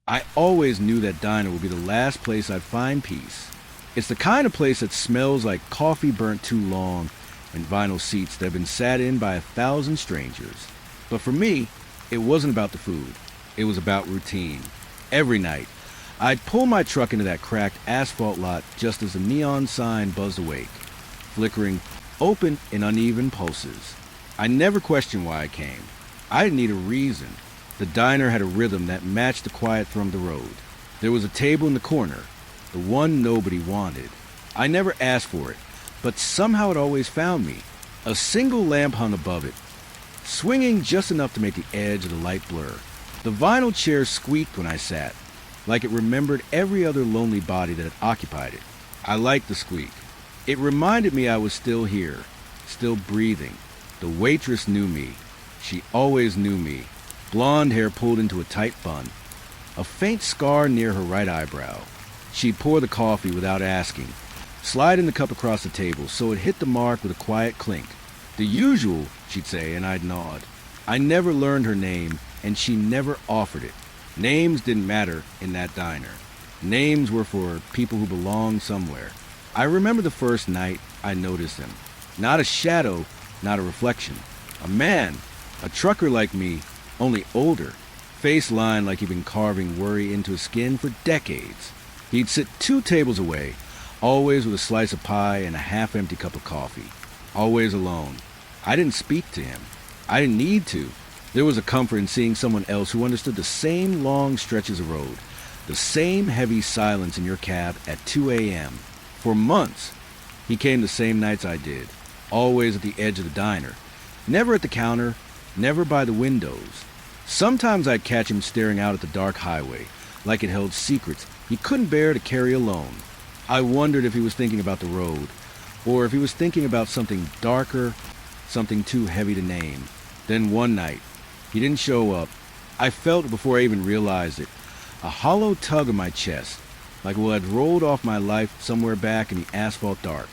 I always knew that diner would be the last place I'd find peace. It's the kind of place that smells like coffee burnt too long and vinyl seats that have been sat in by 1,000 strangers. But for me, it wasn't about the food. It was about routine. Every night, I'd pull my truck into that cracked asphalt lot just as the neon sign buzzed awake, flickering open in uneven pulses. I never questioned why I came. I didn't need a reason. The diner had a rhythm that matched the quiet from the road. There was a table in the corner, the one nobody wanted. I never asked for it, but somehow it always found me. A single lamp hung above it, swinging just enough to make the edge of the light blur. The vinyl chair squeaked when I sat, like it remembered every other lonely body that had occupied it. I liked the squeak. It reminded me I was still here, still breathing. The waitress knew me. She always knew me. Blonde hair pulled into a tight bun, a faint scar near her right eyebrow. She'd pour the coffee without asking, sliding the cup across the table so it hit the mark with a quiet clink. The usual, she'd say, and I'd nod. I never learned her name, and she never offered it. Names didn't matter in that diner. Names were for people who belonged somewhere. I remember the first night I noticed him. Not a shadow, not a reflection. A man, a trucker like me, only older, face lined like he'd been carving worry into his skin for decades. He'd sit 2 tables away, always with a slice of pie and a half-empty cup of coffee. Always alone. I didn't speak to him. I didn't need to. There was a comfort in seeing someone else who understood the same long stretches of road, the same heavy silence in your cab at 2 a.m. For months, he came the same nights I did, always at the edge of the diner, never at the counter, never by the windows. Sometimes I'd catch him staring out at the dark highway, like it held secrets he couldn't bear to carry alone. I wondered if he was thinking about the road, or if he was thinking about something darker, something too heavy to name. Then one night, he didn't show up. I felt before I even realized it, a hollow tug in my chest, like what had rolled off my life somewhere back in the asphalt dark.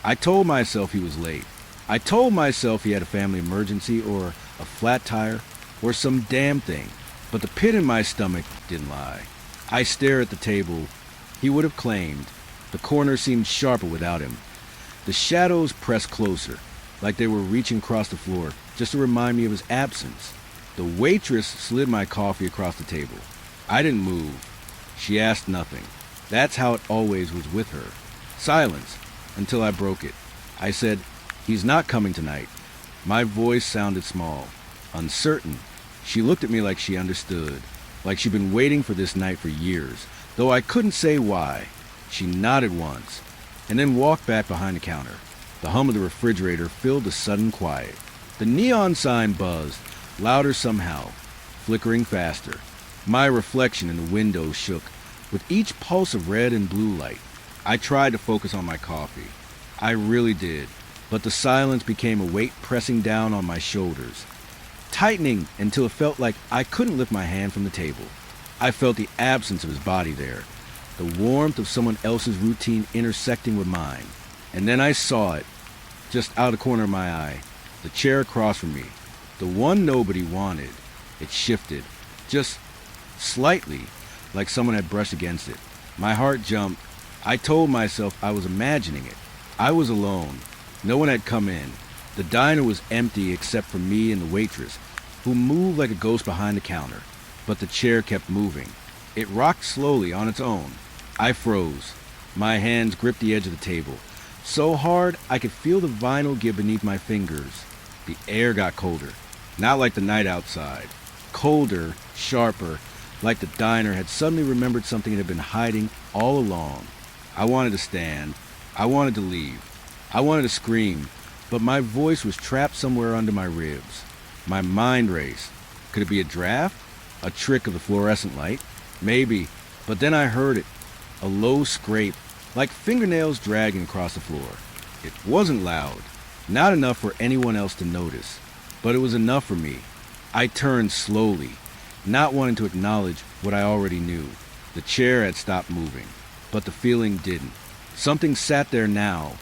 I told myself he was late. I told myself he had a family emergency or a flat tire or some damn thing, but the pit in my stomach didn't lie. I stared at the table he would have claimed. The corner seemed sharper without him. The shadows pressed closer, like they were reaching across the floor just to remind me of his absence. The waitress slid my coffee across the table. I didn't move. She asked nothing. That's how it always was with her. Silence, until I broke it. I said, "He's not coming tonight." My voice sounded small, uncertain. She looked at me like she understood, like she'd been waiting for this night for years, though I couldn't say why. She nodded once, and then walked back behind the counter. The hum of the refrigerator filled the sudden quiet. The neon sign buzzed, louder somehow, flickering faster. My reflection in the window shook with each pulse of red and blue light. I tried to focus on my coffee. I really did, but the silence became a weight pressing down on my shoulders, tightening until it felt like I couldn't lift my hand from the table. I felt the absence of his body there, the warmth of someone else's routine intersecting with mine. And then I saw it, just out of the corner of my eye, the chair across from me, the one nobody wanted. It shifted, just slightly, like someone had brushed against it. My heart jumped. I told myself I was imagining it. I was alone. No one had come in. The diner was empty except for me and the waitress, who moved like a ghost behind the counter. But the chair kept moving. It rocked slowly on its own. I froze. My hands gripped the edge of the table, so hard I could feel the vinyl give beneath my fingers. The air got colder, not like the night outside. Colder, sharper, like the diner had suddenly remembered something it had been hiding all along. I wanted to stand. I wanted to leave. I wanted to scream, but my voice was trapped somewhere under my ribs. My mind raced. Could it be a draft? A trick of the fluorescent light? Maybe, but then I heard it. A low scrape, like fingernails dragging across the floor. It wasn't loud, not enough for anyone else to notice, but it was enough for me. I turned slowly, not wanting to acknowledge what I already knew. The chair had stopped moving, but the feeling didn't. Something sat there now,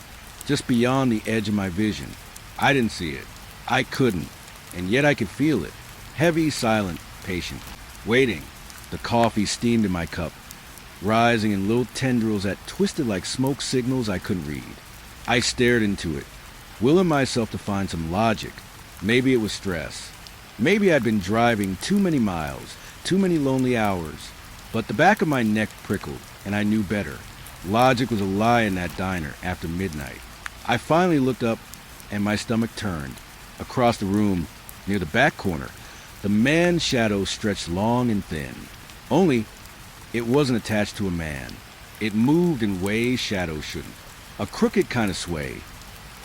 just beyond the edge of my vision. I didn't see it. I couldn't, and yet I could feel it. Heavy, silent, patient, waiting. The coffee steamed in my cup, rising in little tendrils that twisted like smoke signals I couldn't read. I stared into it, willing myself to find some logic. Maybe it was stress. Maybe I'd been driving too many miles, too many lonely hours. But the back of my neck prickled, and I knew better. Logic was a lie in that diner after midnight. I finally looked up, and my stomach turned. Across the room, near the back corner, the man's shadow stretched long and thin. Only, it wasn't attached to a man. It moved in ways shadows shouldn't. A crooked kind of sway,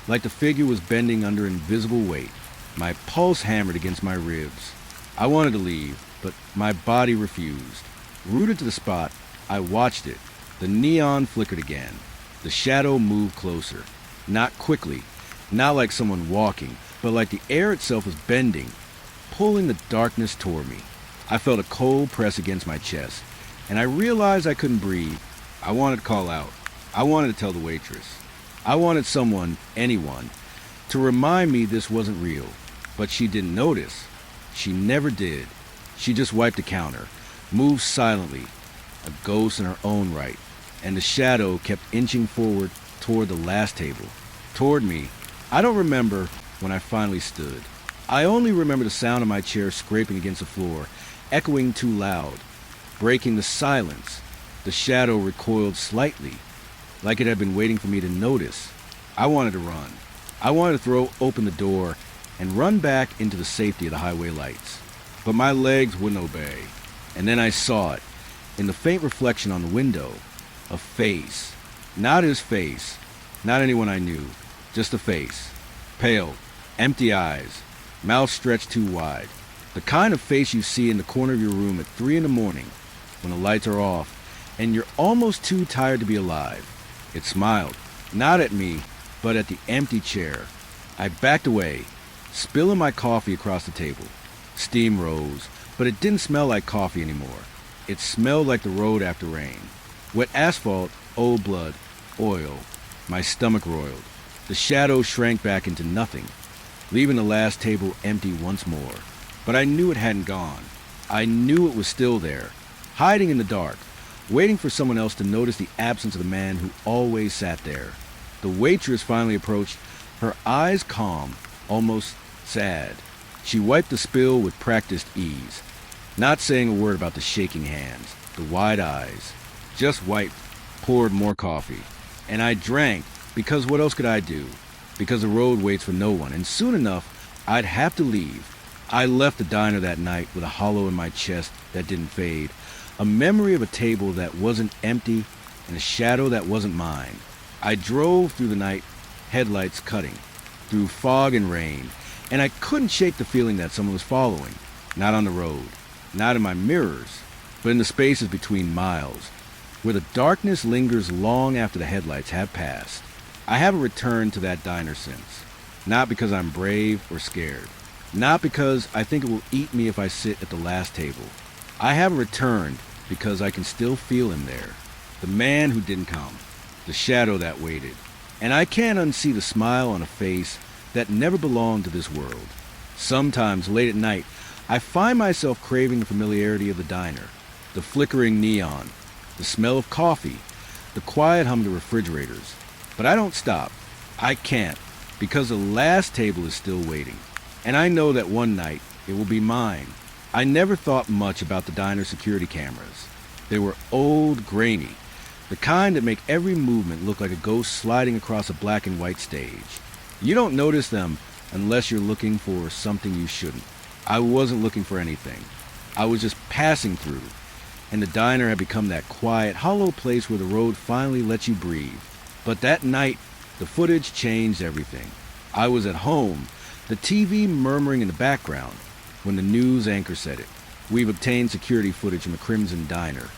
like the figure was bending under invisible weight. My pulse hammered against my ribs. I wanted to leave, but my body refused. Rooted to the spot, I watched it. The neon flickered again. The shadow moved closer. Not quickly, not like someone walking, but like the air itself was bending, pulling the darkness toward me. I felt a cold press against my chest, and I realized I couldn't breathe. I wanted to call out. I wanted to tell the waitress. I wanted someone, anyone, to remind me this wasn't real. But she didn't notice. She never did. She just wiped the counter, moved silently, a ghost in her own right, and the shadow kept inching forward toward the last table, toward me. I don't remember when I finally stood. I only remember the sound of my chair scraping against the floor, echoing too loud, breaking the silence. The shadow recoiled slightly, like it had been waiting for me to notice. I wanted to run. I wanted to throw open the door and run back into the safety of the highway lights. But my legs wouldn't obey. And then I saw it, in the faint reflection on the window, a face. Not his face, not anyone I knew, just a face. Pale, empty eyes, mouth stretched too wide. The kind of face you see in the corner of your room at 3 in the morning, when the lights are off, and you're almost too tired to be alive. It smiled, not at me, but at the empty chair. I backed away, spilling my coffee across the table. Steam rose, but it didn't smell like coffee anymore. It smelled like the road after rain. Wet asphalt, old blood, oil. My stomach roiled. The shadow shrank back into nothing, leaving the last table empty once more. But I knew it hadn't gone. I knew it was still there, hiding in the dark, waiting for someone else to notice the absence of the man who always sat there. The waitress finally approached, her eyes calm, almost sad. She wiped the spill with practiced ease, not saying a word about the shaking hands, the wide eyes. Just wiped, poured more coffee. And I drank, because what else could I do? Because the road waits for no one, and soon enough, I'd have to leave. I left the diner that night with a hollow in my chest that didn't fade, a memory of a table that wasn't empty, and a shadow that wasn't mine. I drove through the night, headlights cutting, through fog and rain, and I couldn't shake the feeling that someone was following. Not on the road, not in my mirrors, but in the spaces between miles, where the darkness lingers long after the headlights have passed. I haven't returned to that diner since, not because I'm brave or scared, not because I think it will eat me if I sit at the last table. I haven't returned because I can still feel him there, the man who didn't come, the shadow that waited, and I can't unsee the smile on a face that never belonged to this world. Sometimes, late at night, I find myself craving the familiarity of the diner, the flickering neon, the smell of coffee, the quiet hum of the refrigerators. But I don't stop. I can't, because the last table is still waiting. And I know that one night it will be mine. I never thought much about the diner security cameras. They were old, grainy, the kind that make every movement look like a ghost sliding across a black and white stage. You don't notice them unless you're looking for something you shouldn't. I wasn't looking for anything. I was just passing through, and the diner had become that quiet, hollow place where the road finally lets you breathe. But that night, the footage changed everything. I was at home, the TV murmuring in the background, when the news anchor said it. We've obtained security footage from the Crimson Diner.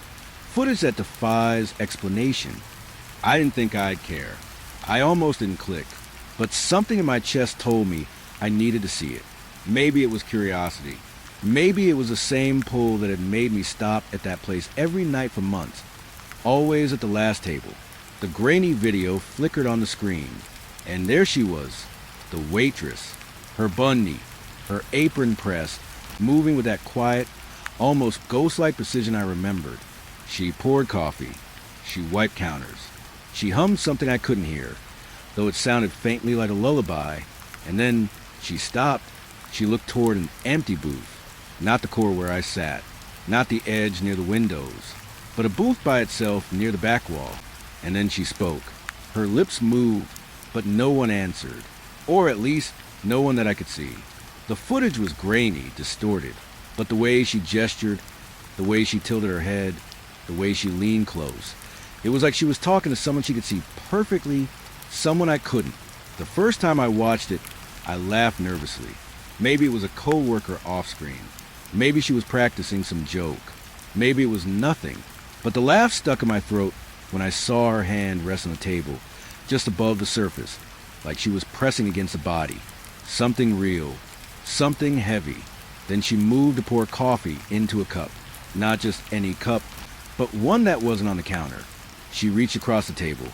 Footage that defies explanation. I didn't think I'd care. I almost didn't click. But something in my chest told me I needed to see it. Maybe it was curiosity. Maybe it was the same pull that had made me stop at that place every night for months. Always at the last table. The grainy video flickered on the screen. And there she was, the waitress. Her bun neat, her apron pressed, moving with that quiet, almost ghost-like precision I remembered. She poured coffee. She wiped counters. She hummed something I couldn't hear, though it sounded faintly like a lullaby, and then she stopped. She looked toward an empty booth, not the core where I sat, not the edge near the windows, but a booth by itself near the back wall. And then she spoke. Her lips moved, but no one answered, or at least no one that I could see. The footage was grainy, distorted, but the way she gestured, the way she tilted her head, the way she leaned close, it was like she was talking to someone she could see perfectly, someone I couldn't. The first time I watched it, I laughed nervously. Maybe it was a co-worker off-screen. Maybe she was practicing some joke. Maybe it was nothing. But the laugh stuck in my throat when I saw her hand rest on the table, just above the surface, like she was pressing against a body. Something real. Something heavy. Then she moved to pour coffee into a cup. Not just any cup, but one that wasn't on the counter. She reached across the table,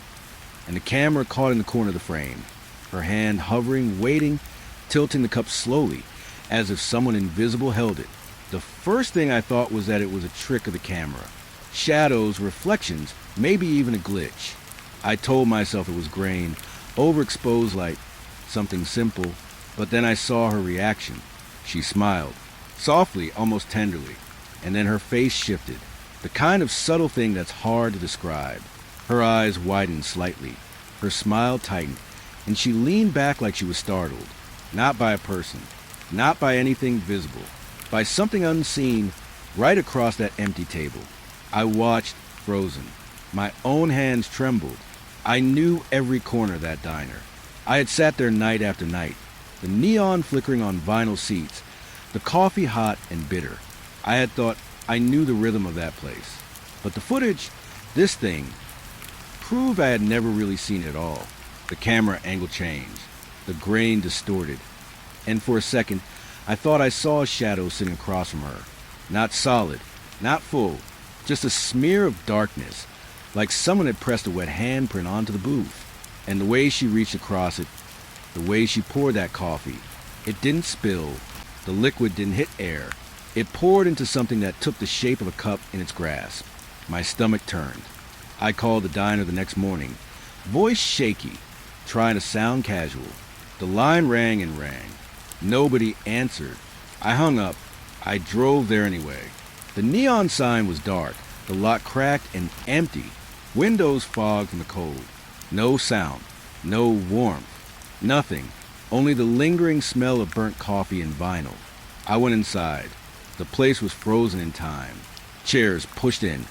and the camera caught in the corner of the frame. Her hand hovering, waiting, tilting the cup slowly, as if someone invisible held it. The first thing I thought was that it was a trick of the camera. Shadows, reflections, maybe even a glitch. I told myself it was grain, overexposed light, something simple, but then I saw her reaction. She smiled, softly, almost tenderly, and then her face shifted, the kind of subtle thing that's hard to describe. Her eyes widened slightly, her smile tightened, and she leaned back like she was startled. Not by a person, not by anything visible, by something unseen right across that empty table. I watched, frozen. My own hands trembled. I knew every corner of that diner. I had sat there night after night, the neon flickering on vinyl seats, the coffee hot and bitter. I had thought I knew the rhythm of that place. But the footage, this thing, proved I had never really seen it at all. The camera angle changed, the grain distorted, and for a second, I thought I saw a shadow sitting across from her. Not solid, not full, just a smear of darkness, like someone had pressed a wet handprint onto the booth. And the way she reached across it, the way she poured that coffee, it didn't spill, the liquid didn't hit air. It poured into something that took the shape of a cup in its grasp. My stomach turned. I called the diner the next morning, voice shaky, trying to sound casual. The line rang and rang. Nobody answered. I hung up. I drove there anyway. The neon sign was dark, the lot cracked and empty, windows fogged from the cold. No sound, no warmth, nothing, only the lingering smell of burnt coffee and vinyl. I went inside. The place was frozen in time. Chairs pushed in.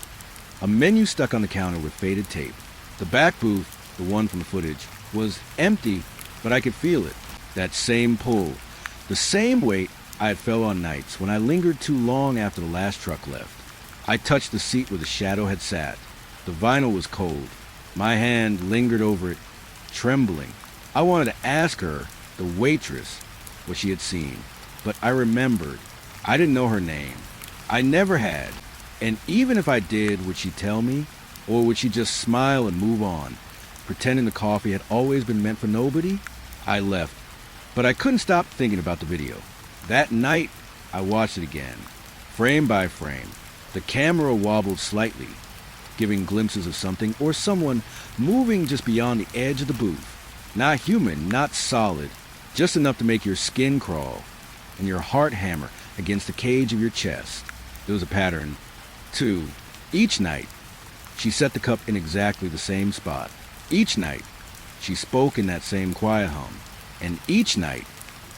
A menu stuck on the counter with faded tape. The back booth, the one from the footage, was empty, but I could feel it. That same pull, the same weight I had felt on nights when I lingered too long after the last truck left. I touched the seat where the shadow had sat. The vinyl was cold. My hand lingered over it, trembling. I wanted to ask her, the waitress, what she had seen, but I remembered. I didn't know her name. I never had. And even if I did, would she tell me? Or would she just smile and move on, pretending the coffee had always been meant for nobody? I left, but I couldn't stop thinking about the video. That night, I watched it again, frame by frame. The camera wobbled slightly, giving glimpses of something or someone moving just beyond the edge of the booth. Not human, not solid, just enough to make your skin crawl and your heart hammer against the cage of your chest. There was a pattern, too. Each night, she set the cup in exactly the same spot. Each night, she spoke in that same quiet hum. And each night,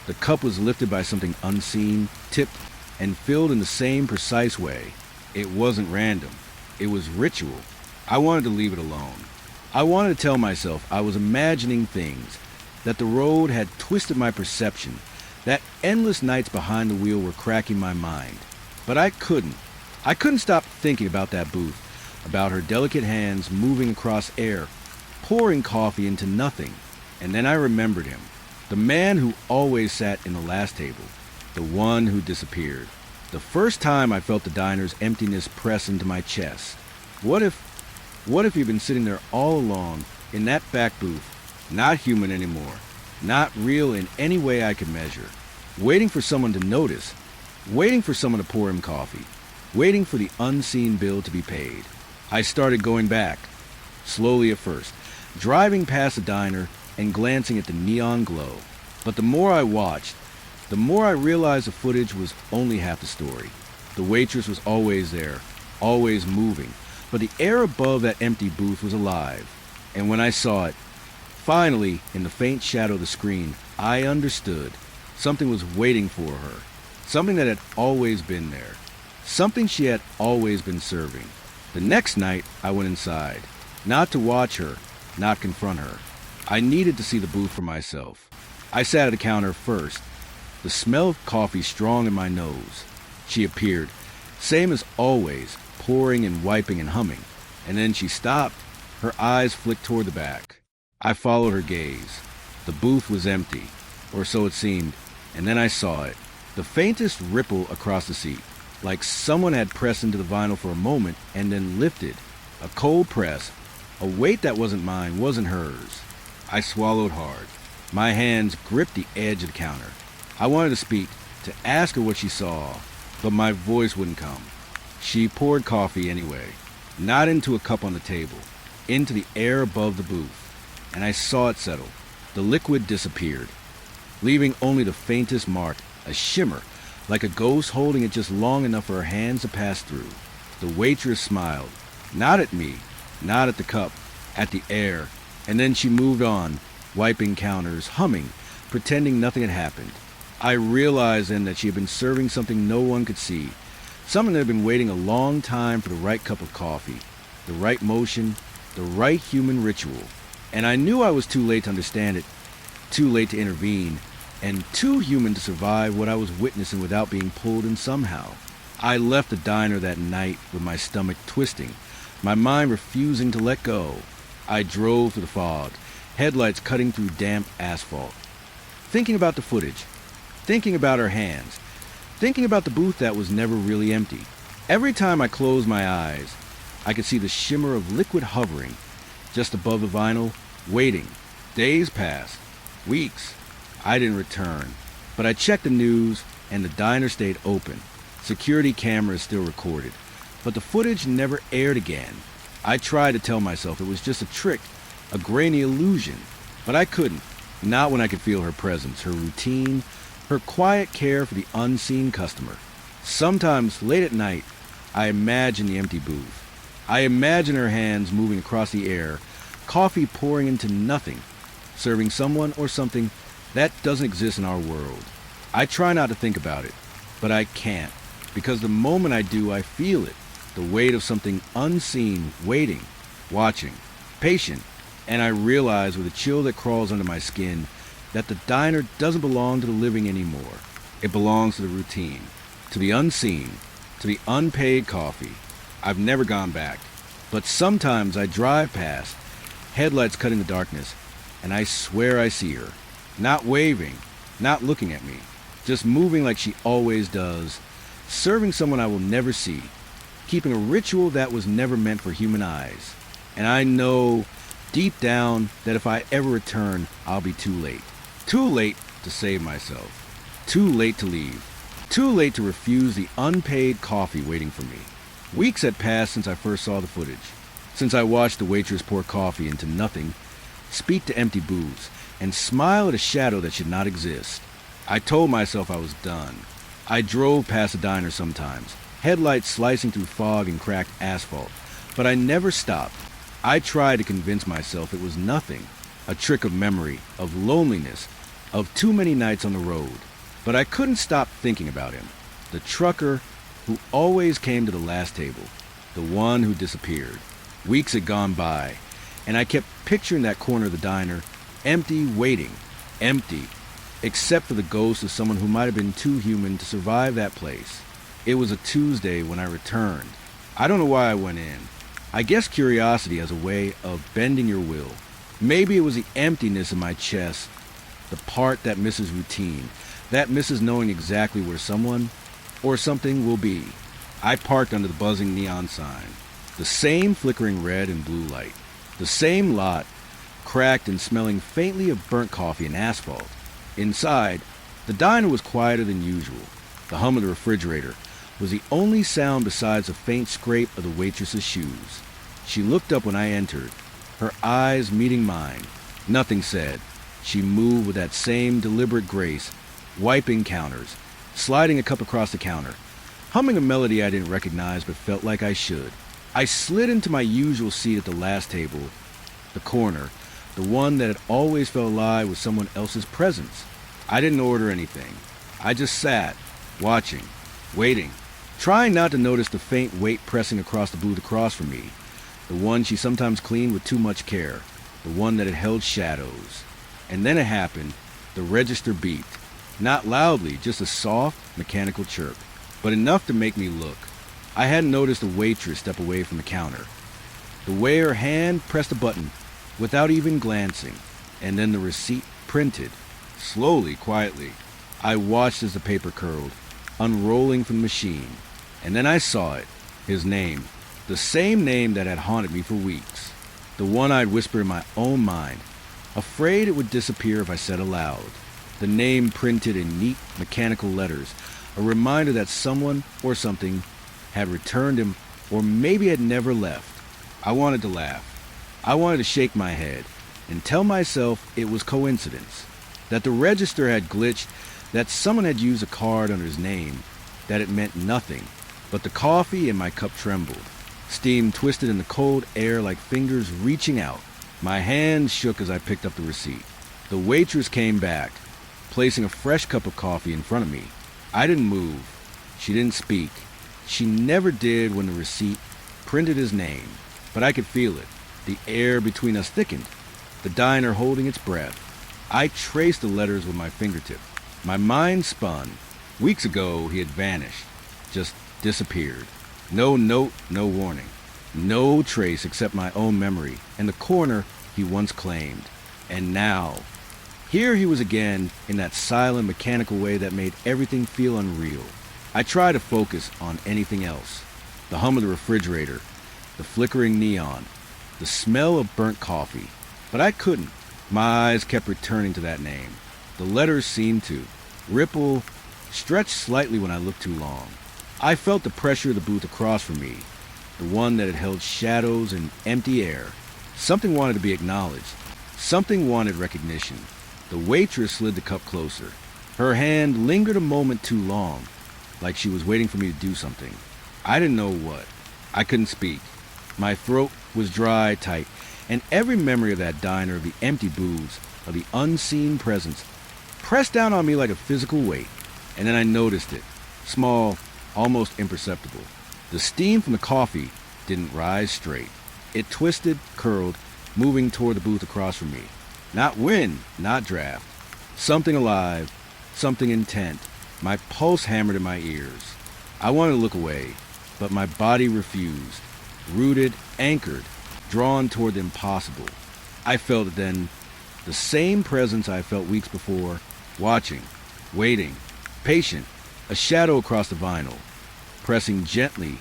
the cup was lifted by something unseen, tipped, and filled in the same precise way. It wasn't random. It was ritual. I wanted to leave it alone. I wanted to tell myself I was imagining things, that the road had twisted my perception, that endless nights behind the wheel were cracking my mind. But I couldn't. I couldn't stop thinking about that booth, about her delicate hands moving across air, pouring coffee into nothing. And then I remembered him. The man who always sat in the last table. The one who disappeared. The first time I felt the diner's emptiness press into my chest. What if he'd been sitting there all along, in that back booth, not human anymore, not real in any way I could measure, waiting for someone to notice, waiting for someone to pour him coffee. waiting for the unseen bill to be paid. I started going back, slowly at first, driving past the diner and glancing at the neon glow. But the more I watched, the more I realized the footage was only half the story. The waitress was always there, always moving, but the air above that empty booth was alive. And when I saw it, finally, in the faint shadow of the screen, I understood. Something was waiting for her. Something that had always been there. Something she had always been serving. The next night, I went inside. Not to watch her, not confront her. I needed to see the booth for myself. I sat at the counter first, the smell of coffee strong in my nose. She appeared, same as always, pouring and wiping and humming. And then she stopped. Her eyes flicked toward the back. I followed her gaze. The booth was empty, or so it seemed, and then I saw it. The faintest ripple across the seat, like someone had pressed into the vinyl for a moment and then lifted. A cold press, a weight that wasn't mine, wasn't hers. I swallowed hard. My hands gripped the edge of the counter. I wanted to speak, to ask her what she saw, but my voice wouldn't come. She poured coffee anyway, not into a cup on the table, into the air above the booth, and I saw it settle. The liquid disappeared, leaving only the faintest mark, a shimmer, like a ghost holding it just long enough for her hands to pass through. The waitress smiled, not at me, not at the cup, at the air, and then she moved on, wiping counters, humming, pretending nothing had happened. I realized then that she had been serving something no one could see, something that had been waiting a long time for the right cup of coffee, the right motion, the right human ritual. And I knew I was too late to understand it, too late to intervene, and too human to survive what I was witnessing without being pulled in somehow. I left the diner that night with my stomach twisting, my mind refusing to let go. I drove through the fog, headlights cutting through damp asphalt, thinking about the footage, thinking about her hands, thinking about the booth that was never really empty. Every time I closed my eyes, I could see the shimmer of liquid hovering just above the vinyl, waiting. Days passed, weeks. I didn't return, but I checked the news and the diner stayed open. Security cameras still recorded, but the footage never aired again. I tried to tell myself it was just a trick, a grainy illusion, but I couldn't. Not when I could feel her presence, her routine, her quiet care for the unseen customer. Sometimes, late at night, I imagine the empty booth. I imagine her hands moving across the air, coffee pouring into nothing, serving someone or something that doesn't exist in our world. I try not to think about it, but I can't, because the moment I do, I feel it, the weight of something unseen, waiting, watching, patient, and I realize with a chill that crawls under my skin that the diner doesn't belong to the living anymore. It belongs to the routine, to the unseen, to the unpaid coffee. I've never gone back, but sometimes I drive past, headlights cutting the darkness, and I swear I see her, not waving, not looking at me, just moving like she always does, serving someone I will never see, keeping a ritual that was never meant for human eyes. And I know deep down that if I ever return, I'll be too late. Too late to save myself. Too late to leave. Too late to refuse the unpaid coffee waiting for me. Weeks had passed since I first saw the footage, since I watched the waitress pour coffee into nothing, speak to empty booths, and smile at a shadow that should not exist. I told myself I was done. I drove past the diner sometimes, headlights slicing through fog and cracked asphalt, but I never stopped. I tried to convince myself it was nothing, a trick of memory, of loneliness, of too many nights on the road. But I couldn't stop thinking about him, the trucker who always came to the last table, the one who disappeared. Weeks had gone by, and I kept picturing that corner of the diner, empty, waiting, empty, except for the ghost of someone who might have been too human to survive that place. It was a Tuesday when I returned. I don't know why I went in. I guess curiosity as a way of bending your will. Maybe it was the emptiness in my chest, the part that misses routine, that misses knowing exactly where someone or something will be. I parked under the buzzing neon sign. The same flickering red and blue light. The same lot, cracked and smelling faintly of burnt coffee and asphalt. Inside, the diner was quieter than usual. The hum of the refrigerator, was the only sound besides a faint scrape of the waitress's shoes. She looked up when I entered, her eyes meeting mine. Nothing said. She moved with that same deliberate grace, wiping counters, sliding a cup across the counter, humming a melody I didn't recognize but felt like I should. I slid into my usual seat at the last table, the corner, the one that had always felt alive with someone else's presence. I didn't order anything. I just sat, watching, waiting, trying not to notice the faint weight pressing across the booth across from me, the one she sometimes cleaned with too much care, the one that had held shadows. And then it happened. The register beeped. Not loudly, just a soft, mechanical chirp, but enough to make me look. I hadn't noticed a waitress step away from the counter. The way her hand pressed a button without even glancing, and then the receipt printed, slowly, quietly. I watched as the paper curled, unrolling from the machine, and then I saw it, his name, the same name that had haunted me for weeks, the one I'd whispered in my own mind, afraid it would disappear if I said aloud. The name printed in neat, mechanical letters, a reminder that someone or something had returned him, or maybe had never left. I wanted to laugh. I wanted to shake my head and tell myself it was coincidence, that the register had glitched, that someone had used a card under his name, that it meant nothing. But the coffee in my cup trembled. Steam twisted in the cold air like fingers reaching out. My hands shook as I picked up the receipt. The waitress came back, placing a fresh cup of coffee in front of me. I didn't move. She didn't speak. She never did when the receipt printed his name, but I could feel it. The air between us thickened, the diner holding its breath. I traced the letters with my fingertip. My mind spun. Weeks ago, he had vanished, just disappeared. No note, no warning. No trace except my own memory and the corner he once claimed. And now, here he was again in that silent, mechanical way that made everything feel unreal. I tried to focus on anything else. The hum of the refrigerator, the flickering neon, the smell of burnt coffee. But I couldn't. My eyes kept returning to that name. The letters seemed to ripple, stretch slightly when I looked too long. I felt the pressure of the booth across from me, the one that had held shadows and empty air. Something wanted to be acknowledged. Something wanted recognition. The waitress slid the cup closer. Her hand lingered a moment too long, like she was waiting for me to do something. I didn't know what. I couldn't speak. My throat was dry, tight, and every memory of that diner, of the empty booths, of the unseen presence, pressed down on me like a physical weight. And then I noticed it. Small, almost imperceptible. The steam from the coffee didn't rise straight. It twisted, curled, moving toward the booth across from me. Not wind, not draft. Something alive, something intent. My pulse hammered in my ears. I wanted to look away, but my body refused. Rooted, anchored, drawn toward the impossible. I felt it then, the same presence I felt weeks before, watching, waiting, patient, a shadow across the vinyl, pressing gently,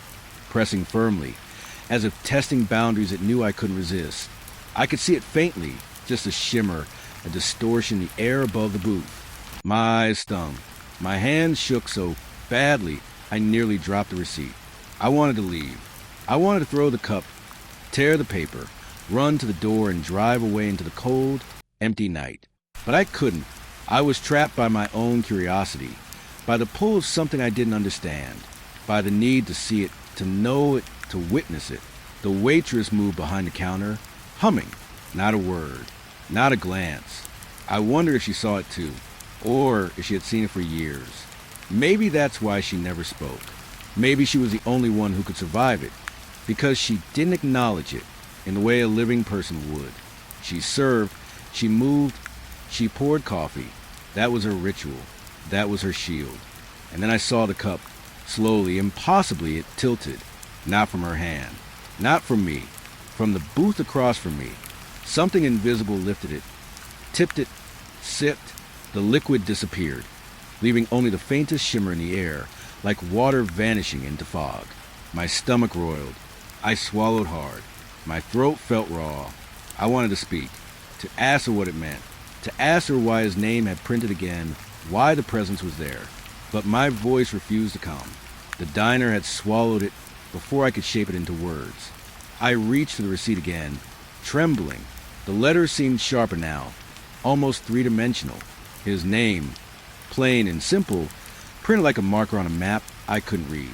pressing firmly, as if testing boundaries it knew I couldn't resist. I could see it faintly, just a shimmer, a distortion in the air above the booth. My eyes stung. My hands shook so badly I nearly dropped the receipt. I wanted to leave. I wanted to throw the cup, tear the paper, run to the door and drive away into the cold, empty night. But I couldn't. I was trapped by my own curiosity, by the pull of something I didn't understand, by the need to see it, to know it, to witness it. The waitress moved behind the counter, humming, not a word, not a glance. I wondered if she saw it too, or if she had seen it for years. Maybe that's why she never spoke. Maybe she was the only one who could survive it, because she didn't acknowledge it in the way a living person would. She served, she moved, she poured coffee. That was her ritual. That was her shield. And then I saw the cup. Slowly, impossibly, it tilted. Not from her hand. Not from me. From the booth across from me. Something invisible lifted it, tipped it, sipped. The liquid disappeared, leaving only the faintest shimmer in the air, like water vanishing into fog. My stomach roiled. I swallowed hard. My throat felt raw. I wanted to speak, to ask her what it meant, to ask her why his name had printed again, why the presence was there. But my voice refused to come. The diner had swallowed it before I could shape it into words. I reached for the receipt again, trembling. The letters seemed sharper now, almost three-dimensional. His name, plain and simple, printed like a marker on a map I couldn't read.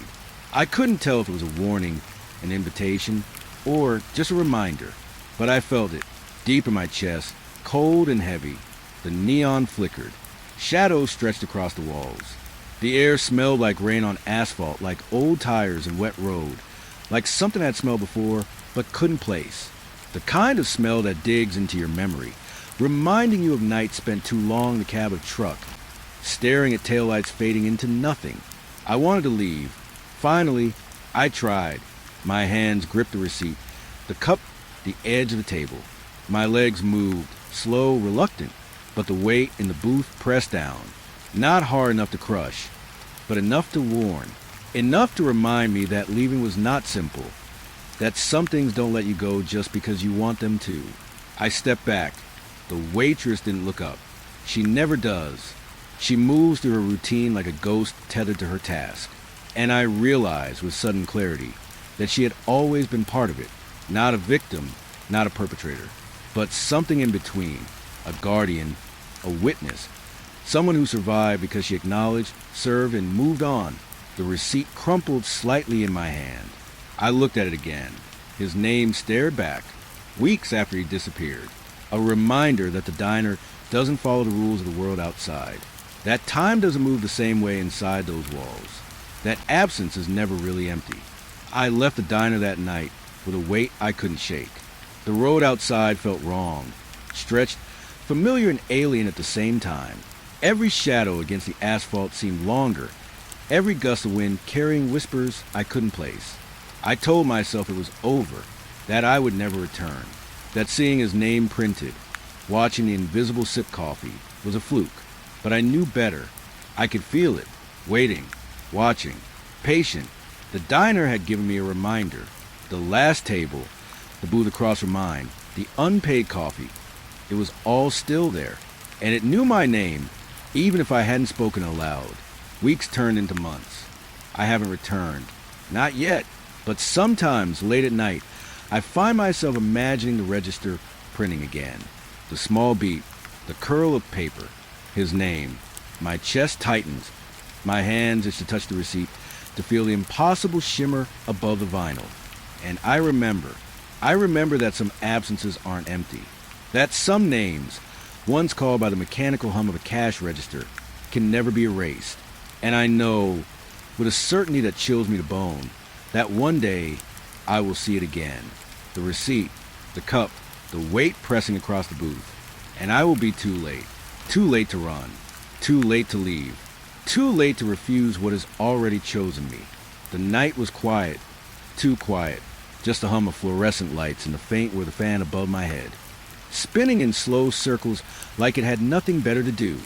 I couldn't tell if it was a warning, an invitation, or just a reminder, but I felt it, deep in my chest, cold and heavy. The neon flickered. Shadows stretched across the walls. The air smelled like rain on asphalt, like old tires and wet road, like something I'd smelled before but couldn't place. The kind of smell that digs into your memory, reminding you of nights spent too long in the cab of a truck, staring at taillights fading into nothing. I wanted to leave. Finally, I tried. My hands gripped the receipt, the cup, the edge of the table. My legs moved, slow, reluctant, but the weight in the booth pressed down. Not hard enough to crush, but enough to warn. Enough to remind me that leaving was not simple, that some things don't let you go just because you want them to. I stepped back. The waitress didn't look up. She never does. She moves through her routine like a ghost tethered to her task. And I realized with sudden clarity that she had always been part of it. Not a victim, not a perpetrator, but something in between. A guardian, a witness, someone who survived because she acknowledged, served, and moved on. The receipt crumpled slightly in my hand. I looked at it again. His name stared back, weeks after he disappeared. A reminder that the diner doesn't follow the rules of the world outside. That time doesn't move the same way inside those walls. That absence is never really empty. I left the diner that night with a weight I couldn't shake. The road outside felt wrong, stretched, familiar and alien at the same time. Every shadow against the asphalt seemed longer, every gust of wind carrying whispers I couldn't place. I told myself it was over, that I would never return, that seeing his name printed, watching the invisible sip coffee, was a fluke. But I knew better. I could feel it, waiting, watching, patient. The diner had given me a reminder. The last table, the booth across from mine, the unpaid coffee. It was all still there, and it knew my name, even if I hadn't spoken aloud. Weeks turned into months. I haven't returned. Not yet, but sometimes late at night, I find myself imagining the register printing again. The small beat, the curl of paper, his name. My chest tightens. My hands itch to touch the receipt, to feel the impossible shimmer above the vinyl. And I remember that some absences aren't empty. That some names, once called by the mechanical hum of a cash register, can never be erased. And I know, with a certainty that chills me to bone, that one day I will see it again. The receipt, the cup, the weight pressing across the booth. And I will be too late. Too late to run. Too late to leave. Too late to refuse what has already chosen me. The night was quiet. Too quiet. Just the hum of fluorescent lights and the faint were the fan above my head, spinning in slow circles like it had nothing better to do.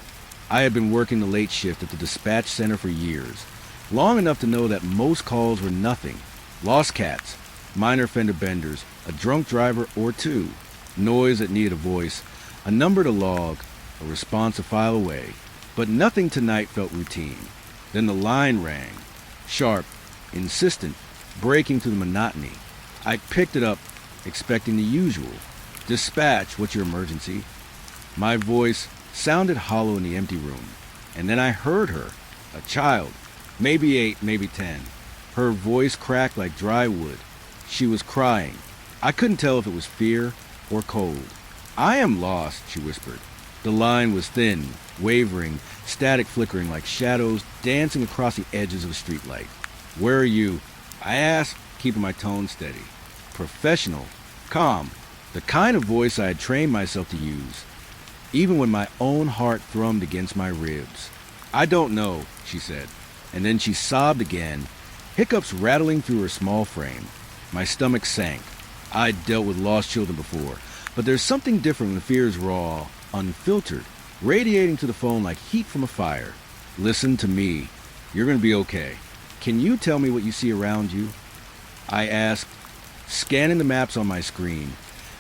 I had been working the late shift at the dispatch center for years, long enough to know that most calls were nothing. Lost cats, minor fender benders, a drunk driver or two, noise that needed a voice, a number to log, a response a file away. But nothing tonight felt routine. Then the line rang, sharp, insistent, breaking through the monotony. I picked it up, expecting the usual. Dispatch, what's your emergency? My voice sounded hollow in the empty room. And then I heard her, a child, maybe 8, maybe 10. Her voice cracked like dry wood. She was crying. I couldn't tell if it was fear or cold. I am lost, she whispered. The line was thin, wavering, static flickering like shadows dancing across the edges of a streetlight. Where are you? I asked, keeping my tone steady. Professional, calm, the kind of voice I had trained myself to use, even when my own heart thrummed against my ribs. I don't know, she said, and then she sobbed again, hiccups rattling through her small frame. My stomach sank. I'd dealt with lost children before, but there's something different when the fear is raw, unfiltered, radiating to the phone like heat from a fire. Listen to me. You're going to be okay. Can you tell me what you see around you? I asked, scanning the maps on my screen,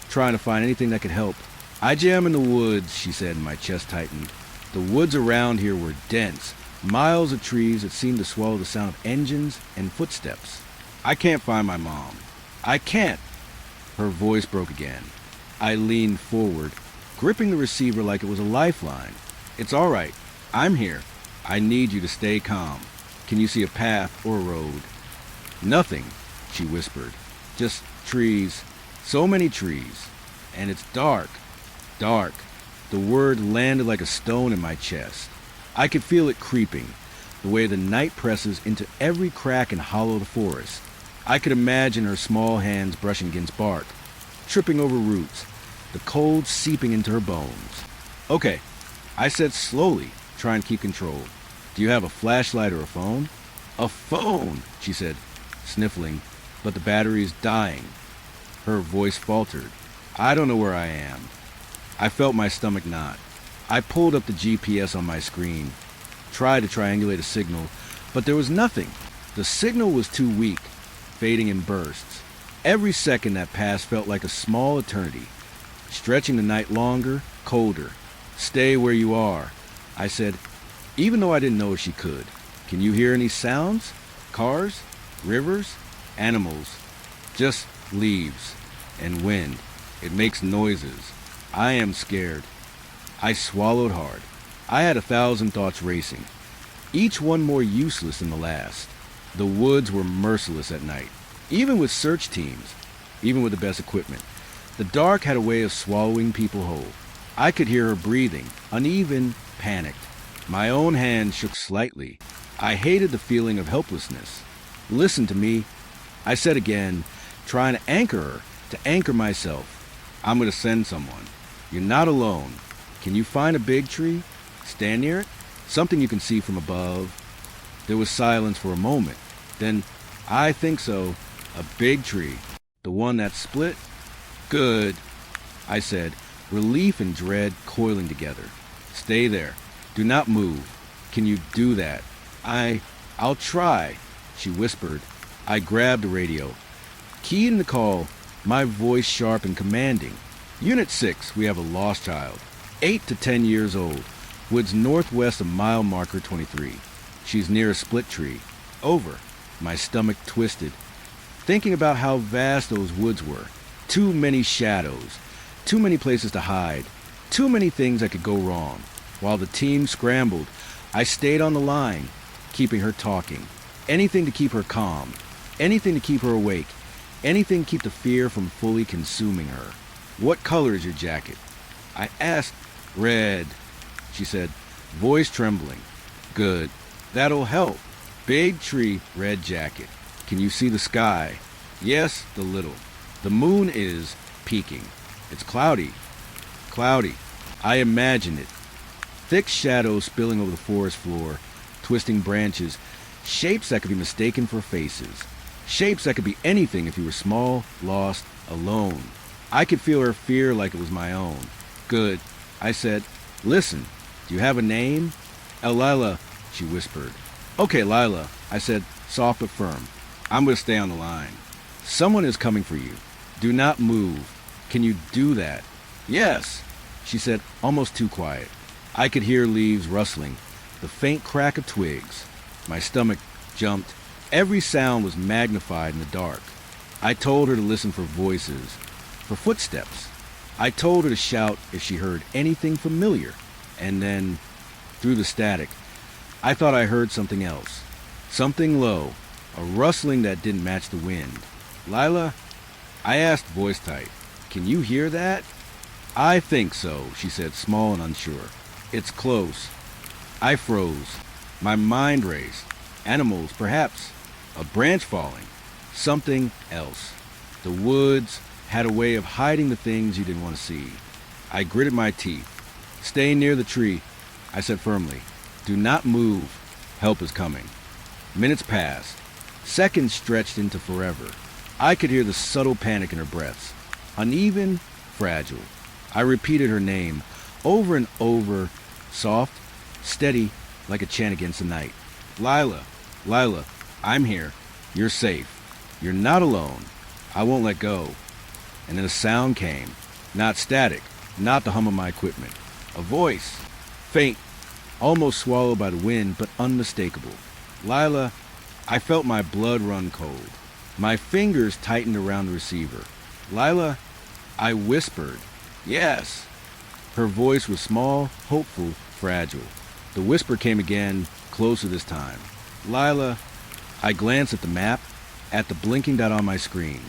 trying to find anything that could help. I jam in the woods, she said, and my chest tightened. The woods around here were dense, Miles of trees that seemed to swallow the sound of engines and footsteps. I can't find my mom. I can't. Her voice broke again. I leaned forward, gripping the receiver like it was a lifeline. It's all right. I'm here. I need you to stay calm. Can you see a path or a road? Nothing, she whispered. Just trees. So many trees. And it's dark. Dark. The word landed like a stone in my chest. I could feel it creeping, the way the night presses into every crack and hollow of the forest. I could imagine her small hands brushing against bark, tripping over roots, the cold seeping into her bones. Okay, I said slowly, trying to keep control. Do you have a flashlight or a phone? A phone, she said, sniffling, but the battery is dying. Her voice faltered. I don't know where I am. I felt my stomach knot. I pulled up the GPS on my screen, tried to triangulate a signal, but there was nothing. The signal was too weak, fading in bursts. Every second that passed felt like a small eternity, stretching the night longer, colder. Stay where you are, I said, even though I didn't know if she could. Can you hear any sounds? Cars? Rivers? Animals? Just leaves and wind. It makes noises. I am scared. I swallowed hard. I had 1,000 thoughts racing, each one more useless than the last. The woods were merciless at night, even with search teams, even with the best equipment. The dark had a way of swallowing people whole. I could hear her breathing, uneven, panicked. My own hand shook slightly. I hated the feeling of helplessness. Listen to me, I said again, trying to anchor her, to anchor myself. I'm going to send someone. You're not alone. Can you find a big tree? Stand near it? Something you can see from above. There was silence for a moment. Then, I think so. A big tree. The one that split? Good, I said, relief and dread coiling together. Stay there. Do not move. Can you do that? I'll try, she whispered. I grabbed the radio. Keyed in the call, my voice sharp and commanding. Unit 6, we have a lost child. 8 to 10 years old. Woods northwest of mile marker 23. She's near a split tree. Over. My stomach twisted, thinking about how vast those woods were. Too many shadows. Too many places to hide. Too many things that could go wrong. While the team scrambled, I stayed on the line, keeping her talking. Anything to keep her calm. Anything to keep her awake. Anything to keep the fear from fully consuming her. What color is your jacket? I asked. Red, she said, voice trembling. Good. That'll help. Big tree, red jacket. Can you see the sky? Yes, the little. The moon is peeking. It's cloudy. Cloudy. I imagine it. Thick shadows spilling over the forest floor, twisting branches, shapes that could be mistaken for faces. Shapes that could be anything if you were small, lost, alone. I could feel her fear like it was my own. Good. I said, listen, do you have a name? Lila, she whispered. Okay, Lila, I said, soft but firm. I'm going to stay on the line. Someone is coming for you. Do not move. Can you do that? Yes, she said, almost too quiet. I could hear leaves rustling, the faint crack of twigs. My stomach jumped. Every sound was magnified in the dark. I told her to listen for voices, for footsteps. I told her to shout if she heard anything familiar. And then, through the static, I thought I heard something else. Something low, a rustling that didn't match the wind. Lila, I asked voice tight, can you hear that? I think so, she said, small and unsure. It's close. I froze. My mind raced. Animals, perhaps. A branch falling. Something else. The woods had a way of hiding the things you didn't want to see. I gritted my teeth. Stay near the tree, I said firmly. Do not move. Help is coming. Minutes passed. Seconds stretched into forever. I could hear the subtle panic in her breaths. Uneven, fragile. I repeated her name over and over, soft, steady, like a chant against the night. Lila, Lila, I'm here. You're safe. You're not alone. I won't let go. And then a sound came. Not static, not the hum of my equipment. A voice. Faint, almost swallowed by the wind, but unmistakable. Lila, I felt my blood run cold. My fingers tightened around the receiver. Lila, I whispered, "Yes." Her voice was small, hopeful, fragile. The whisper came again, closer this time. Lila, I glanced at the map, at the blinking dot on my screen.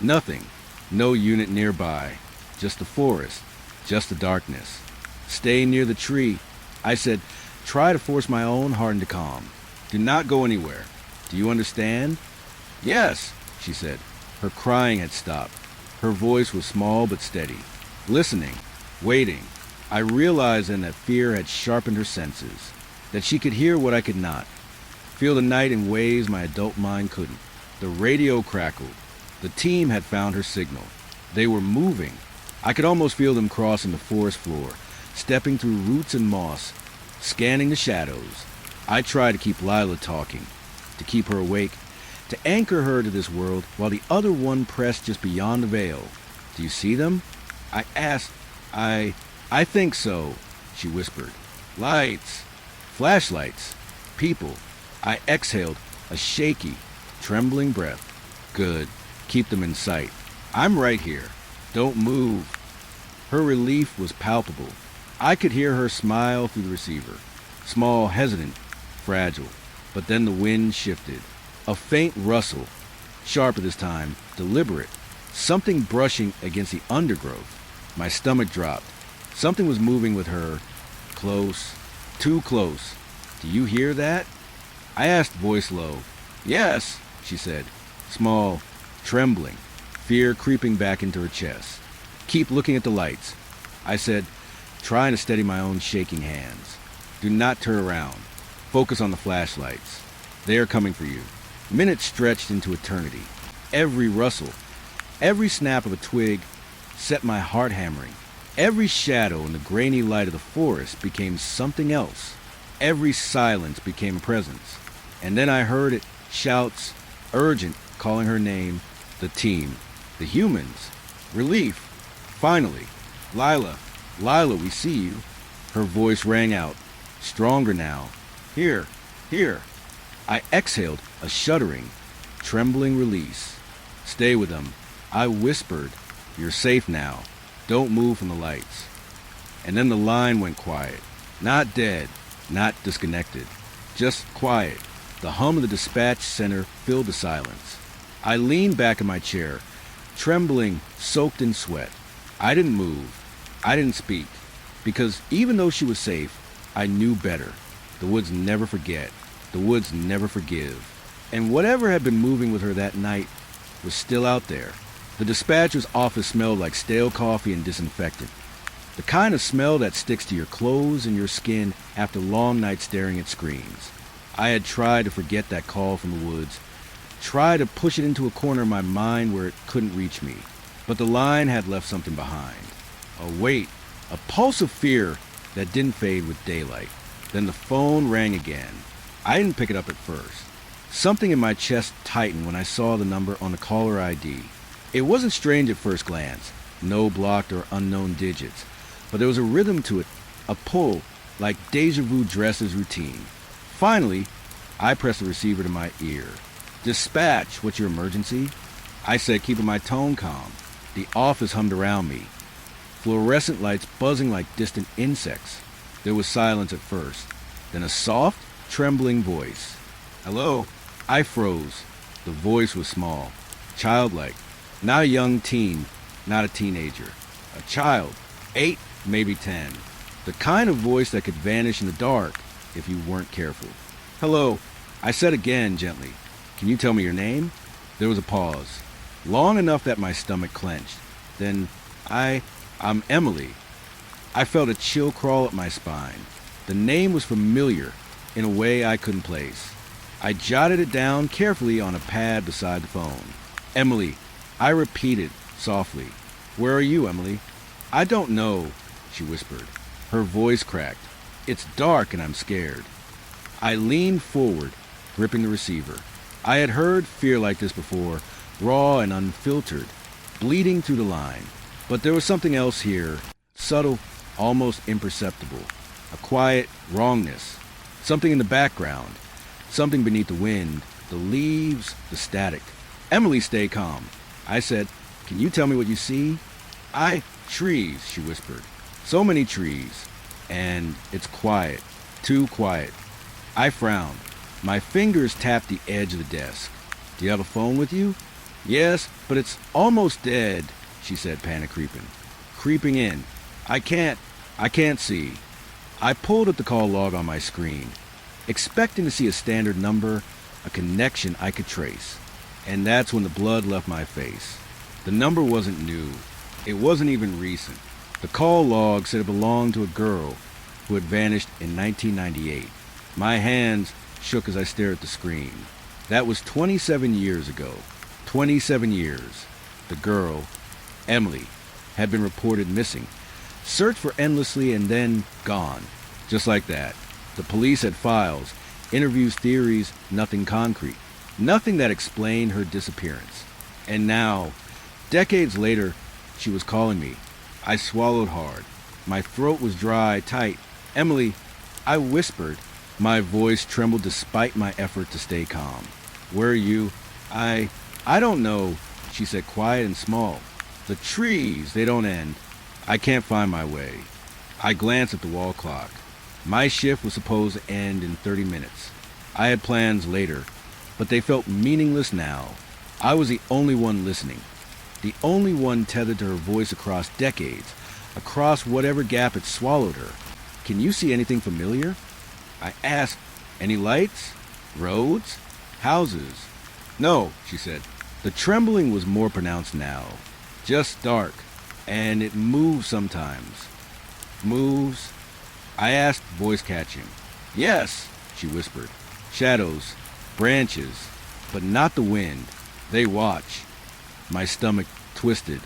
Nothing. No unit nearby. Just the forest. Just the darkness. Stay near the tree. I said, try to force my own heart into calm. Do not go anywhere. Do you understand? Yes, she said. Her crying had stopped. Her voice was small but steady. Listening. Waiting. I realized then that fear had sharpened her senses. That she could hear what I could not. Feel the night in ways my adult mind couldn't. The radio crackled. The team had found her signal. They were moving. I could almost feel them crossing the forest floor, stepping through roots and moss, scanning the shadows. I tried to keep Lila talking, to keep her awake, to anchor her to this world while the other one pressed just beyond the veil. Do you see them? I asked. I think so, she whispered. Lights. Flashlights. People. I exhaled, a shaky, trembling breath. Good. Keep them in sight. I'm right here. Don't move. Her relief was palpable. I could hear her smile through the receiver. Small, hesitant, fragile. But then the wind shifted. A faint rustle. Sharper this time, deliberate. Something brushing against the undergrowth. My stomach dropped. Something was moving with her. Close. Too close. Do you hear that? I asked, voice low. Yes, she said. Small, trembling, fear creeping back into her chest. Keep looking at the lights, I said, trying to steady my own shaking hands. Do not turn around. Focus on the flashlights. They are coming for you. Minutes stretched into eternity. Every rustle, every snap of a twig set my heart hammering. Every shadow in the grainy light of the forest became something else. Every silence became a presence. And then I heard it, shouts, urgent, calling her name, the team, the humans, relief. Finally, Lila, Lila, we see you. Her voice rang out, stronger now. Here, here. I exhaled, a shuddering, trembling release. Stay with them. I whispered, you're safe now. Don't move from the lights. And then the line went quiet. Not dead, not disconnected. Just quiet. The hum of the dispatch center filled the silence. I leaned back in my chair, trembling, soaked in sweat. I didn't move. I didn't speak. Because even though she was safe, I knew better. The woods never forget. The woods never forgive. And whatever had been moving with her that night was still out there. The dispatcher's office smelled like stale coffee and disinfectant. The kind of smell that sticks to your clothes and your skin after long nights staring at screens. I had tried to forget that call from the woods, tried to push it into a corner of my mind where it couldn't reach me. But the line had left something behind. A weight, a pulse of fear that didn't fade with daylight. Then the phone rang again. I didn't pick it up at first. Something in my chest tightened when I saw the number on the caller ID. It wasn't strange at first glance, no blocked or unknown digits, but there was a rhythm to it, a pull, like deja vu dressed as routine. Finally, I pressed the receiver to my ear. Dispatch, what's your emergency? I said, keeping my tone calm. The office hummed around me. Fluorescent lights buzzing like distant insects. There was silence at first, then a soft, trembling voice. Hello? I froze. The voice was small, childlike. Not a young teen, not a teenager. A child, 8, maybe 10. The kind of voice that could vanish in the dark if you weren't careful. Hello, I said again gently. Can you tell me your name? There was a pause, long enough that my stomach clenched. Then, I'm Emily. I felt a chill crawl up my spine. The name was familiar in a way I couldn't place. I jotted it down carefully on a pad beside the phone. Emily, I repeated softly. Where are you, Emily? I don't know, she whispered. Her voice cracked. It's dark and I'm scared. I leaned forward, gripping the receiver. I had heard fear like this before, raw and unfiltered, bleeding through the line. But there was something else here, subtle, almost imperceptible. A quiet wrongness. Something in the background. Something beneath the wind. The leaves, the static. Emily, stay calm. I said, can you tell me what you see? Trees, she whispered. So many trees. And it's quiet. Too quiet. I frowned. My fingers tapped the edge of the desk. Do you have a phone with you? Yes, but it's almost dead, she said, panic creeping. Creeping in. I can't see. I pulled up the call log on my screen, expecting to see a standard number, a connection I could trace. And that's when the blood left my face. The number wasn't new. It wasn't even recent. The call log said it belonged to a girl who had vanished in 1998. My hands shook as I stared at the screen. That was 27 years ago. 27 years. The girl, Emily, had been reported missing. Searched for endlessly and then gone. Just like that. The police had files, interviews, theories, nothing concrete. Nothing that explained her disappearance. And now, decades later, she was calling me. I swallowed hard. My throat was dry, tight. Emily, I whispered. My voice trembled despite my effort to stay calm. Where are you? I don't know, she said, quiet and small. The trees, they don't end. I can't find my way. I glanced at the wall clock. My shift was supposed to end in 30 minutes. I had plans later, but they felt meaningless now. I was the only one listening. The only one tethered to her voice across decades, across whatever gap had swallowed her. Can you see anything familiar? I asked. Any lights? Roads? Houses? No, she said. The trembling was more pronounced now. Just dark. And it moves sometimes. Moves? I asked, voice catching. Yes, she whispered. Shadows. Branches. But not the wind. They watch. My stomach twisted.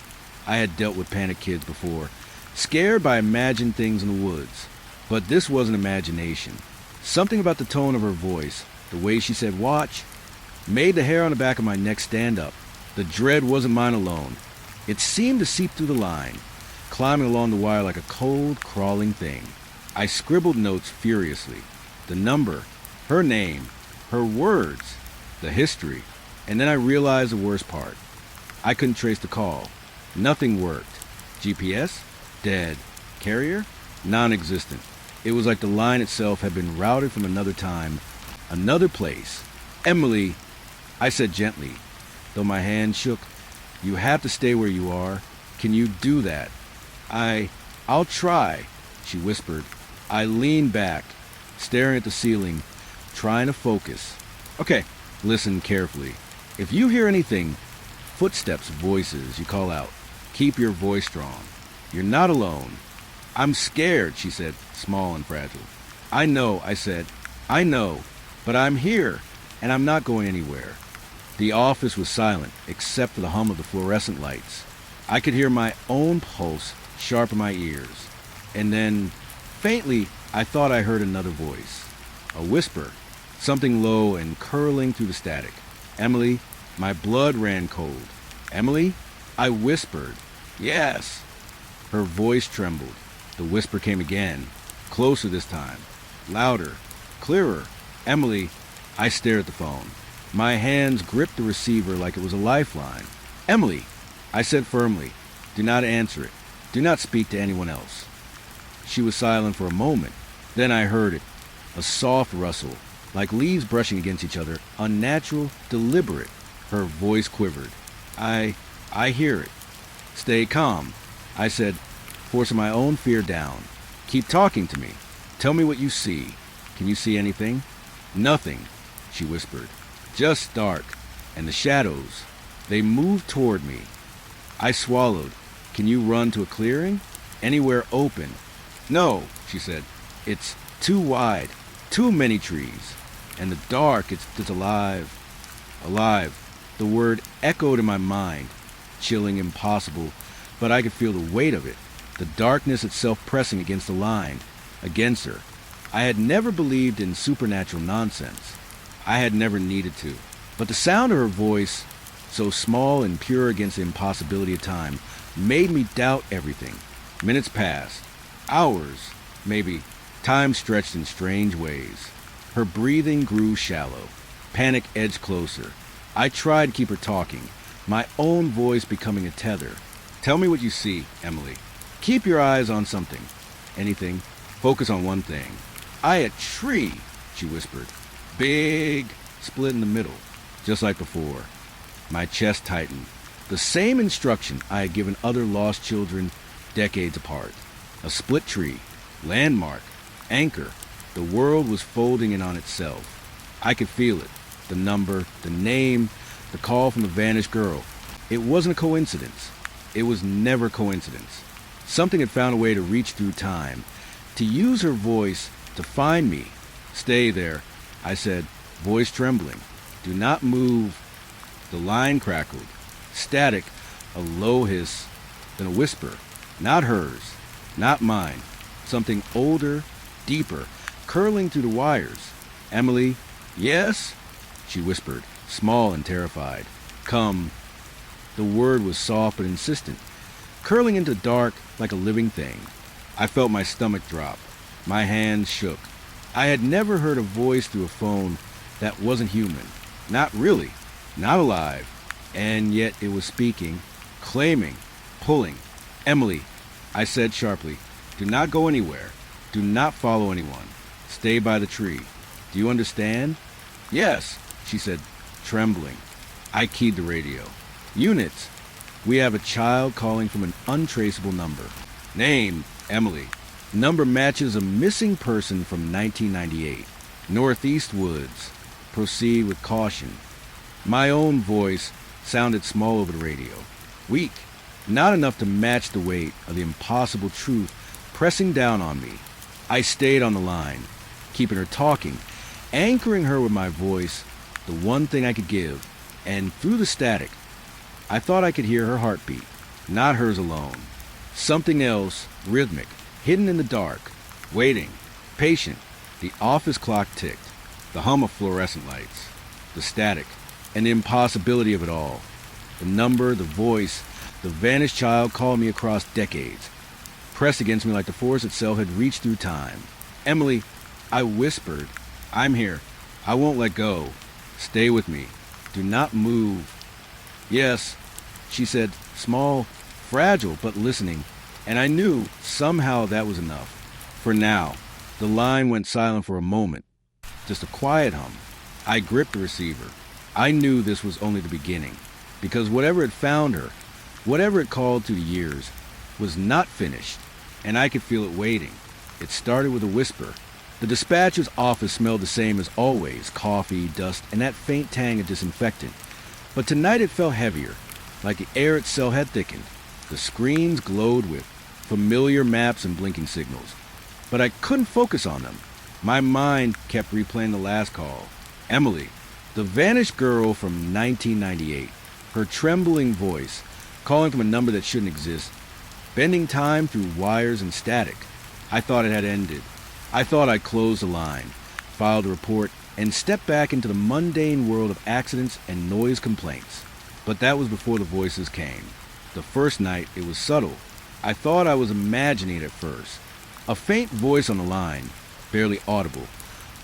I had dealt with panic kids before. Scared by imagined things in the woods. But this wasn't imagination. Something about the tone of her voice, the way she said watch, made the hair on the back of my neck stand up. The dread wasn't mine alone. It seemed to seep through the line, climbing along the wire like a cold, crawling thing. I scribbled notes furiously. The number, her name, her words, the history. And then I realized the worst part. I couldn't trace the call. Nothing worked. GPS? Dead. Carrier? Non-existent. It was like the line itself had been routed from another time, another place. Emily, I said gently, though my hand shook, you have to stay where you are. Can you do that? I'll try, she whispered. I leaned back, staring at the ceiling, trying to focus. Okay, listen carefully. If you hear anything, footsteps, voices, you call out. Keep your voice strong. You're not alone. I'm scared, she said, small and fragile. I know, I said. I know, but I'm here, and I'm not going anywhere. The office was silent, except for the hum of the fluorescent lights. I could hear my own pulse sharp in my ears. And then, faintly, I thought I heard another voice. A whisper, something low and curling through the static. Emily, my blood ran cold. Emily? I whispered. Yes. Her voice trembled. The whisper came again, closer this time, louder, clearer. Emily, I stared at the phone. My hands gripped the receiver like it was a lifeline. Emily, I said firmly, do not answer it. Do not speak to anyone else. She was silent for a moment. Then I heard it, a soft rustle, like leaves brushing against each other, unnatural, deliberate. Her voice quivered. I hear it. Stay calm, I said, forcing my own fear down. Keep talking to me. Tell me what you see. Can you see anything? Nothing, she whispered. Just dark. And the shadows. They moved toward me. I swallowed. Can you run to a clearing? Anywhere open? No, she said. It's too wide. Too many trees. And the dark, it's alive. Alive. The word echoed in my mind. Chilling, impossible. But I could feel the weight of it. The darkness itself pressing against the line, against her. I had never believed in supernatural nonsense. I had never needed to. But the sound of her voice, so small and pure against the impossibility of time, made me doubt everything. Minutes passed. Hours, maybe. Time stretched in strange ways. Her breathing grew shallow. Panic edged closer. I tried to keep her talking, my own voice becoming a tether. Tell me what you see, Emily. Keep your eyes on something. Anything. Focus on one thing. A tree, she whispered. Big, split in the middle, just like before. My chest tightened. The same instruction I had given other lost children decades apart. A split tree, landmark, anchor. The world was folding in on itself. I could feel it. The number, the name, the call from the vanished girl. It wasn't a coincidence. It was never coincidence. Something had found a way to reach through time, to use her voice to find me. Stay there, I said, voice trembling. Do not move. The line crackled. Static, a low hiss, then a whisper. Not hers, not mine. Something older, deeper, curling through the wires. Emily, yes? She whispered, small and terrified. Come. The word was soft but insistent, curling into dark like a living thing. I felt my stomach drop. My hands shook. I had never heard a voice through a phone that wasn't human. Not really. Not alive. And yet it was speaking, claiming, pulling. Emily, I said sharply, do not go anywhere. Do not follow anyone. Stay by the tree. Do you understand? Yes, she said, trembling. I keyed the radio. Units. We have a child calling from an untraceable number. Name, Emily. Number matches a missing person from 1998. Northeast Woods. Proceed with caution. My own voice sounded small over the radio. Weak. Not enough to match the weight of the impossible truth pressing down on me. I stayed on the line, keeping her talking, anchoring her with my voice, the one thing I could give, and through the static, I thought I could hear her heartbeat, not hers alone. Something else, rhythmic, hidden in the dark, waiting, patient. The office clock ticked, the hum of fluorescent lights, the static, and the impossibility of it all. The number, the voice, the vanished child called me across decades, pressed against me like the force itself had reached through time. Emily, I whispered, I'm here. I won't let go. Stay with me. Do not move. Yes, she said, small, fragile, but listening, and I knew somehow that was enough. For now, the line went silent for a moment, just a quiet hum. I gripped the receiver. I knew this was only the beginning, because whatever had found her, whatever it called through the years, was not finished, and I could feel it waiting. It started with a whisper. The dispatcher's office smelled the same as always, coffee, dust, and that faint tang of disinfectant. But tonight it felt heavier, like the air itself had thickened. The screens glowed with familiar maps and blinking signals, but I couldn't focus on them. My mind kept replaying the last call. Emily, the vanished girl from 1998, her trembling voice, calling from a number that shouldn't exist, bending time through wires and static. I thought it had ended. I thought I'd closed the line, filed a report, and stepped back into the mundane world of accidents and noise complaints. But that was before the voices came. The first night, it was subtle. I thought I was imagining it at first. A faint voice on the line, barely audible,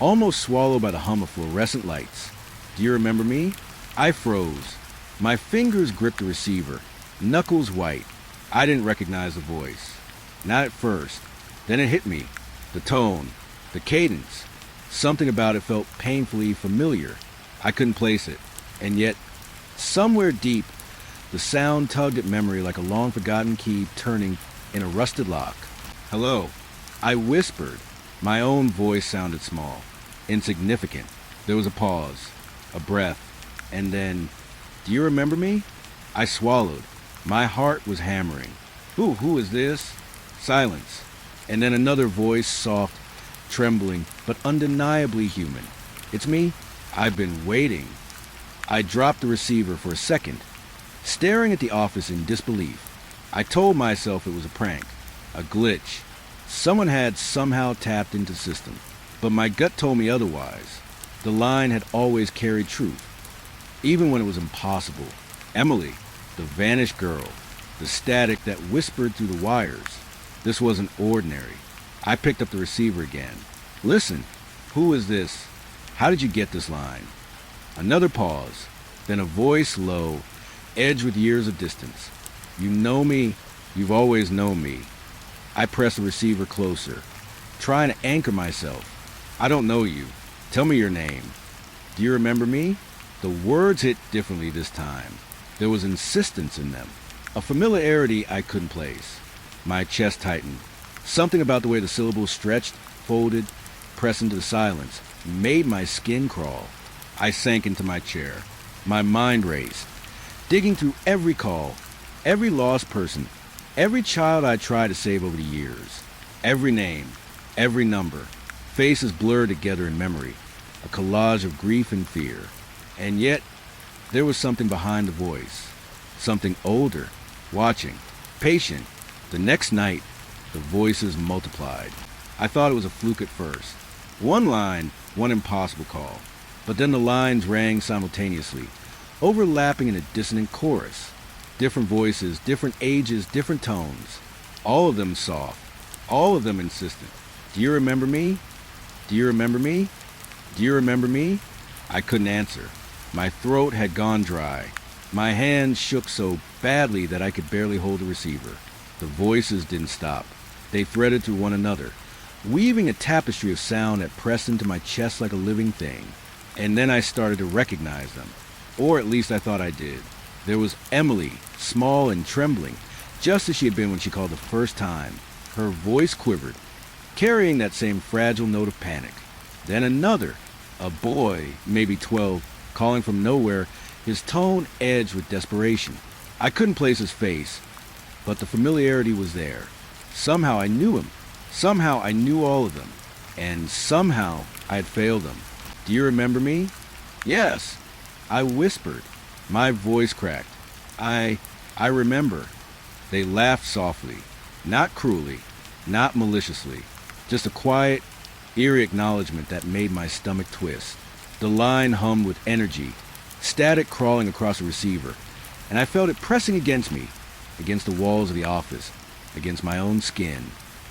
almost swallowed by the hum of fluorescent lights. Do you remember me? I froze. My fingers gripped the receiver, knuckles white. I didn't recognize the voice. Not at first. Then it hit me. The tone, the cadence. Something about it felt painfully familiar. I couldn't place it. And yet, somewhere deep, the sound tugged at memory like a long-forgotten key turning in a rusted lock. Hello. I whispered. My own voice sounded small, insignificant. There was a pause, a breath, and then, do you remember me? I swallowed. My heart was hammering. Who is this? Silence. And then another voice, soft, trembling, but undeniably human. It's me. I've been waiting. I dropped the receiver for a second, staring at the office in disbelief. I told myself it was a prank, a glitch. Someone had somehow tapped into the system, but my gut told me otherwise. The line had always carried truth, even when it was impossible. Emily, the vanished girl, the static that whispered through the wires. This wasn't ordinary. I picked up the receiver again. Listen, who is this? How did you get this line? Another pause, then a voice low, edged with years of distance. You know me, you've always known me. I press the receiver closer, trying to anchor myself. I don't know you. Tell me your name. Do you remember me? The words hit differently this time. There was insistence in them, a familiarity I couldn't place. My chest tightened. Something about the way the syllables stretched, folded, pressed into the silence, made my skin crawl. I sank into my chair. My mind raced, digging through every call, every lost person, every child I tried to save over the years, every name, every number, faces blurred together in memory, a collage of grief and fear. And yet, there was something behind the voice, something older, watching, patient. The next night, the voices multiplied. I thought it was a fluke at first. One line, one impossible call. But then the lines rang simultaneously, overlapping in a dissonant chorus. Different voices, different ages, different tones. All of them soft, all of them insistent. Do you remember me? Do you remember me? Do you remember me? I couldn't answer. My throat had gone dry. My hands shook so badly that I could barely hold the receiver. The voices didn't stop. They threaded through one another, weaving a tapestry of sound that pressed into my chest like a living thing. And then I started to recognize them. Or at least I thought I did. There was Emily, small and trembling, just as she had been when she called the first time. Her voice quivered, carrying that same fragile note of panic. Then another, a boy, maybe 12, calling from nowhere, his tone edged with desperation. I couldn't place his face, but the familiarity was there. Somehow I knew him. Somehow I knew all of them. And somehow I had failed them. Do you remember me? Yes. I whispered. My voice cracked. I remember. They laughed softly, not cruelly, not maliciously, just a quiet, eerie acknowledgement that made my stomach twist. The line hummed with energy, static crawling across the receiver, and I felt it pressing against me, against the walls of the office, against my own skin.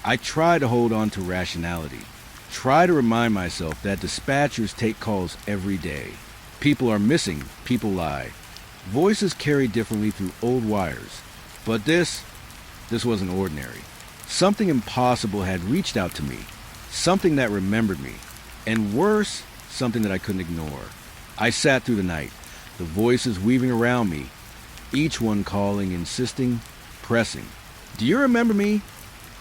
I tried to hold on to rationality, try to remind myself that dispatchers take calls every day. People are missing, people lie. Voices carry differently through old wires. But this wasn't ordinary. Something impossible had reached out to me, something that remembered me, and worse, something that I couldn't ignore. I sat through the night, the voices weaving around me, each one calling, insisting, pressing. Do you remember me?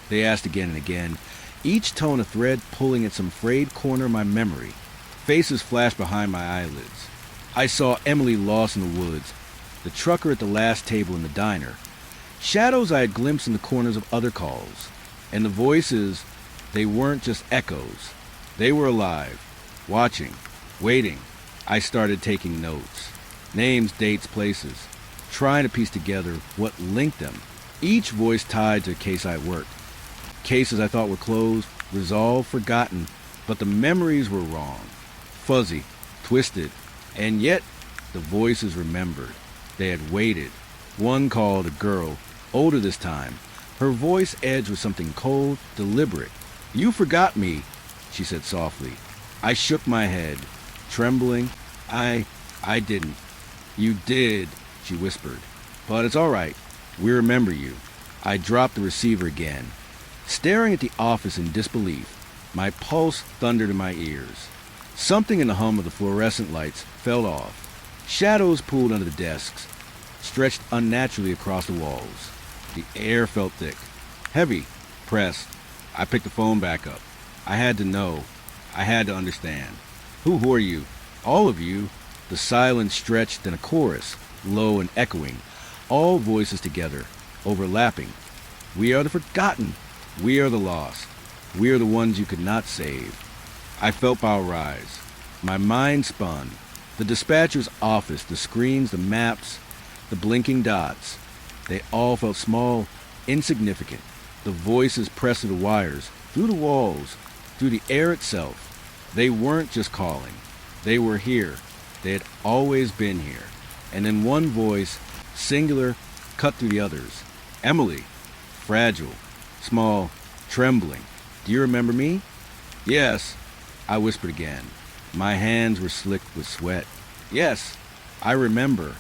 They asked again and again, each tone a thread pulling at some frayed corner of my memory. Faces flashed behind my eyelids. I saw Emily lost in the woods, the trucker at the last table in the diner. Shadows I had glimpsed in the corners of other calls. And the voices, they weren't just echoes. They were alive, watching, waiting. I started taking notes. Names, dates, places. Trying to piece together what linked them. Each voice tied to a case I worked. Cases I thought were closed, resolved, forgotten. But the memories were wrong. Fuzzy, twisted. And yet, the voices remembered. They had waited. One called a girl, older this time. Her voice edged with something cold, deliberate. You forgot me, she said softly. I shook my head, trembling. I didn't. You did, she whispered. But it's all right. We remember you. I dropped the receiver again, staring at the office in disbelief. My pulse thundered in my ears. Something in the hum of the fluorescent lights fell off. Shadows pooled under the desks, stretched unnaturally across the walls. The air felt thick, heavy, pressed. I picked the phone back up. I had to know. I had to understand. Who are you? All of you. The silence stretched in a chorus, low and echoing, all voices together, overlapping. We are the forgotten. We are the lost. We are the ones you could not save. I felt power rise. My mind spun. The dispatcher's office, the screens, the maps, the blinking dots. They all felt small, insignificant. The voices pressed through the wires, through the walls, through the air itself. They weren't just calling. They were here. They had always been here. And then one voice, singular, cut through the others. Emily, fragile, small, trembling. Do you remember me? Yes, I whispered again. My hands were slicked with sweat. Yes, I remember.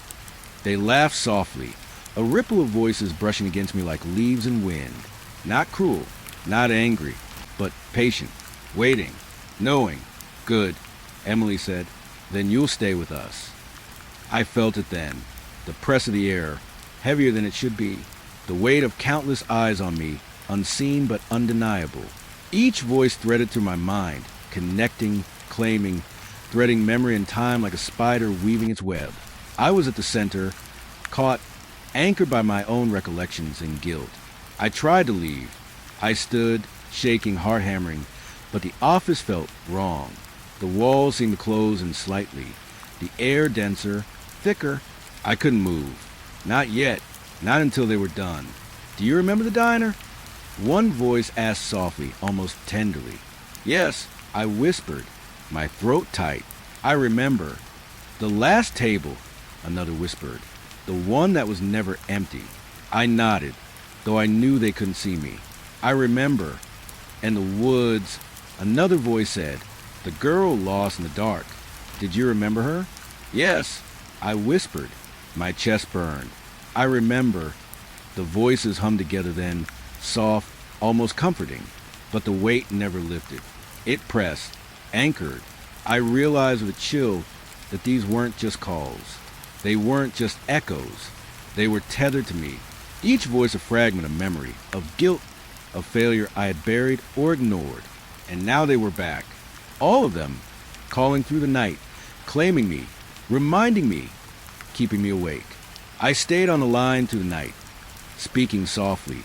They laughed softly, a ripple of voices brushing against me like leaves in wind. Not cruel, not angry, but patient, waiting, knowing. Good, Emily said. Then you'll stay with us. I felt it then, the press of the air, heavier than it should be, the weight of countless eyes on me, unseen but undeniable. Each voice threaded through my mind, connecting, claiming, threading memory and time like a spider weaving its web. I was at the center, caught, anchored by my own recollections and guilt. I tried to leave. I stood, shaking, heart-hammering, but the office felt wrong. The walls seemed to close in slightly, the air denser, thicker. I couldn't move. Not yet, not until they were done. Do you remember the diner? One voice asked softly, almost tenderly. Yes, I whispered, my throat tight. I remember. The last table, another whispered. The one that was never empty. I nodded, though I knew they couldn't see me. I remember. And the woods, another voice said. The girl lost in the dark. Did you remember her? Yes, I whispered. My chest burned. I remember. The voices hummed together then, soft, almost comforting. But the weight never lifted. It pressed, anchored. I realized with a chill that these weren't just calls. They weren't just echoes. They were tethered to me. Each voice a fragment of memory, of guilt, of failure I had buried or ignored. And now they were back. All of them, calling through the night, claiming me, reminding me, keeping me awake. I stayed on the line through the night, speaking softly,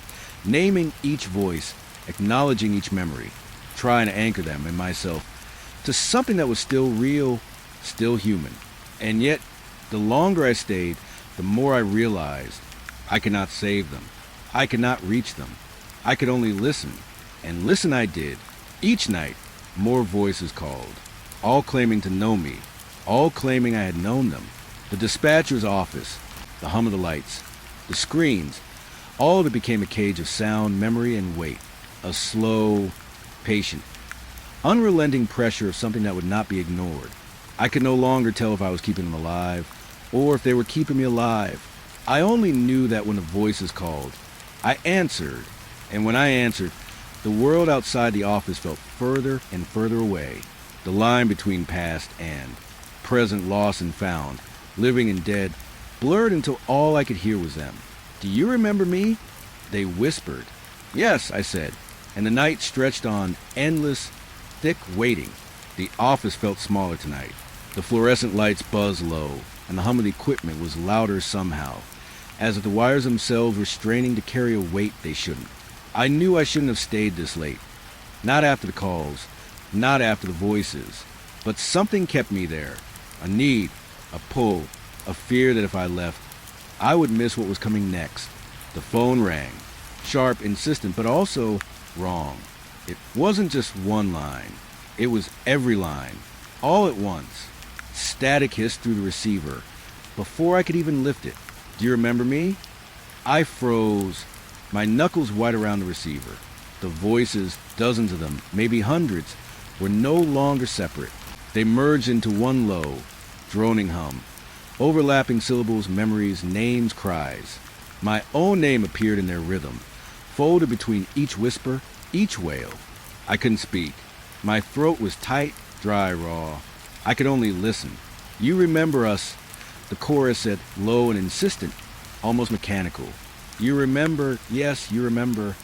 naming each voice, acknowledging each memory, trying to anchor them and myself to something that was still real, still human. And yet, the longer I stayed, the more I realized I could not save them. I could not reach them. I could only listen. And listen I did. Each night, more voices called, all claiming to know me, all claiming I had known them. The dispatcher's office, the hum of the lights, the screens, all of it became a cage of sound, memory, and weight. A slow, patient, unrelenting pressure of something that would not be ignored. I could no longer tell if I was keeping them alive, or if they were keeping me alive. I only knew that when the voices called, I answered, and when I answered, the world outside the office felt further and further away. The line between past and present, lost and found, living and dead, blurred until all I could hear was them. Do you remember me? They whispered. Yes, I said, and the night stretched on, endless, thick waiting. The office felt smaller tonight. The fluorescent lights buzzed low, and the hum of the equipment was louder somehow, as if the wires themselves were straining to carry a weight they shouldn't. I knew I shouldn't have stayed this late. Not after the calls, not after the voices, but something kept me there. A need, a pull, a fear that if I left, I would miss what was coming next. The phone rang, sharp, insistent, but also wrong. It wasn't just one line. It was every line, all at once. Static hissed through the receiver, before I could even lift it. Do you remember me? I froze, my knuckles white around the receiver. The voices, dozens of them, maybe hundreds, were no longer separate. They merged into one low, droning hum, overlapping syllables, memories, names, cries. My own name appeared in their rhythm, folded between each whisper, each wail. I couldn't speak. My throat was tight, dry, raw. I could only listen. You remember us, the chorus said, low and insistent, almost mechanical. You remember, yes, you remember.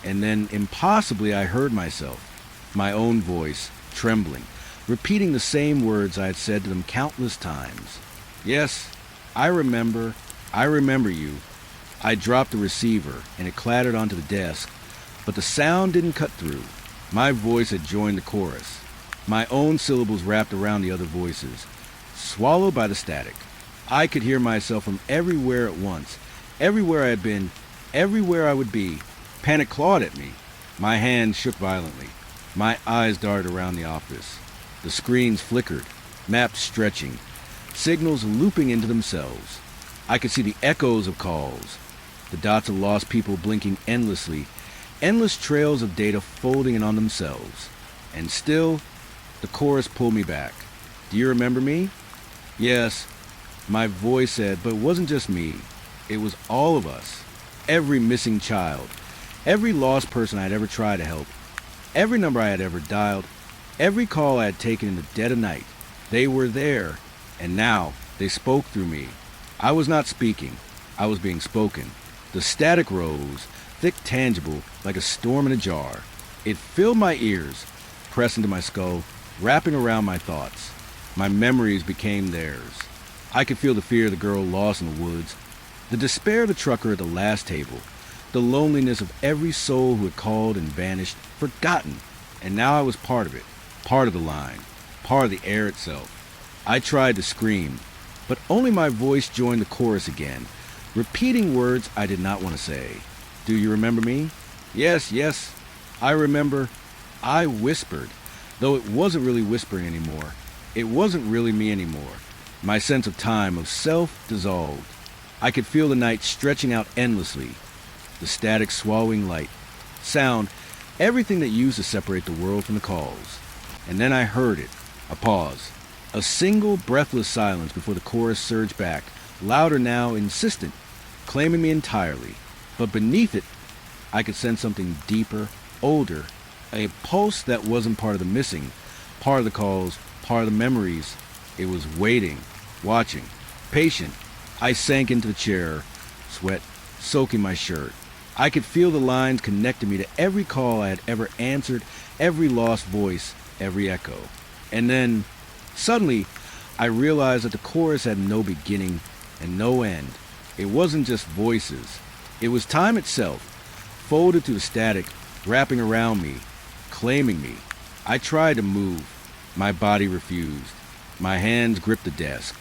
And then, impossibly, I heard myself, my own voice, trembling, repeating the same words I had said to them countless times. Yes, I remember you. I dropped the receiver, and it clattered onto the desk, but the sound didn't cut through. My voice had joined the chorus, my own syllables wrapped around the other voices, swallowed by the static. I could hear myself from everywhere at once, everywhere I had been, everywhere I would be. Panic clawed at me. My hands shook violently. My eyes darted around the office. The screens flickered, maps stretching, signals looping into themselves. I could see the echoes of calls, the dots of lost people blinking endlessly, endless trails of data folding in on themselves. And still, the chorus pulled me back. Do you remember me? Yes, my voice said, but it wasn't just me. It was all of us. Every missing child, every lost person I had ever tried to help, every number I had ever dialed, every call I had taken in the dead of night. They were there, and now they spoke through me. I was not speaking. I was being spoken. The static rose, thick, tangible, like a storm in a jar. It filled my ears, pressed into my skull, wrapping around my thoughts. My memories became theirs. I could feel the fear of the girl lost in the woods, the despair of the trucker at the last table, the loneliness of every soul who had called and vanished, forgotten. And now I was part of it, part of the line, part of the air itself. I tried to scream, but only my voice joined the chorus again, repeating words I did not want to say. Do you remember me? Yes, yes, I remember. I whispered, though it wasn't really whispering anymore. It wasn't really me anymore. My sense of time, of self, dissolved. I could feel the night stretching out endlessly, the static swallowing light, sound, everything that used to separate the world from the calls. And then I heard it, a pause, a single breathless silence before the chorus surged back, louder now, insistent, claiming me entirely. But beneath it, I could sense something deeper, older, a pulse that wasn't part of the missing, part of the calls, part of the memories. It was waiting, watching, patient. I sank into the chair, sweat soaking my shirt. I could feel the lines connecting me to every call I had ever answered, every lost voice, every echo. And then, suddenly, I realized that the chorus had no beginning and no end. It wasn't just voices. It was time itself, folded through the static, wrapping around me, claiming me. I tried to move. My body refused. My hands gripped the desk,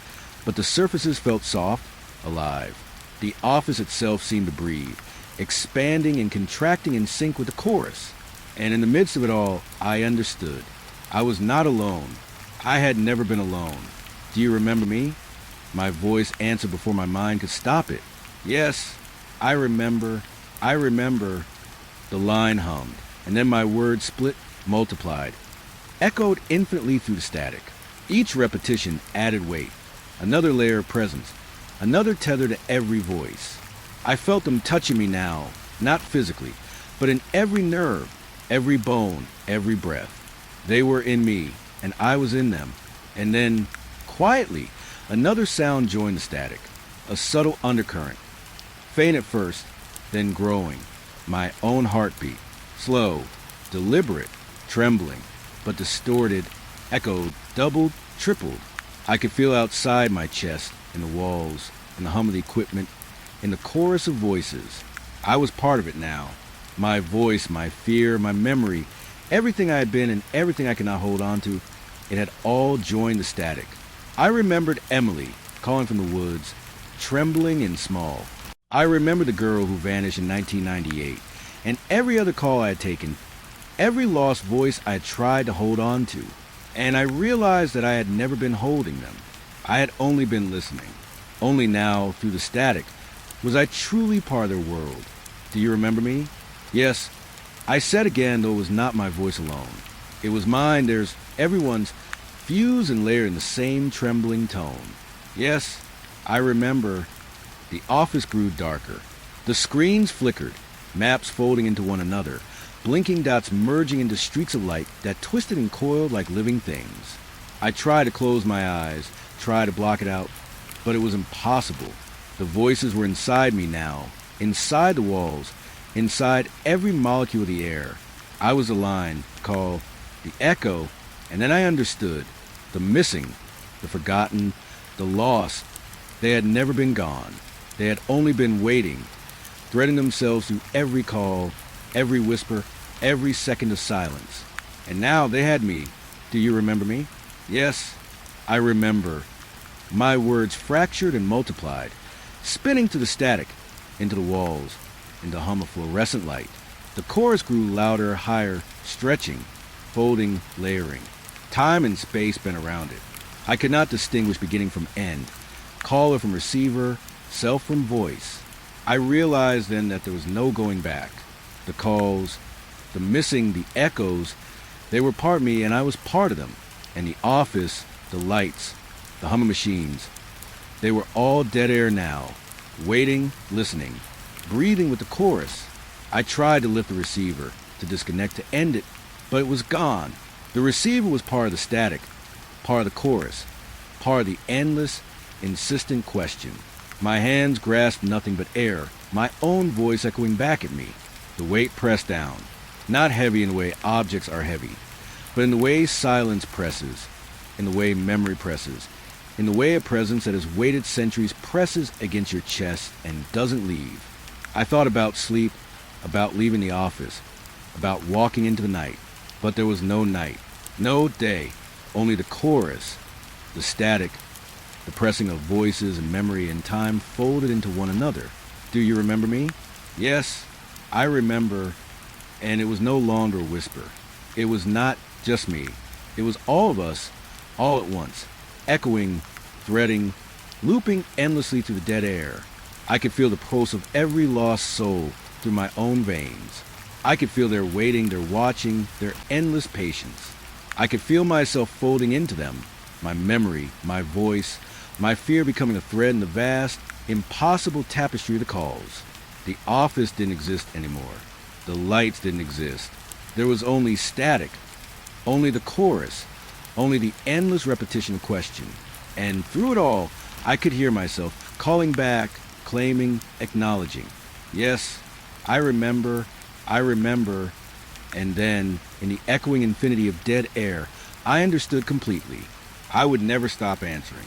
but the surfaces felt soft, alive. The office itself seemed to breathe, expanding and contracting in sync with the chorus. And in the midst of it all, I understood. I was not alone. I had never been alone. Do you remember me? My voice answered before my mind could stop it. Yes, I remember. I remember. The line hummed, and then my words split, multiplied, echoed infinitely through the static. Each repetition added weight, another layer of presence, another tether to every voice. I felt them touching me now, not physically, but in every nerve, every bone, every breath. They were in me, and I was in them. And then, quietly, another sound joined the static, a subtle undercurrent, faint at first, then growing. My own heartbeat, slow, deliberate, trembling, but distorted, echoed, doubled, tripled. I could feel outside my chest, in the walls, in the hum of the equipment, in the chorus of voices. I was part of it now. My voice, my fear, my memory, everything I had been and everything I could not hold on to, it had all joined the static. I remembered Emily, calling from the woods, trembling and small. I remembered the girl who vanished in 1998, and every other call I had taken, every lost voice I had tried to hold on to. And I realized that I had never been holding them. I had only been listening. Only now, through the static, was I truly part of their world. Do you remember me? Yes, I said again, though it was not my voice alone. It was mine, theirs, everyone's, fused and layered in the same trembling tone. Yes, I remember. The office grew darker. The screens flickered, maps folding into one another, blinking dots merging into streaks of light that twisted and coiled like living things. I tried to close my eyes, tried to block it out, but it was impossible. The voices were inside me now, inside the walls, inside every molecule of the air. I was the line, the call, the echo, and then I understood. The missing, the forgotten, the lost. They had never been gone. They had only been waiting, threading themselves through every call, every whisper, every second of silence. And now they had me. Do you remember me? Yes, I remember. My words fractured and multiplied, spinning through the static, into the walls, into hum of fluorescent light. The chorus grew louder, higher, stretching, folding, layering. Time and space bent around it. I could not distinguish beginning from end, caller from receiver, self from voice. I realized then that there was no going back. The calls, the missing, the echoes, they were part of me and I was part of them. And the office, the lights, the humming machines, they were all dead air now, waiting, listening, breathing with the chorus. I tried to lift the receiver, to disconnect, to end it, but it was gone. The receiver was part of the static, part of the chorus, part of the endless, insistent question. My hands grasped nothing but air, my own voice echoing back at me. The weight pressed down, not heavy in the way objects are heavy, but in the way silence presses, in the way memory presses, in the way a presence that has waited centuries presses against your chest and doesn't leave. I thought about sleep, about leaving the office, about walking into the night, but there was no night, no day, only the chorus, the static, the pressing of voices and memory and time folded into one another. Do you remember me? Yes, I remember, and it was no longer a whisper. It was not just me. It was all of us, all at once, echoing, threading, looping endlessly through the dead air. I could feel the pulse of every lost soul through my own veins. I could feel their waiting, their watching, their endless patience. I could feel myself folding into them, my memory, my voice, my fear becoming a thread in the vast, impossible tapestry of the calls. The office didn't exist anymore. The lights didn't exist. There was only static, only the chorus, only the endless repetition of question. And through it all, I could hear myself calling back, claiming, acknowledging. Yes, I remember, and then, in the echoing infinity of dead air, I understood completely. I would never stop answering.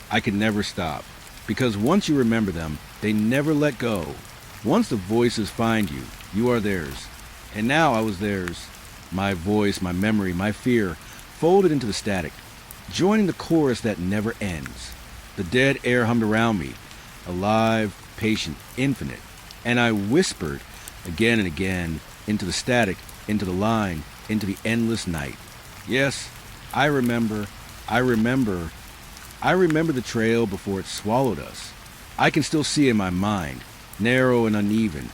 I could never stop. Because once you remember them, they never let go. Once the voices find you, you are theirs. And now I was theirs. My voice, my memory, my fear, folded into the static, joining the chorus that never ends. The dead air hummed around me, alive, patient, infinite. And I whispered, again and again, into the static, into the line, into the endless night. Yes, I remember the trail before it swallowed us. I can still see it in my mind, narrow and uneven,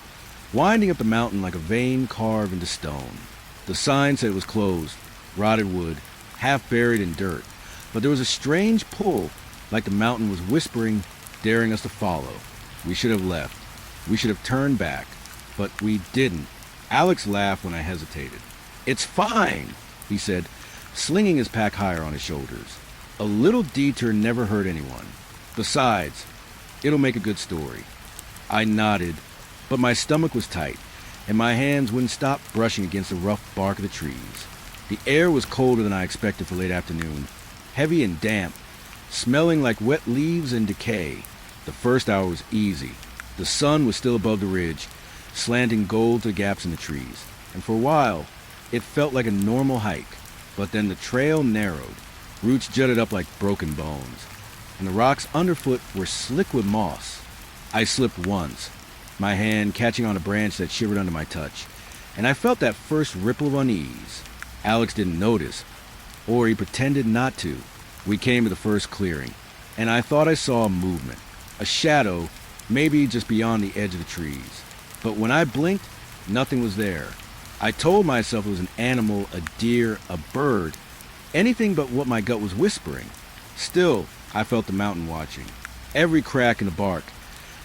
winding up the mountain like a vein carved into stone. The sign said it was closed, rotted wood, half buried in dirt, but there was a strange pull, like the mountain was whispering, daring us to follow. We should have left. We should have turned back, but we didn't. Alex laughed when I hesitated. "It's fine," he said, slinging his pack higher on his shoulders. "A little detour never hurt anyone. Besides, it'll make a good story." I nodded, but my stomach was tight, and my hands wouldn't stop brushing against the rough bark of the trees. The air was colder than I expected for late afternoon, heavy and damp, smelling like wet leaves and decay. The first hour was easy. The sun was still above the ridge, slanting gold to the gaps in the trees, and for a while, it felt like a normal hike. But then the trail narrowed. Roots jutted up like broken bones, and the rocks underfoot were slick with moss. I slipped once, my hand catching on a branch that shivered under my touch, and I felt that first ripple of unease. Alex didn't notice, or he pretended not to. We came to the first clearing, and I thought I saw a movement, a shadow, maybe just beyond the edge of the trees. But when I blinked, nothing was there. I told myself it was an animal, a deer, a bird, anything but what my gut was whispering. Still, I felt the mountain watching. Every crack in the bark,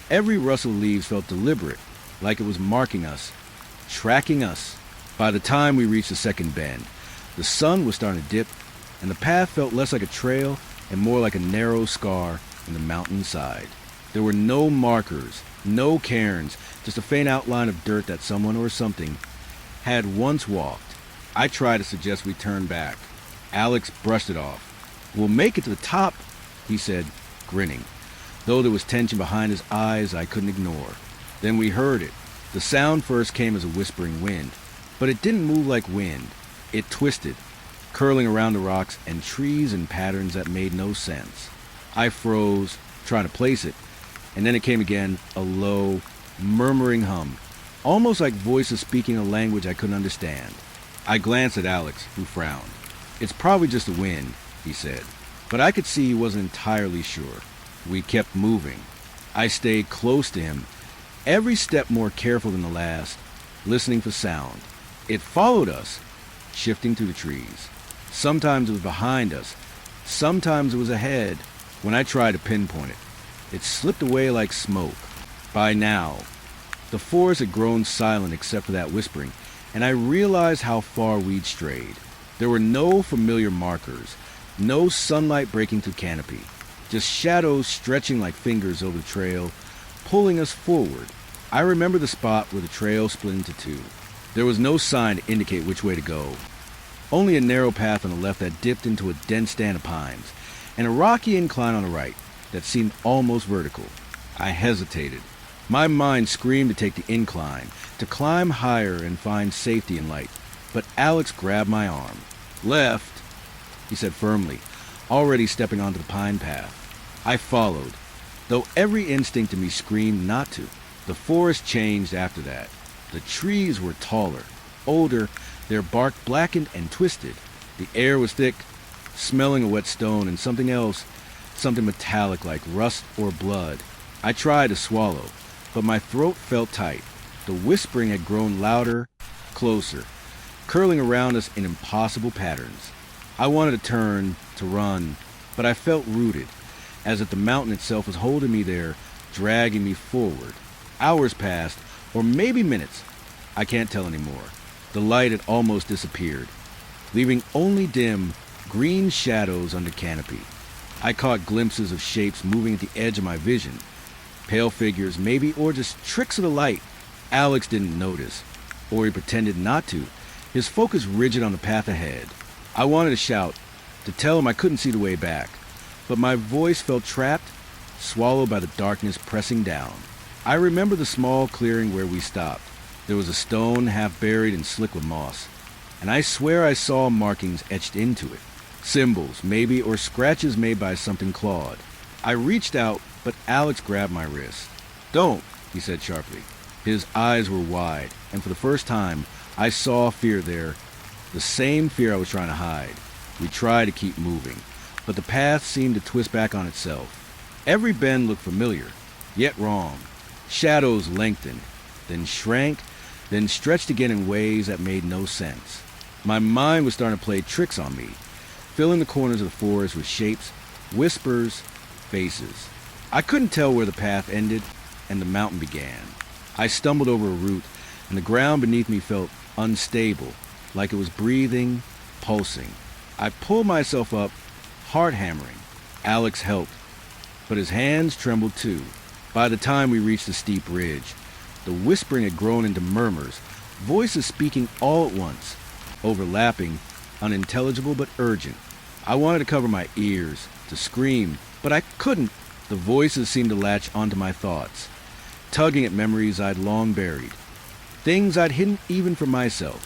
every rustle of leaves felt deliberate, like it was marking us, tracking us. By the time we reached the second bend, the sun was starting to dip, and the path felt less like a trail and more like a narrow scar in the mountainside. There were no markers, no cairns, just a faint outline of dirt that someone or something had once walked. I tried to suggest we turn back. Alex brushed it off. "We'll make it to the top," he said, grinning, though there was tension behind his eyes I couldn't ignore. Then we heard it. The sound first came as a whispering wind, but it didn't move like wind. It twisted, curling around the rocks and trees in patterns that made no sense. I froze, trying to place it, and then it came again, a low, murmuring hum, almost like voices speaking a language I couldn't understand. I glanced at Alex, who frowned. "It's probably just the wind," he said, but I could see he wasn't entirely sure. We kept moving. I stayed close to him, every step more careful than the last, listening for sound. It followed us, shifting through the trees. Sometimes it was behind us, sometimes it was ahead. When I tried to pinpoint it, it slipped away like smoke. By now, the forest had grown silent except for that whispering, and I realized how far we'd strayed. There were no familiar markers, no sunlight breaking through canopy, just shadows stretching like fingers over the trail, pulling us forward. I remember the spot where the trail split into two. There was no sign to indicate which way to go. Only a narrow path on the left that dipped into a dense stand of pines, and a rocky incline on the right that seemed almost vertical. I hesitated. My mind screamed to take the incline, to climb higher and find safety and light. But Alex grabbed my arm. "Left," he said firmly, already stepping onto the pine path. I followed, though every instinct in me screamed not to. The forest changed after that. The trees were taller, older, their bark blackened and twisted. The air was thick, smelling of wet stone and something else, something metallic like rust or blood. I tried to swallow, but my throat felt tight. The whispering had grown louder, closer, curling around us in impossible patterns. I wanted to turn, to run, but I felt rooted, as if the mountain itself was holding me there, dragging me forward. Hours passed, or maybe minutes. I can't tell anymore. The light had almost disappeared, leaving only dim, green shadows under canopy. I caught glimpses of shapes moving at the edge of my vision. Pale figures, maybe, or just tricks of the light. Alex didn't notice, or he pretended not to, his focus rigid on the path ahead. I wanted to shout, to tell him I couldn't see the way back, but my voice felt trapped, swallowed by the darkness pressing down. I remember the small clearing where we stopped. There was a stone half buried and slick with moss, and I swear I saw markings etched into it. Symbols, maybe, or scratches made by something clawed. I reached out, but Alex grabbed my wrist. "Don't," he said sharply. His eyes were wide, and for the first time, I saw fear there, the same fear I was trying to hide. We tried to keep moving, but the path seemed to twist back on itself. Every bend looked familiar, yet wrong. Shadows lengthened, then shrank, then stretched again in ways that made no sense. My mind was starting to play tricks on me, filling the corners of the forest with shapes, whispers, faces. I couldn't tell where the path ended and the mountain began. I stumbled over a root, and the ground beneath me felt unstable, like it was breathing, pulsing. I pulled myself up, heart hammering. Alex helped, but his hands trembled too. By the time we reached the steep ridge, the whispering had grown into murmurs, voices speaking all at once, overlapping, unintelligible but urgent. I wanted to cover my ears, to scream, but I couldn't. The voices seemed to latch onto my thoughts, tugging at memories I'd long buried, things I'd hidden even from myself,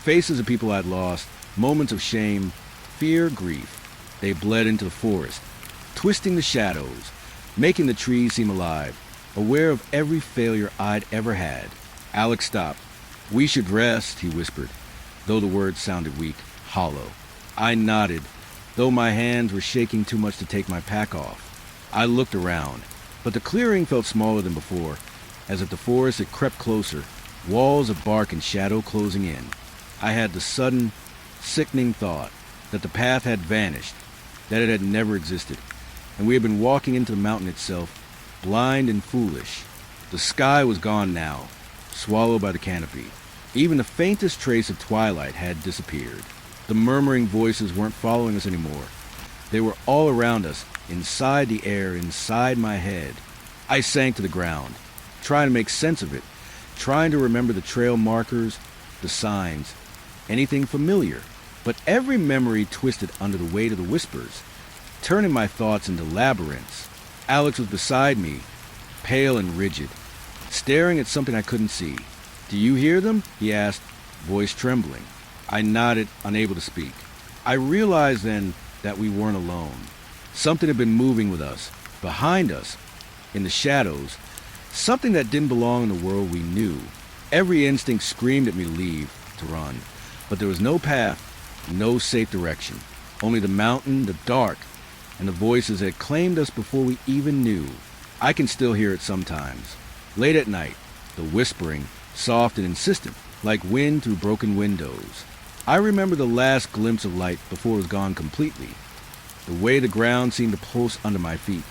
faces of people I'd lost, moments of shame, fear, grief. They bled into the forest, twisting the shadows, making the trees seem alive, aware of every failure I'd ever had. Alex stopped. "We should rest," he whispered, though the words sounded weak, hollow. I nodded, though my hands were shaking too much to take my pack off. I looked around, but the clearing felt smaller than before, as if the forest had crept closer, walls of bark and shadow closing in. I had the sudden, sickening thought that the path had vanished, that it had never existed, and we had been walking into the mountain itself, blind and foolish. The sky was gone now, swallowed by the canopy. Even the faintest trace of twilight had disappeared. The murmuring voices weren't following us anymore. They were all around us, inside the air, inside my head. I sank to the ground, trying to make sense of it, trying to remember the trail markers, the signs, anything familiar. But every memory twisted under the weight of the whispers, turning my thoughts into labyrinths. Alex was beside me, pale and rigid, staring at something I couldn't see. "Do you hear them?" he asked, voice trembling. I nodded, unable to speak. I realized then that we weren't alone. Something had been moving with us, behind us, in the shadows, something that didn't belong in the world we knew. Every instinct screamed at me to leave, to run, but there was no path, no safe direction, only the mountain, the dark, and the voices that claimed us before we even knew. I can still hear it sometimes. Late at night, the whispering, soft and insistent, like wind through broken windows. I remember the last glimpse of light before it was gone completely. The way the ground seemed to pulse under my feet.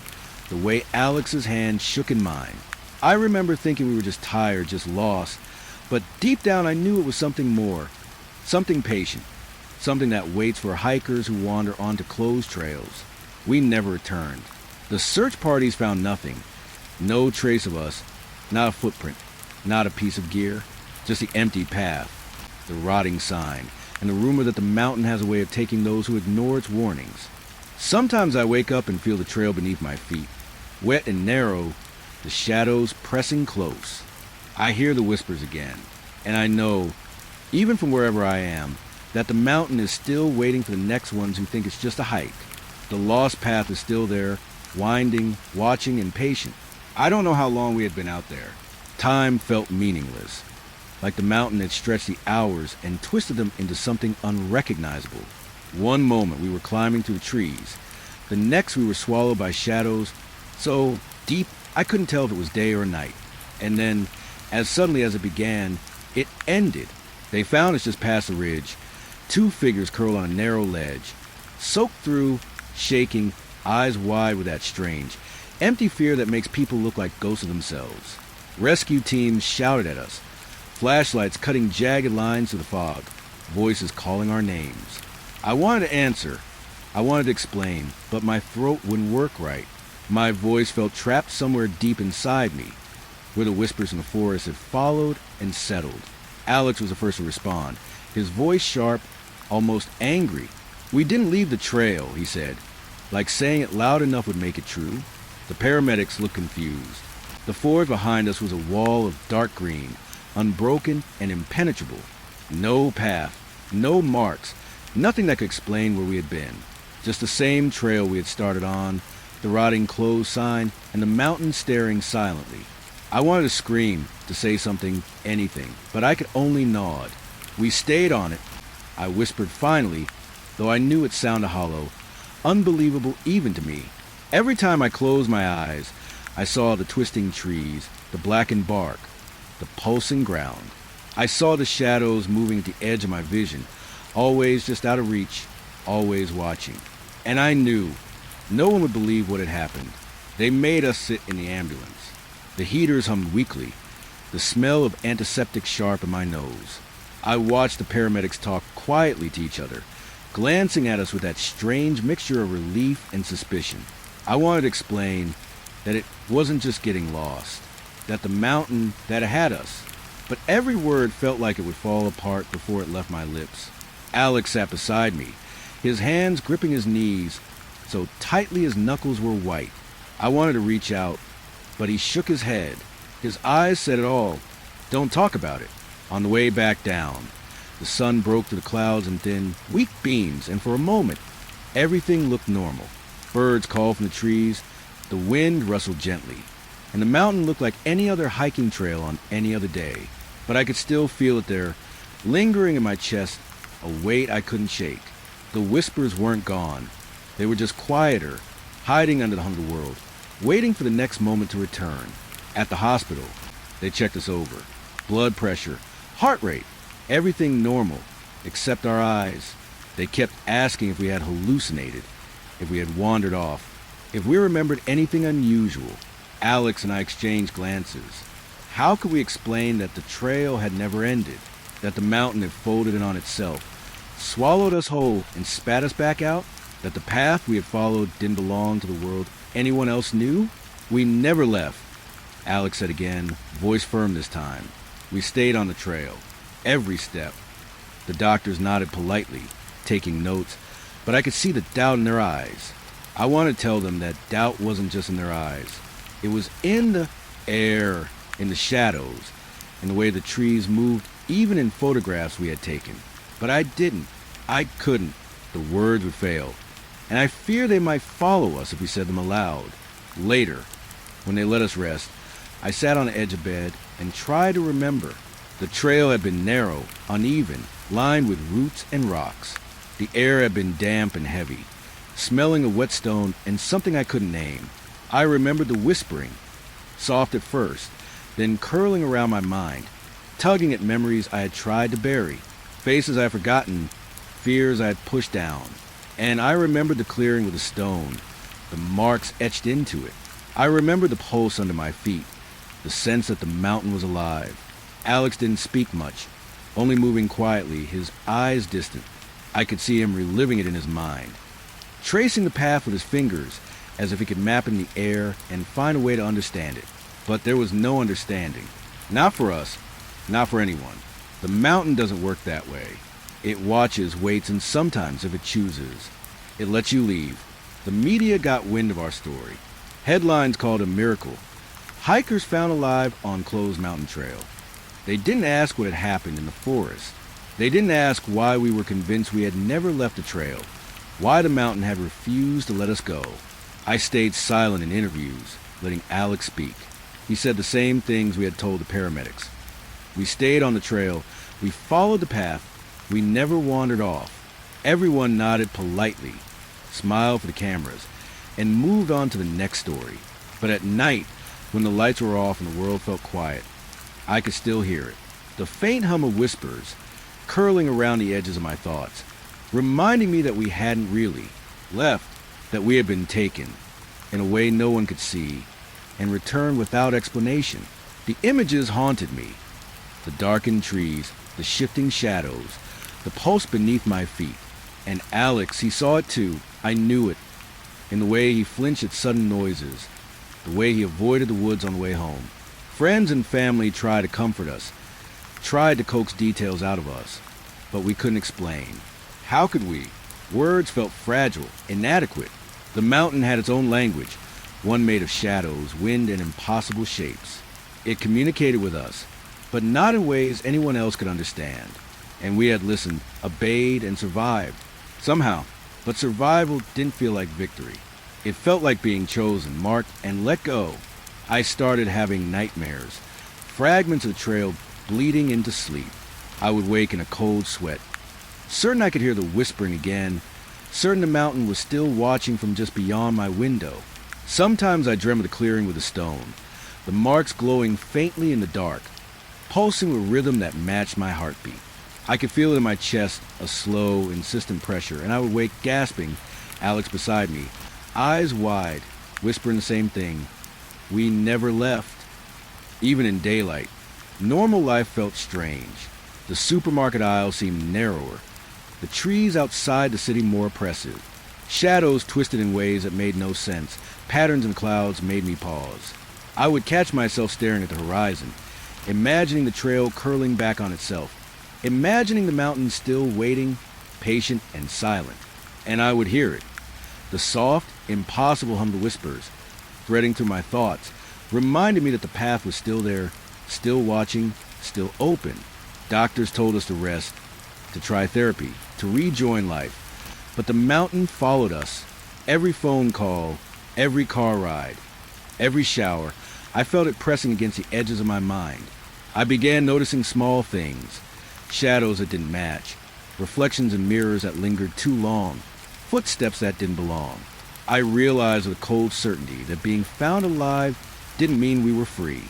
The way Alex's hand shook in mine. I remember thinking we were just tired, just lost. But deep down I knew it was something more. Something patient. Something that waits for hikers who wander onto closed trails. We never returned. The search parties found nothing. No trace of us. Not a footprint. Not a piece of gear. Just the empty path. The rotting sign. And the rumor that the mountain has a way of taking those who ignore its warnings. Sometimes I wake up and feel the trail beneath my feet. Wet and narrow, the shadows pressing close. I hear the whispers again, and I know, even from wherever I am, that the mountain is still waiting for the next ones who think it's just a hike. The lost path is still there, winding, watching, and patient. I don't know how long we had been out there. Time felt meaningless, like the mountain had stretched the hours and twisted them into something unrecognizable. One moment we were climbing through the trees. The next we were swallowed by shadows so deep I couldn't tell if it was day or night. And then, as suddenly as it began, it ended. They found us just past the ridge. Two figures curled on a narrow ledge, soaked through, shaking, eyes wide with that strange, empty fear that makes people look like ghosts of themselves. Rescue teams shouted at us, flashlights cutting jagged lines through the fog, voices calling our names. I wanted to answer. I wanted to explain, but my throat wouldn't work right. My voice felt trapped somewhere deep inside me, where the whispers in the forest had followed and settled. Alex was the first to respond, his voice sharp, almost angry. "We didn't leave the trail," he said, like saying it loud enough would make it true. The paramedics looked confused. The forest behind us was a wall of dark green, unbroken and impenetrable. No path, no marks, nothing that could explain where we had been. Just the same trail we had started on, the rotting closed sign, and the mountain staring silently. I wanted to scream, to say something, anything, but I could only nod. We stayed on it. I whispered finally, though I knew it sounded hollow, unbelievable even to me. Every time I closed my eyes, I saw the twisting trees, the blackened bark, the pulsing ground. I saw the shadows moving at the edge of my vision, always just out of reach, always watching. And I knew no one would believe what had happened. They made us sit in the ambulance. The heaters hummed weakly, the smell of antiseptic sharp in my nose. I watched the paramedics talk quietly to each other, glancing at us with that strange mixture of relief and suspicion. I wanted to explain that it wasn't just getting lost, that the mountain that had us, but every word felt like it would fall apart before it left my lips. Alex sat beside me, his hands gripping his knees so tightly his knuckles were white. I wanted to reach out, but he shook his head. His eyes said it all. "Don't talk about it." On the way back down, the sun broke through the clouds in thin, weak beams, and for a moment, everything looked normal. Birds called from the trees, the wind rustled gently, and the mountain looked like any other hiking trail on any other day. But I could still feel it there, lingering in my chest, a weight I couldn't shake. The whispers weren't gone. They were just quieter, hiding under the hum of the world, waiting for the next moment to return. At the hospital, they checked us over. Blood pressure, heart rate, everything normal, except our eyes. They kept asking if we had hallucinated, if we had wandered off, if we remembered anything unusual. Alex and I exchanged glances. How could we explain that the trail had never ended, that the mountain had folded in on itself, swallowed us whole and spat us back out, that the path we had followed didn't belong to the world anyone else knew? "We never left," Alex said again, voice firm this time. "We stayed on the trail, every step." The doctors nodded politely, taking notes, but I could see the doubt in their eyes. I wanted to tell them that doubt wasn't just in their eyes. It was in the air, in the shadows, in the way the trees moved, even in photographs we had taken. But I didn't. I couldn't. The words would fail. And I fear they might follow us if we said them aloud. Later, when they let us rest, I sat on the edge of bed and tried to remember. The trail had been narrow, uneven, lined with roots and rocks. The air had been damp and heavy, smelling of whetstone and something I couldn't name. I remembered the whispering, soft at first, then curling around my mind, tugging at memories I had tried to bury, faces I had forgotten, fears I had pushed down. And I remembered the clearing with a stone, the marks etched into it. I remembered the pulse under my feet, the sense that the mountain was alive. Alex didn't speak much, only moving quietly, his eyes distant. I could see him reliving it in his mind, tracing the path with his fingers as if he could map in the air and find a way to understand it. But there was no understanding. Not for us, not for anyone. The mountain doesn't work that way. It watches, waits, and sometimes, if it chooses, it lets you leave. The media got wind of our story. Headlines called it a miracle. Hikers found alive on closed mountain trail. They didn't ask what had happened in the forest. They didn't ask why we were convinced we had never left the trail, why the mountain had refused to let us go. I stayed silent in interviews, letting Alex speak. He said the same things we had told the paramedics. We stayed on the trail. We followed the path. We never wandered off. Everyone nodded politely, smiled for the cameras, and moved on to the next story. But at night, when the lights were off and the world felt quiet, I could still hear it. The faint hum of whispers curling around the edges of my thoughts, reminding me that we hadn't really left, that we had been taken in a way no one could see and returned without explanation. The images haunted me. The darkened trees, the shifting shadows, the pulse beneath my feet. And Alex, he saw it too. I knew it. In the way he flinched at sudden noises, the way he avoided the woods on the way home. Friends and family tried to comfort us, tried to coax details out of us, but we couldn't explain. How could we? Words felt fragile, inadequate. The mountain had its own language, one made of shadows, wind, and impossible shapes. It communicated with us, but not in ways anyone else could understand. And we had listened, obeyed, and survived. Somehow. But survival didn't feel like victory. It felt like being chosen, marked, and let go. I started having nightmares, fragments of the trail bleeding into sleep. I would wake in a cold sweat, certain I could hear the whispering again, certain the mountain was still watching from just beyond my window. Sometimes I dreamt of the clearing with a stone, the marks glowing faintly in the dark, pulsing with rhythm that matched my heartbeat. I could feel it in my chest, a slow, insistent pressure, and I would wake gasping, Alex beside me, eyes wide, whispering the same thing. We never left. Even in daylight, normal life felt strange. The supermarket aisle seemed narrower, the trees outside the city more oppressive. Shadows twisted in ways that made no sense. Patterns in clouds made me pause. I would catch myself staring at the horizon, imagining the trail curling back on itself, imagining the mountain still waiting, patient and silent. And I would hear it. The soft, impossible hum of the whispers, threading through my thoughts, reminded me that the path was still there, still watching, still open. Doctors told us to rest, to try therapy, to rejoin life. But the mountain followed us. Every phone call, every car ride, every shower, I felt it pressing against the edges of my mind. I began noticing small things, shadows that didn't match, reflections in mirrors that lingered too long, footsteps that didn't belong. I realized with cold certainty that being found alive didn't mean we were free.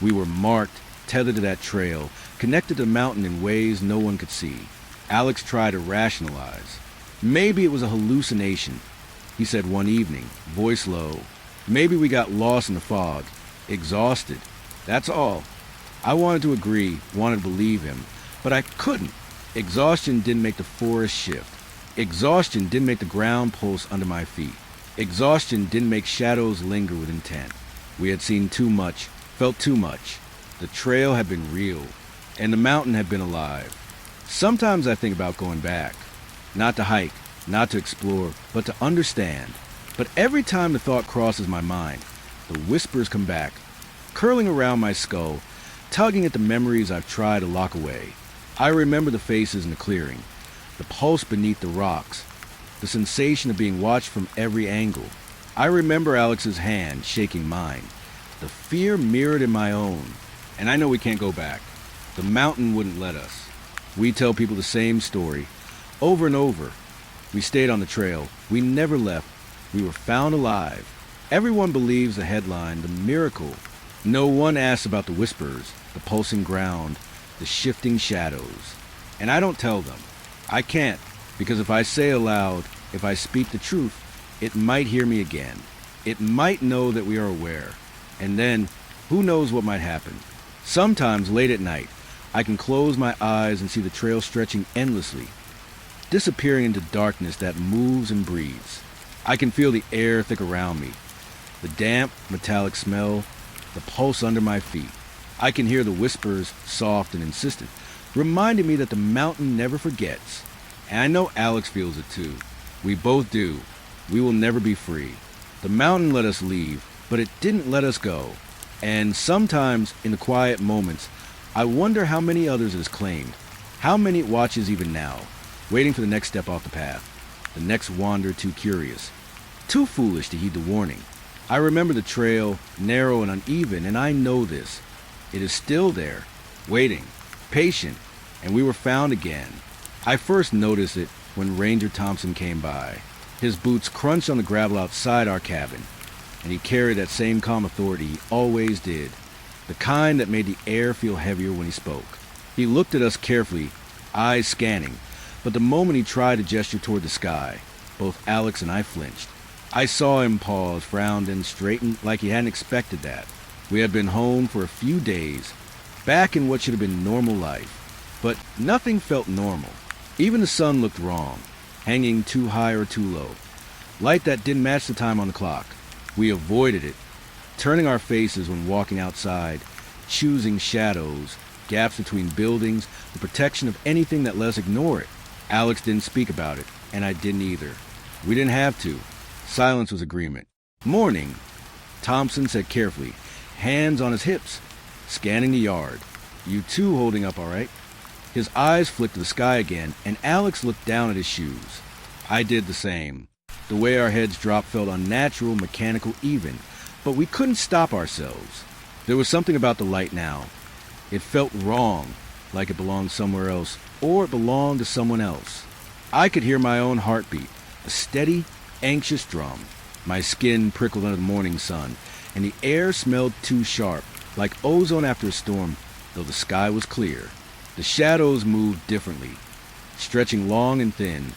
We were marked, tethered to that trail, connected to the mountain in ways no one could see. Alex tried to rationalize. Maybe it was a hallucination, he said one evening, voice low. Maybe we got lost in the fog, exhausted. That's all. I wanted to agree, wanted to believe him, but I couldn't. Exhaustion didn't make the forest shift. Exhaustion didn't make the ground pulse under my feet. Exhaustion didn't make shadows linger with intent. We had seen too much, felt too much. The trail had been real, and the mountain had been alive. Sometimes I think about going back. Not to hike, not to explore, but to understand. But every time the thought crosses my mind, the whispers come back, curling around my skull, tugging at the memories I've tried to lock away. I remember the faces in the clearing, the pulse beneath the rocks, the sensation of being watched from every angle. I remember Alex's hand shaking mine, the fear mirrored in my own. And I know we can't go back. The mountain wouldn't let us. We tell people the same story, over and over. We stayed on the trail. We never left. We were found alive. Everyone believes the headline, the miracle. No one asks about the whispers, the pulsing ground, the shifting shadows. And I don't tell them. I can't, because if I say aloud, if I speak the truth, it might hear me again. It might know that we are aware. And then, who knows what might happen. Sometimes, late at night, I can close my eyes and see the trail stretching endlessly, disappearing into darkness that moves and breathes. I can feel the air thick around me, the damp, metallic smell, the pulse under my feet. I can hear the whispers, soft and insistent, reminding me that the mountain never forgets. And I know Alex feels it too. We both do. We will never be free. The mountain let us leave, but it didn't let us go. And sometimes, in the quiet moments, I wonder how many others it has claimed, how many it watches even now, waiting for the next step off the path, the next wander too curious, too foolish to heed the warning. I remember the trail, narrow and uneven, and I know this. It is still there, waiting, patient, and we were found again. I first noticed it when Ranger Thompson came by. His boots crunched on the gravel outside our cabin, and he carried that same calm authority he always did, the kind that made the air feel heavier when he spoke. He looked at us carefully, eyes scanning, but the moment he tried to gesture toward the sky, both Alex and I flinched. I saw him pause, frown, and straighten like he hadn't expected that. We had been home for a few days, back in what should have been normal life, but nothing felt normal. Even the sun looked wrong, hanging too high or too low, light that didn't match the time on the clock. We avoided it, turning our faces when walking outside, choosing shadows, gaps between buildings, the protection of anything that let us ignore it. Alex didn't speak about it, and I didn't either. We didn't have to. Silence was agreement. Morning, Thompson said carefully, hands on his hips, scanning the yard. You too holding up all right? His eyes flicked to the sky again, and Alex looked down at his shoes. I did the same. The way our heads dropped felt unnatural, mechanical even, but we couldn't stop ourselves. There was something about the light now. It felt wrong, like it belonged somewhere else, or it belonged to someone else. I could hear my own heartbeat, a steady, anxious drum. My skin prickled under the morning sun, and the air smelled too sharp, like ozone after a storm, though the sky was clear. The shadows moved differently, stretching long and thin,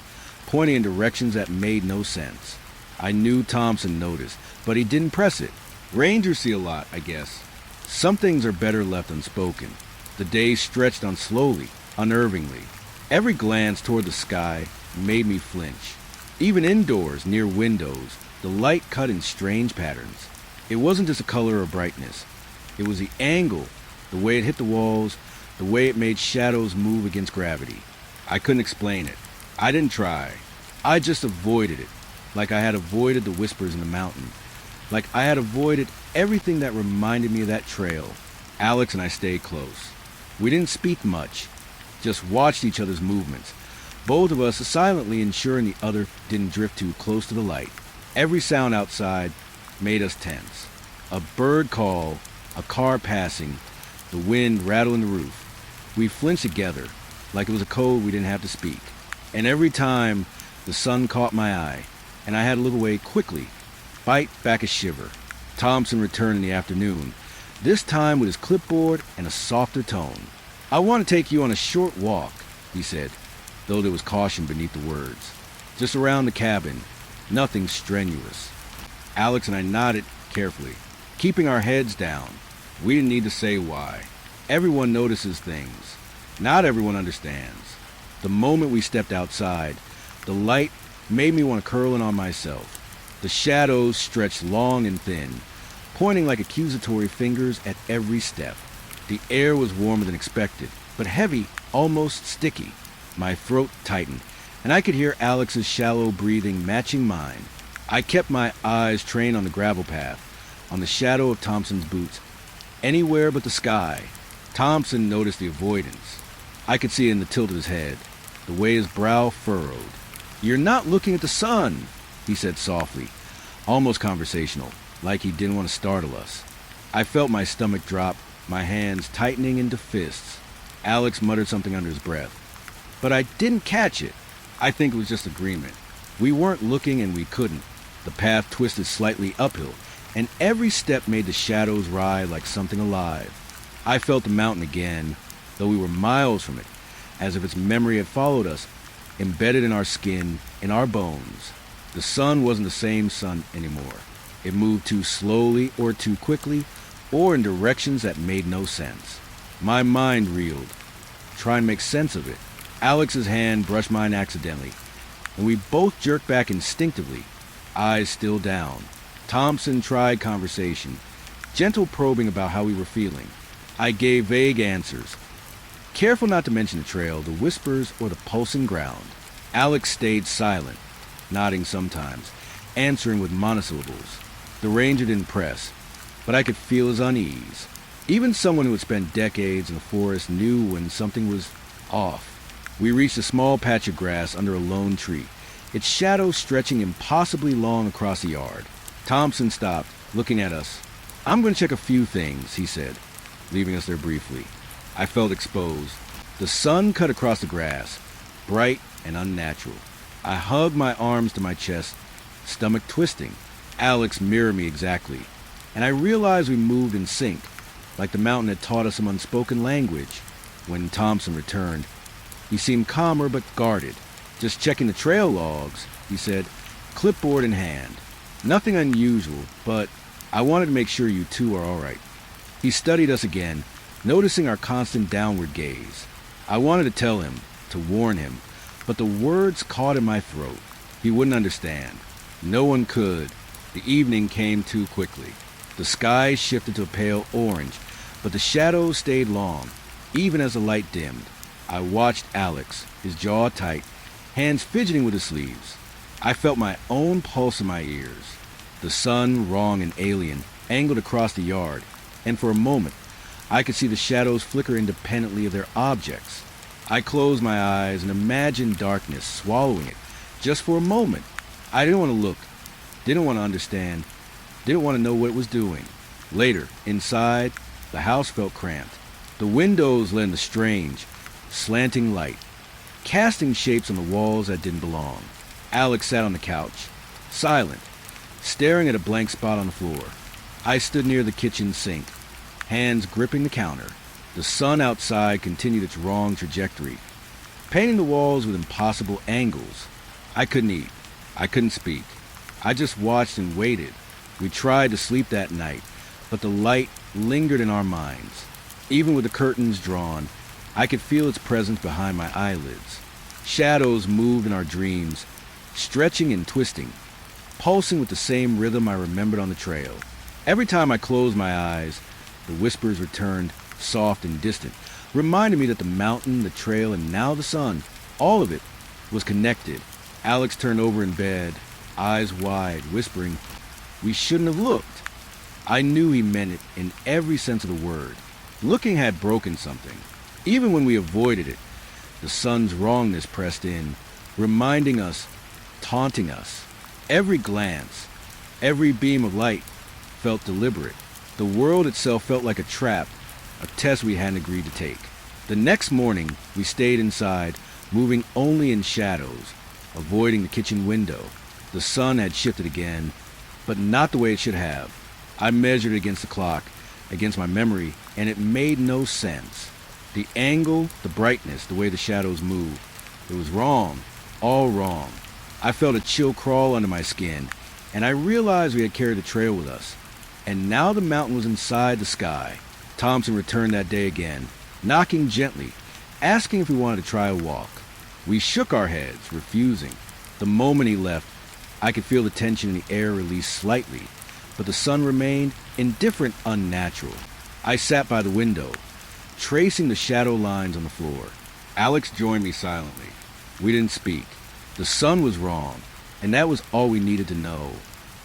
pointing in directions that made no sense. I knew Thompson noticed, but he didn't press it. Rangers see a lot, I guess. Some things are better left unspoken. The day stretched on slowly, unnervingly. Every glance toward the sky made me flinch. Even indoors, near windows, the light cut in strange patterns. It wasn't just a color or brightness. It was the angle, the way it hit the walls, the way it made shadows move against gravity. I couldn't explain it. I didn't try. I just avoided it, like I had avoided the whispers in the mountain, like I had avoided everything that reminded me of that trail. Alex and I stayed close. We didn't speak much, just watched each other's movements, both of us silently ensuring the other didn't drift too close to the light. Every sound outside made us tense. A bird call, a car passing, the wind rattling the roof. We flinched together, like it was a code we didn't have to speak. And every time, the sun caught my eye, and I had to look away quickly, fight back a shiver. Thompson returned in the afternoon, this time with his clipboard and a softer tone. I want to take you on a short walk, he said, though there was caution beneath the words. Just around the cabin, nothing strenuous. Alex and I nodded carefully, keeping our heads down. We didn't need to say why. Everyone notices things. Not everyone understands. The moment we stepped outside, the light made me want to curl in on myself. The shadows stretched long and thin, pointing like accusatory fingers at every step. The air was warmer than expected, but heavy, almost sticky. My throat tightened, and I could hear Alex's shallow breathing matching mine. I kept my eyes trained on the gravel path, on the shadow of Thompson's boots, anywhere but the sky. Thompson noticed the avoidance. I could see it in the tilt of his head, the way his brow furrowed. "You're not looking at the sun," he said softly, almost conversational, like he didn't want to startle us. I felt my stomach drop, my hands tightening into fists. Alex muttered something under his breath, but I didn't catch it. I think it was just agreement. We weren't looking and we couldn't. The path twisted slightly uphill, and every step made the shadows writhe like something alive. I felt the mountain again, though we were miles from it, as if its memory had followed us, embedded in our skin, in our bones. The sun wasn't the same sun anymore. It moved too slowly or too quickly, or in directions that made no sense. My mind reeled, trying to make sense of it. Alex's hand brushed mine accidentally, and we both jerked back instinctively, eyes still down. Thompson tried conversation, gentle probing about how we were feeling. I gave vague answers, careful not to mention the trail, the whispers, or the pulsing ground. Alex stayed silent, nodding sometimes, answering with monosyllables. The ranger didn't press, but I could feel his unease. Even someone who had spent decades in the forest knew when something was off. We reached a small patch of grass under a lone tree, its shadow stretching impossibly long across the yard. Thompson stopped, looking at us. "I'm going to check a few things," he said, leaving us there briefly. I felt exposed. The sun cut across the grass, bright and unnatural. I hugged my arms to my chest, stomach twisting. Alex mirrored me exactly, and I realized we moved in sync, like the mountain had taught us some unspoken language. When Thompson returned, he seemed calmer but guarded. "Just checking the trail logs," he said, clipboard in hand. "Nothing unusual, but I wanted to make sure you two are all right." He studied us again, noticing our constant downward gaze. I wanted to tell him, to warn him, but the words caught in my throat. He wouldn't understand. No one could. The evening came too quickly. The sky shifted to a pale orange, but the shadows stayed long, even as the light dimmed. I watched Alex, his jaw tight, hands fidgeting with his sleeves. I felt my own pulse in my ears. The sun, wrong and alien, angled across the yard, and for a moment, I could see the shadows flicker independently of their objects. I closed my eyes and imagined darkness swallowing it, just for a moment. I didn't want to look, didn't want to understand, didn't want to know what it was doing. Later, inside, the house felt cramped. The windows lent a strange, slanting light, casting shapes on the walls that didn't belong. Alex sat on the couch, silent, staring at a blank spot on the floor. I stood near the kitchen sink, hands gripping the counter. The sun outside continued its wrong trajectory, painting the walls with impossible angles. I couldn't eat. I couldn't speak. I just watched and waited. We tried to sleep that night, but the light lingered in our minds. Even with the curtains drawn, I could feel its presence behind my eyelids. Shadows moved in our dreams, stretching and twisting, pulsing with the same rhythm I remembered on the trail. Every time I closed my eyes, the whispers returned, soft and distant, reminding me that the mountain, the trail, and now the sun, all of it, was connected. Alex turned over in bed, eyes wide, whispering, "We shouldn't have looked." I knew he meant it in every sense of the word. Looking had broken something. Even when we avoided it, the sun's wrongness pressed in, reminding us, taunting us. Every glance, every beam of light felt deliberate. The world itself felt like a trap, a test we hadn't agreed to take. The next morning, we stayed inside, moving only in shadows, avoiding the kitchen window. The sun had shifted again, but not the way it should have. I measured against the clock, against my memory, and it made no sense. The angle, the brightness, the way the shadows moved. It was wrong, all wrong. I felt a chill crawl under my skin, and I realized we had carried the trail with us. And now the mountain was inside the sky. Thompson returned that day again, knocking gently, asking if we wanted to try a walk. We shook our heads, refusing. The moment he left, I could feel the tension in the air release slightly, but the sun remained indifferent, unnatural. I sat by the window, tracing the shadow lines on the floor. Alex joined me silently. We didn't speak. The sun was wrong, and that was all we needed to know.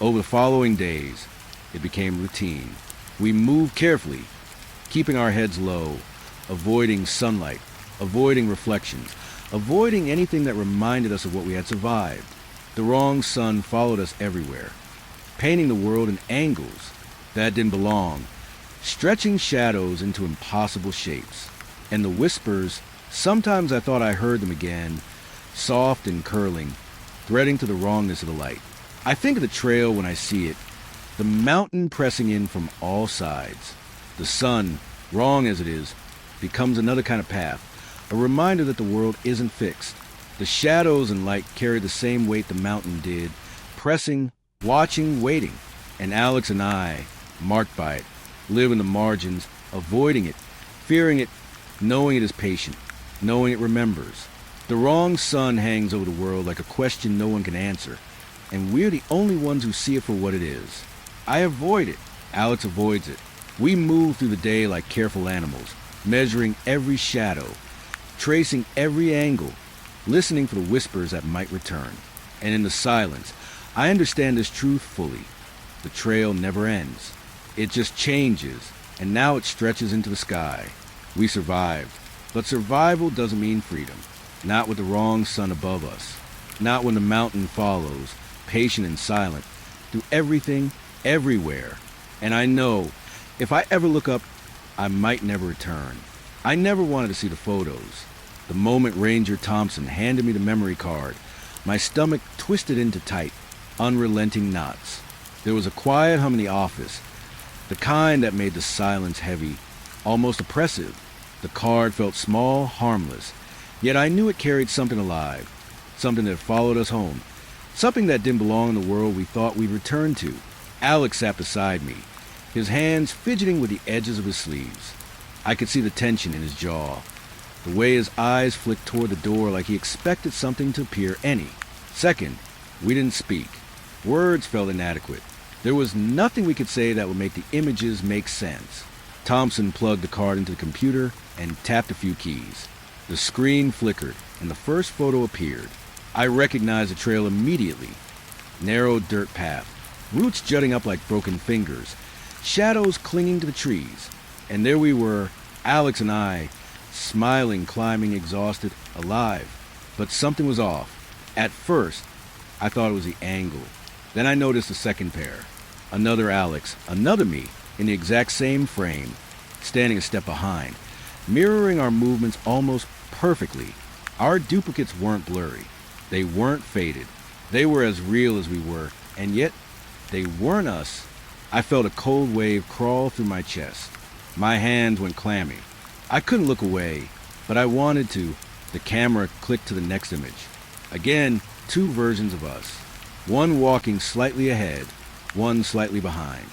Over the following days, it became routine. We moved carefully, keeping our heads low, avoiding sunlight, avoiding reflections, avoiding anything that reminded us of what we had survived. The wrong sun followed us everywhere, painting the world in angles that didn't belong, stretching shadows into impossible shapes. And the whispers, sometimes I thought I heard them again, soft and curling, threading to the wrongness of the light. I think of the trail when I see it, the mountain pressing in from all sides, the sun, wrong as it is, becomes another kind of path, a reminder that the world isn't fixed. The shadows and light carry the same weight the mountain did, pressing, watching, waiting. And Alex and I, marked by it, live in the margins, avoiding it, fearing it, knowing it is patient, knowing it remembers. The wrong sun hangs over the world like a question no one can answer, and we're the only ones who see it for what it is. I avoid it. Alex avoids it. We move through the day like careful animals, measuring every shadow, tracing every angle, listening for the whispers that might return. And in the silence, I understand this truth fully. The trail never ends. It just changes, and now it stretches into the sky. We survived, but survival doesn't mean freedom. Not with the wrong sun above us. Not when the mountain follows, patient and silent, through everything, everywhere. And I know, if I ever look up, I might never return. I never wanted to see the photos. The moment Ranger Thompson handed me the memory card, my stomach twisted into tight, unrelenting knots. There was a quiet hum in the office, the kind that made the silence heavy, almost oppressive. The card felt small, harmless, yet I knew it carried something alive, something that followed us home, something that didn't belong in the world we thought we'd return to. Alex sat beside me, his hands fidgeting with the edges of his sleeves. I could see the tension in his jaw, the way his eyes flicked toward the door like he expected something to appear any second. We didn't speak. Words felt inadequate. There was nothing we could say that would make the images make sense. Thompson plugged the card into the computer and tapped a few keys. The screen flickered, and the first photo appeared. I recognized the trail immediately. Narrow dirt path, roots jutting up like broken fingers, shadows clinging to the trees. And there we were, Alex and I, smiling, climbing, exhausted, alive. But something was off. At first, I thought it was the angle. Then I noticed a second pair. Another Alex, another me, in the exact same frame, standing a step behind, mirroring our movements almost perfectly. Our duplicates weren't blurry. They weren't faded. They were as real as we were, and yet they weren't us. I felt a cold wave crawl through my chest. My hands went clammy. I couldn't look away, but I wanted to. The camera clicked to the next image. Again, two versions of us. One walking slightly ahead, one slightly behind.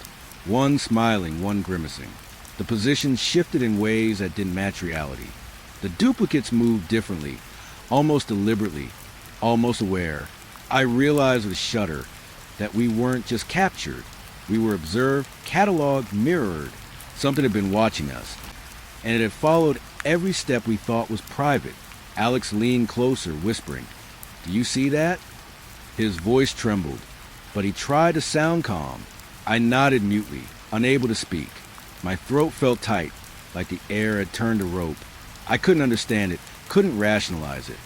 One smiling, one grimacing. The positions shifted in ways that didn't match reality. The duplicates moved differently, almost deliberately, almost aware. I realized with a shudder that we weren't just captured. We were observed, cataloged, mirrored. Something had been watching us, and it had followed every step we thought was private. Alex leaned closer, whispering, "Do you see that?" His voice trembled, but he tried to sound calm. I nodded mutely, unable to speak. My throat felt tight, like the air had turned a rope. I couldn't understand it, couldn't rationalize it.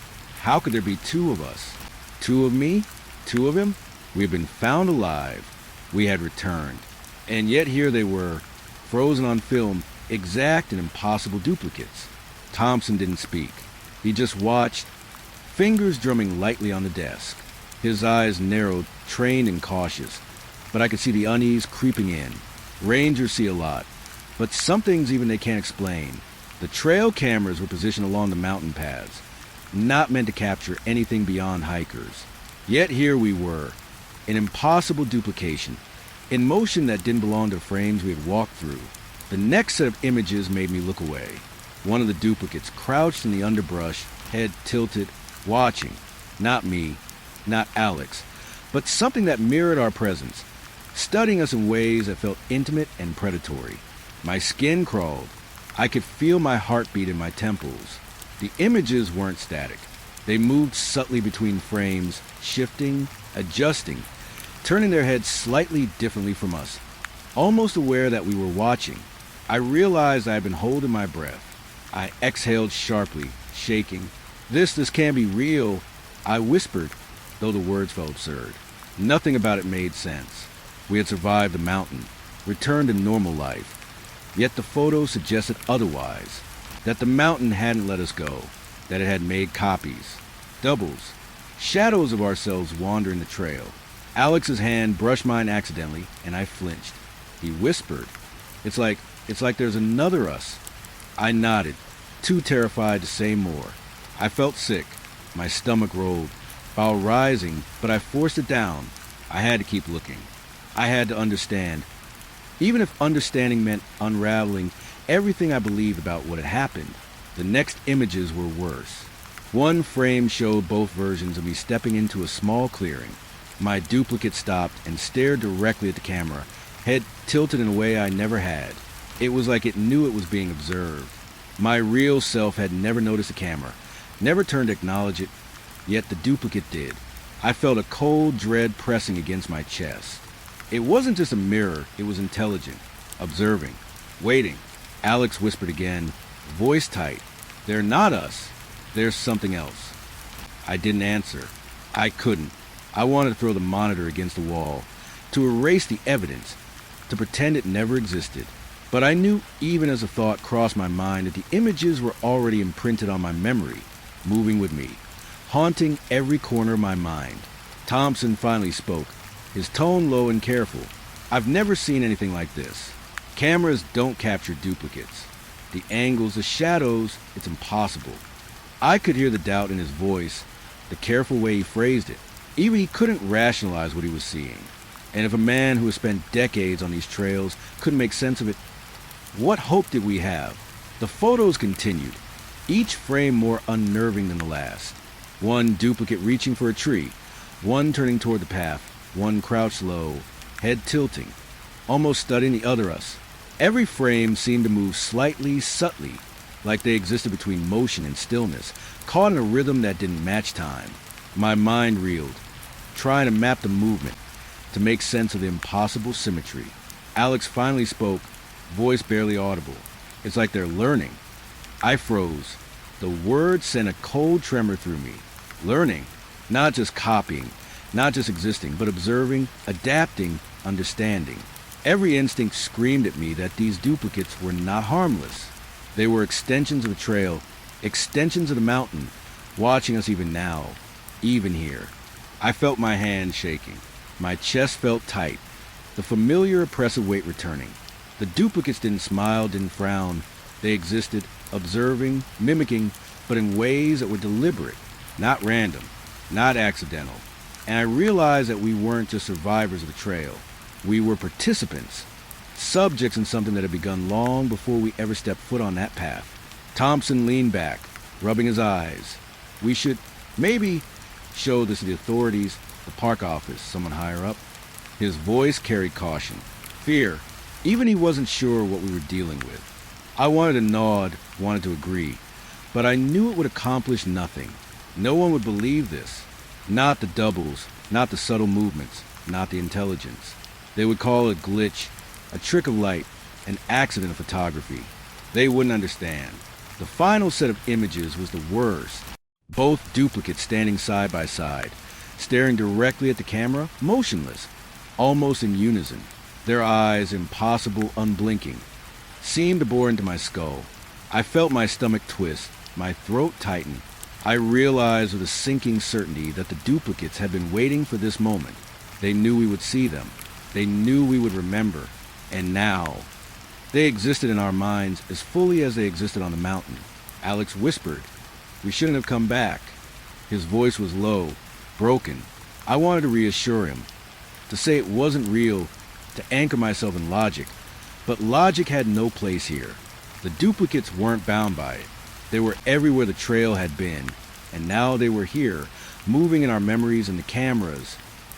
How could there be two of us? Two of me? Two of him? We had been found alive. We had returned. And yet here they were, frozen on film, exact and impossible duplicates. Thompson didn't speak. He just watched, fingers drumming lightly on the desk. His eyes narrowed, trained and cautious, but I could see the unease creeping in. Rangers see a lot, but some things even they can't explain. The trail cameras were positioned along the mountain paths, not meant to capture anything beyond hikers. Yet here we were, an impossible duplication, in motion that didn't belong to frames we had walked through. The next set of images made me look away. One of the duplicates crouched in the underbrush, head tilted, watching. Not me, not Alex, but something that mirrored our presence, studying us in ways that felt intimate and predatory. My skin crawled. I could feel my heartbeat in my temples. The images weren't static. They moved subtly between frames, shifting, adjusting, turning their heads slightly differently from us, almost aware that we were watching. I realized I had been holding my breath. I exhaled sharply, shaking. This can't be real," I whispered, though the words felt absurd. Nothing about it made sense. We had survived the mountain, returned to normal life. Yet the photos suggested otherwise, that the mountain hadn't let us go, that it had made copies, doubles, shadows of ourselves wandering the trail. Alex's hand brushed mine accidentally, and I flinched. He whispered, It's like there's another us." I nodded, too terrified to say more. I felt sick. My stomach rolled. While rising, but I forced it down. I had to keep looking. I had to understand. Even if understanding meant unraveling everything I believed about what had happened, the next images were worse. One frame showed both versions of me stepping into a small clearing. My duplicate stopped and stared directly at the camera, head tilted in a way I never had. It was like it knew it was being observed. My real self had never noticed the camera, never turned to acknowledge it, yet the duplicate did. I felt a cold dread pressing against my chest. It wasn't just a mirror, it was intelligent, observing, waiting. Alex whispered again, voice tight. They're not us. There's something else. I didn't answer. I couldn't. I wanted to throw the monitor against the wall, to erase the evidence, to pretend it never existed. But I knew even as a thought crossed my mind that the images were already imprinted on my memory, moving with me, haunting every corner of my mind. Thompson finally spoke, his tone low and careful. I've never seen anything like this. Cameras don't capture duplicates. The angles, the shadows, it's impossible. I could hear the doubt in his voice, the careful way he phrased it. Even he couldn't rationalize what he was seeing. And if a man who has spent decades on these trails couldn't make sense of it, what hope did we have? The photos continued, each frame more unnerving than the last. One duplicate reaching for a tree, one turning toward the path, one crouched low, head tilting, almost studying the other us. Every frame seemed to move slightly, subtly, like they existed between motion and stillness, caught in a rhythm that didn't match time. My mind reeled, trying to map the movement, to make sense of the impossible symmetry. Alex finally spoke, voice barely audible. It's like they're learning. I froze. The word sent a cold tremor through me. Learning, not just copying, not just existing, but observing, adapting, understanding. Every instinct screamed at me that these duplicates were not harmless. They were extensions of the trail, extensions of the mountain, watching us even now, even here. I felt my hands shaking. My chest felt tight, the familiar oppressive weight returning. The duplicates didn't smile, didn't frown. They existed, observing, mimicking, but in ways that were deliberate, not random, not accidental. And I realized that we weren't just survivors of the trail. We were participants, subjects in something that had begun long before we ever stepped foot on that path. Thompson leaned back, rubbing his eyes. We should maybe show this to the authorities, the park office, someone higher up. His voice carried caution, fear. Even he wasn't sure what we were dealing with. I wanted to nod, wanted to agree, but I knew it would accomplish nothing. No one would believe this. Not the doubles, not the subtle movements, not the intelligence. They would call it a glitch, a trick of light, an accident of photography. They wouldn't understand. The final set of images was the worst. Both duplicates standing side by side, staring directly at the camera, motionless, almost in unison. Their eyes, impossible, unblinking, seemed to bore into my skull. I felt my stomach twist, my throat tighten. I realized with a sinking certainty that the duplicates had been waiting for this moment. They knew we would see them. They knew we would remember. And now, they existed in our minds as fully as they existed on the mountain. Alex whispered, "We shouldn't have come back." His voice was low, broken. I wanted to reassure him, to say it wasn't real, to anchor myself in logic. But logic had no place here. The duplicates weren't bound by it. They were everywhere the trail had been, and now they were here, moving in our memories and the cameras,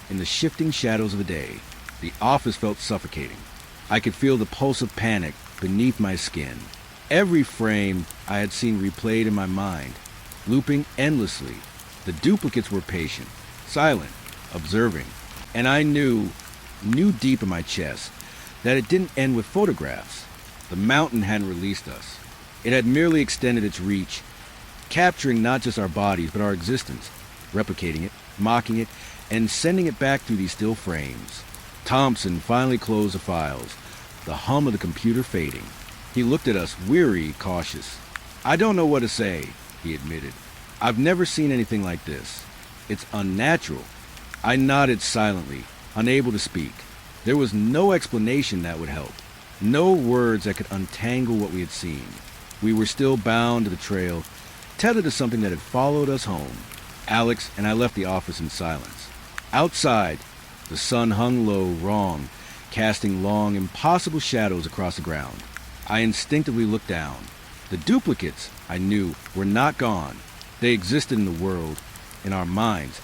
in the shifting shadows of the day. The office felt suffocating. I could feel the pulse of panic beneath my skin. Every frame I had seen replayed in my mind, looping endlessly. The duplicates were patient, silent, observing, and I knew deep in my chest, that it didn't end with photographs. The mountain hadn't released us. It had merely extended its reach, capturing not just our bodies, but our existence, replicating it, mocking it, and sending it back through these still frames. Thompson finally closed the files, the hum of the computer fading. He looked at us, weary, cautious. "I don't know what to say," he admitted. "I've never seen anything like this. It's unnatural." I nodded silently, unable to speak. There was no explanation that would help, no words that could untangle what we had seen. We were still bound to the trail, tethered to something that had followed us home. Alex and I left the office in silence. Outside, the sun hung low, wrong, casting long, impossible shadows across the ground. I instinctively looked down. The duplicates, I knew, were not gone. They existed in the world, in our minds,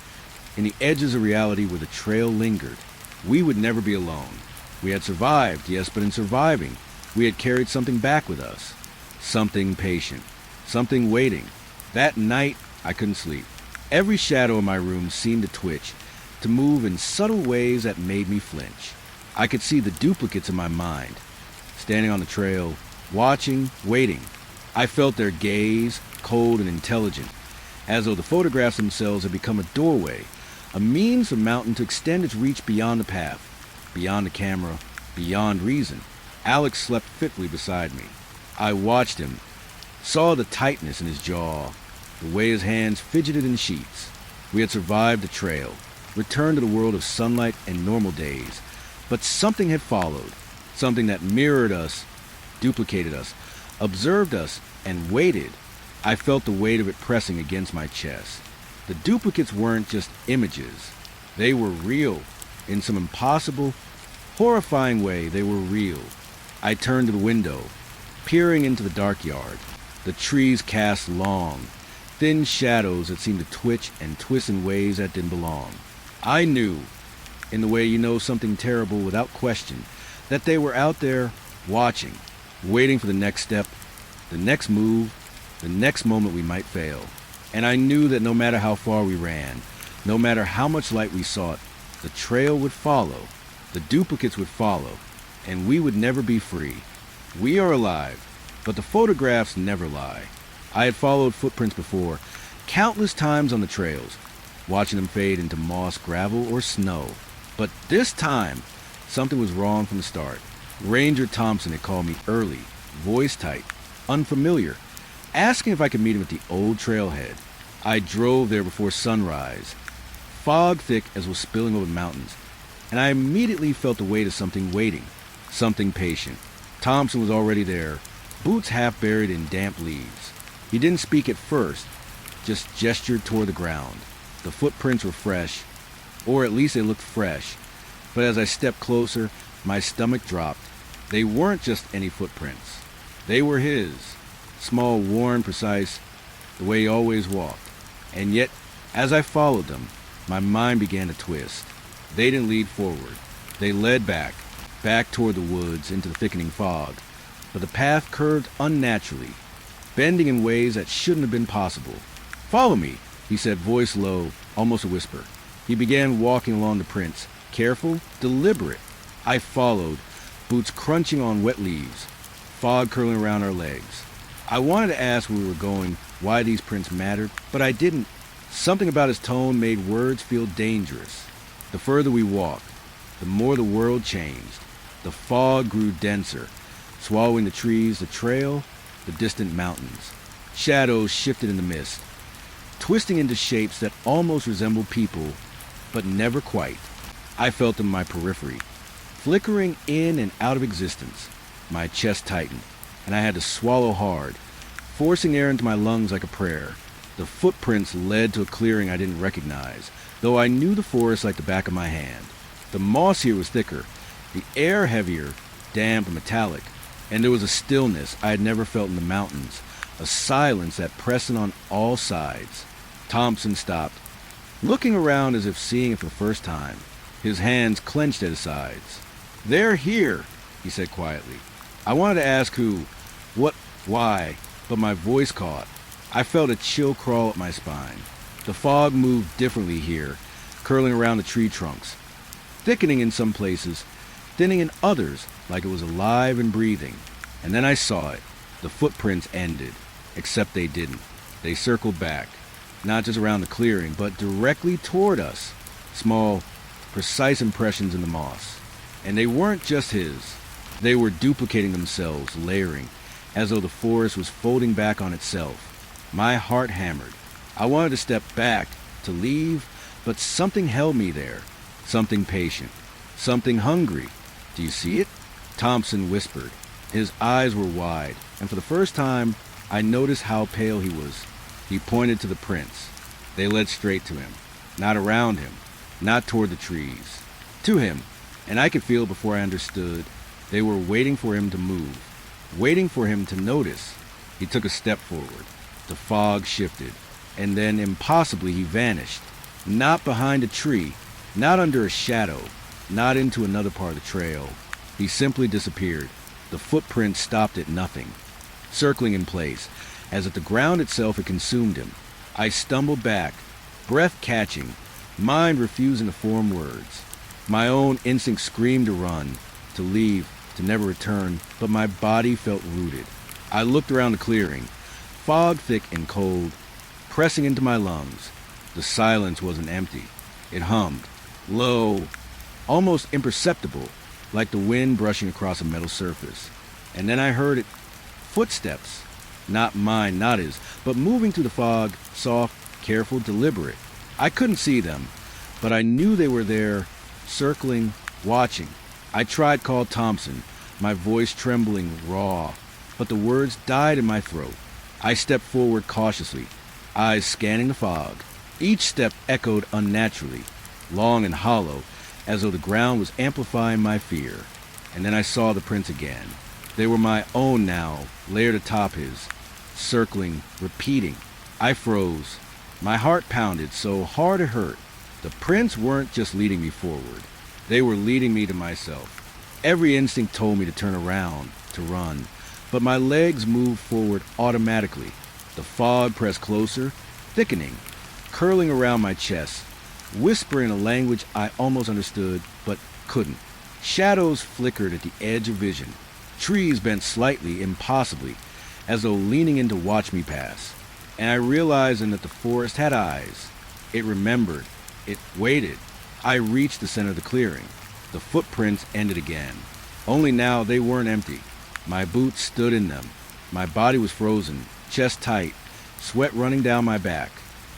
in the edges of reality where the trail lingered. We would never be alone. We had survived, yes, but in surviving, we had carried something back with us. Something patient. Something waiting. That night, I couldn't sleep. Every shadow in my room seemed to twitch, to move in subtle ways that made me flinch. I could see the duplicates in my mind, standing on the trail, watching, waiting. I felt their gaze, cold and intelligent, as though the photographs themselves had become a doorway, a means for Mountain to extend its reach beyond the path, beyond the camera, beyond reason. Alex slept fitfully beside me. I watched him, saw the tightness in his jaw, the way his hands fidgeted in sheets. We had survived the trail, returned to the world of sunlight and normal days, but something had followed, something that mirrored us, duplicated us, observed us, and waited. I felt the weight of it pressing against my chest. The duplicates weren't just images. They were real. In some impossible, horrifying way, they were real. I turned to the window, peering into the dark yard. The trees cast long, thin shadows that seemed to twitch and twist in ways that didn't belong. I knew, in the way you know something terrible without question, that they were out there watching, waiting for the next step, the next move, the next moment we might fail. And I knew that no matter how far we ran, no matter how much light we sought, the trail would follow, the duplicates would follow, and we would never be free. We are alive, but the photographs never lie. I had followed footprints before, countless times on the trails, watching them fade into moss, gravel, or snow. But this time, something was wrong from the start. Ranger Thompson had called me early, voice tight, unfamiliar, asking if I could meet him at the old trailhead. I drove there before sunrise, fog thick as was spilling over the mountains, and I immediately felt the weight of something waiting, something patient. Thompson was already there, boots half buried in damp leaves. He didn't speak at first, just gestured toward the ground. The footprints were fresh, or at least they looked fresh, but as I stepped closer, my stomach dropped. They weren't just any footprints. They were his, small, worn, precise, the way he always walked. And yet, as I followed them, my mind began to twist. They didn't lead forward. They led back toward the woods, into the thickening fog. But the path curved unnaturally, bending in ways that shouldn't have been possible. "Follow me," he said, voice low, almost a whisper. He began walking along the prints, careful, deliberate. I followed, boots crunching on wet leaves, fog curling around our legs. I wanted to ask where we were going, why these prints mattered, but I didn't. Something about his tone made words feel dangerous. The further we walked, the more the world changed. The fog grew denser, swallowing the trees, the trail, the distant mountains. Shadows shifted in the mist, twisting into shapes that almost resembled people, but never quite. I felt them in my periphery, flickering in and out of existence. My chest tightened, and I had to swallow hard, forcing air into my lungs like a prayer. The footprints led to a clearing I didn't recognize, though I knew the forest like the back of my hand. The moss here was thicker, the air heavier, damp and metallic, and there was a stillness I had never felt in the mountains, a silence that pressed in on all sides. Thompson stopped, looking around as if seeing it for the first time, his hands clenched at his sides. "They're here," he said quietly. I wanted to ask who, what, why, but my voice caught. I felt a chill crawl up my spine. The fog moved differently here, curling around the tree trunks, thickening in some places, thinning in others like it was alive and breathing. And then I saw it. The footprints ended, except they didn't. They circled back, not just around the clearing, but directly toward us. Small, precise impressions in the moss. And they weren't just his. They were duplicating themselves, layering, as though the forest was folding back on itself. My heart hammered. I wanted to step back, to leave, but something held me there. Something patient. Something hungry. "Do you see it?" Thompson whispered. His eyes were wide, and for the first time, I noticed how pale he was. He pointed to the prints. They led straight to him, not around him, not toward the trees. To him, and I could feel before I understood. They were waiting for him to move, waiting for him to notice. He took a step forward. The fog shifted, and then impossibly he vanished. Not behind a tree, not under a shadow, not into another part of the trail. He simply disappeared. The footprints stopped at nothing, circling in place, as if the ground itself had consumed him. I stumbled back, breath catching, mind refusing to form words. My own instinct screamed to run, to leave, to never return, but my body felt rooted. I looked around the clearing, fog thick and cold, pressing into my lungs. The silence wasn't empty. It hummed, low, almost imperceptible, like the wind brushing across a metal surface. And then I heard it. Footsteps. Not mine, not his, but moving through the fog, soft, careful, deliberate. I couldn't see them, but I knew they were there, circling, watching. I tried call Thompson, my voice trembling, raw, but the words died in my throat. I stepped forward cautiously, eyes scanning the fog. Each step echoed unnaturally, long and hollow, as though the ground was amplifying my fear. And then I saw the prints again. They were my own now, layered atop his, circling, repeating. I froze. My heart pounded so hard it hurt. The prints weren't just leading me forward. They were leading me to myself. Every instinct told me to turn around, to run, but my legs moved forward automatically. The fog pressed closer, thickening, curling around my chest, whispering a language I almost understood, but couldn't. Shadows flickered at the edge of vision. Trees bent slightly, impossibly, as though leaning in to watch me pass. And I realized then that the forest had eyes. It remembered. It waited. I reached the center of the clearing. The footprints ended again. Only now they weren't empty. My boots stood in them. My body was frozen, chest tight, sweat running down my back.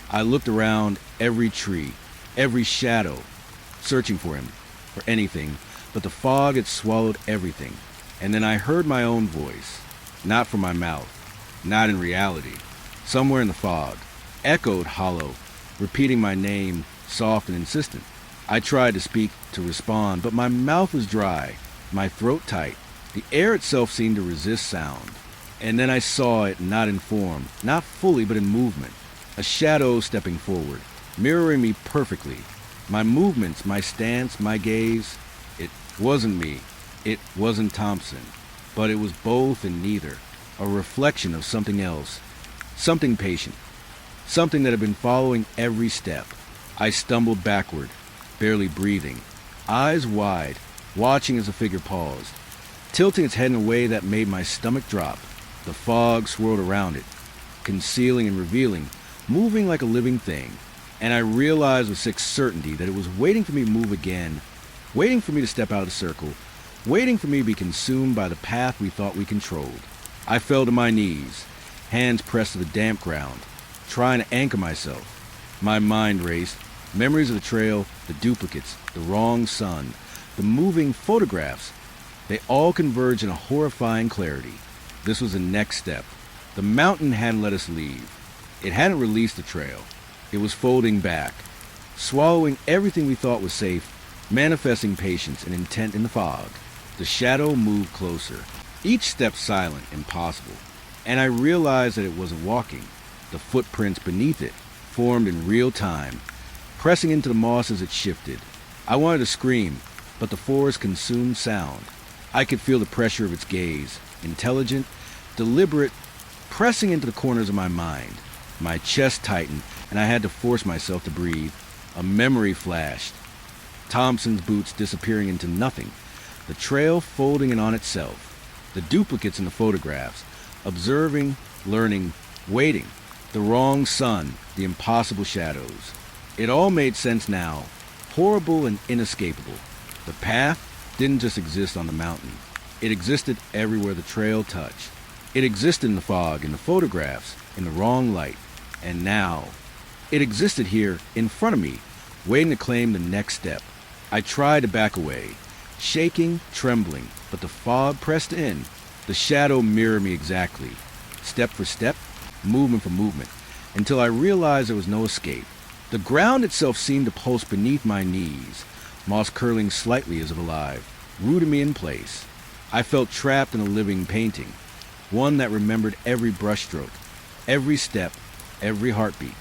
I looked around every tree, every shadow, searching for him, for anything, but the fog had swallowed everything. And then I heard my own voice, not from my mouth, not in reality, somewhere in the fog, echoed hollow, repeating my name, soft and insistent. I tried to speak, to respond, but my mouth was dry, my throat tight. The air itself seemed to resist sound. And then I saw it not in form, not fully, but in movement. A shadow stepping forward, mirroring me perfectly. My movements, my stance, my gaze. It wasn't me. It wasn't Thompson. But it was both and neither. A reflection of something else. Something patient. Something that had been following every step. I stumbled backward, barely breathing, eyes wide, watching as the figure paused, tilting its head in a way that made my stomach drop. The fog swirled around it, concealing and revealing, moving like a living thing. And I realized with sick certainty that it was waiting for me to move again, waiting for me to step out of the circle, waiting for me to be consumed by the path we thought we controlled. I fell to my knees, hands pressed to the damp ground, trying to anchor myself. My mind raced, memories of the trail, the duplicates, the wrong sun, the moving photographs. They all converged in a horrifying clarity. This was the next step. The mountain hadn't let us leave. It hadn't released the trail. It was folding back, swallowing everything we thought was safe, manifesting patience and intent in the fog. The shadow moved closer, each step silent, impossible. And I realized that it wasn't walking. The footprints beneath it formed in real time, pressing into the moss as it shifted. I wanted to scream, but the forest consumed sound. I could feel the pressure of its gaze, intelligent, deliberate, pressing into the corners of my mind. My chest tightened, and I had to force myself to breathe. A memory flashed. Thompson's boots disappearing into nothing. The trail folding in on itself. The duplicates in the photographs. Observing, learning, waiting. The wrong sun, the impossible shadows. It all made sense now. Horrible and inescapable. The path didn't just exist on the mountain. It existed everywhere the trail touched. It existed in the fog, in the photographs, in the wrong light. And now, it existed here, in front of me, waiting to claim the next step. I tried to back away, shaking, trembling, but the fog pressed in. The shadow mirrored me exactly. step for step, movement for movement, until I realized there was no escape. The ground itself seemed to pulse beneath my knees, moss curling slightly as if alive, rooting me in place. I felt trapped in a living painting, one that remembered every brushstroke, every step, every heartbeat.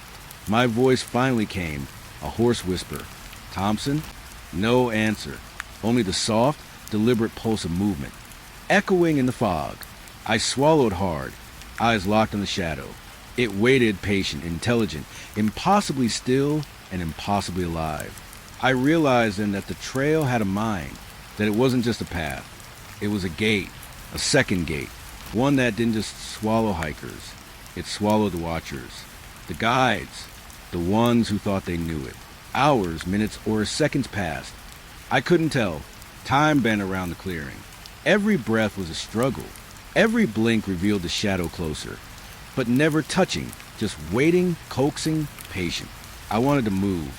My voice finally came, a hoarse whisper. "Thompson?" No answer, only the soft, deliberate pulse of movement, echoing in the fog. I swallowed hard, eyes locked on the shadow. It waited, patient, intelligent, impossibly still and impossibly alive. I realized then that the trail had a mind, that it wasn't just a path. It was a gate, a second gate, one that didn't just swallow hikers. It swallowed the watchers, the guides, the ones who thought they knew it. Hours, minutes, or seconds passed. I couldn't tell. Time bent around the clearing. Every breath was a struggle. Every blink revealed the shadow closer, but never touching, just waiting, coaxing, patient. I wanted to move.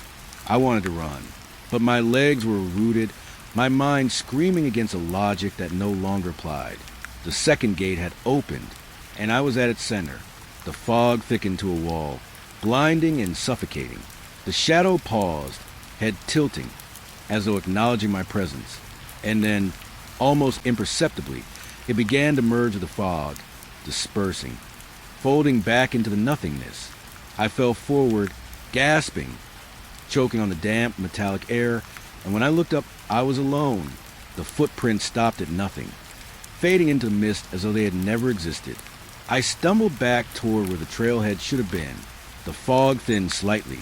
I wanted to run. But my legs were rooted, my mind screaming against a logic that no longer applied. The second gate had opened, and I was at its center. The fog thickened to a wall, blinding and suffocating. The shadow paused, head tilting, as though acknowledging my presence. And then, almost imperceptibly, it began to merge with the fog, dispersing, folding back into the nothingness. I fell forward, gasping, choking on the damp, metallic air, and when I looked up, I was alone. The footprints stopped at nothing, fading into the mist as though they had never existed. I stumbled back toward where the trailhead should have been. The fog thinned slightly,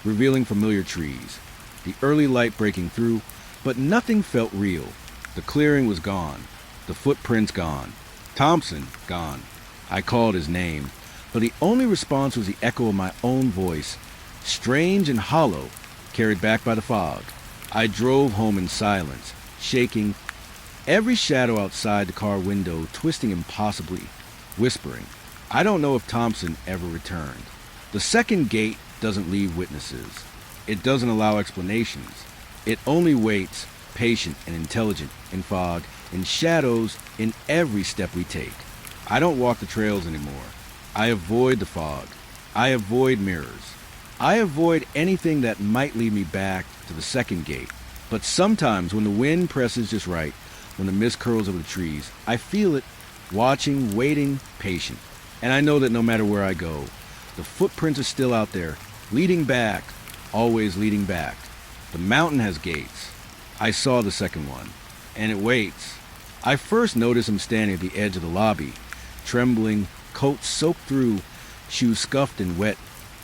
revealing familiar trees, the early light breaking through, but nothing felt real. The clearing was gone, the footprints gone, Thompson gone. I called his name, but the only response was the echo of my own voice, strange and hollow, carried back by the fog. I drove home in silence, shaking, every shadow outside the car window twisting impossibly, whispering. I don't know if Thompson ever returned. The second gate doesn't leave witnesses. It doesn't allow explanations. It only waits, patient and intelligent, in fog, in shadows, in every step we take. I don't walk the trails anymore. I avoid the fog. I avoid mirrors. I avoid anything that might lead me back to the second gate. But sometimes when the wind presses just right, when the mist curls over the trees, I feel it, watching, waiting, patient. And I know that no matter where I go, the footprints are still out there, leading back, always leading back. The mountain has gates. I saw the second one, and it waits. I first noticed him standing at the edge of the lobby, trembling, coat soaked through, shoes scuffed and wet,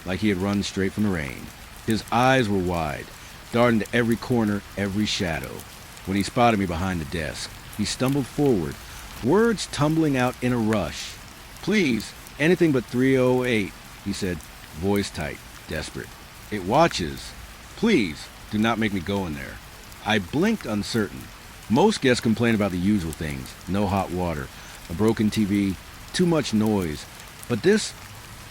like he had run straight from the rain. His eyes were wide, darting to every corner, every shadow. When he spotted me behind the desk, he stumbled forward, words tumbling out in a rush. "Please, anything but 308, he said, voice tight, desperate. "It watches. Please, do not make me go in there." I blinked, uncertain. Most guests complain about the usual things, no hot water, a broken TV, too much noise. But this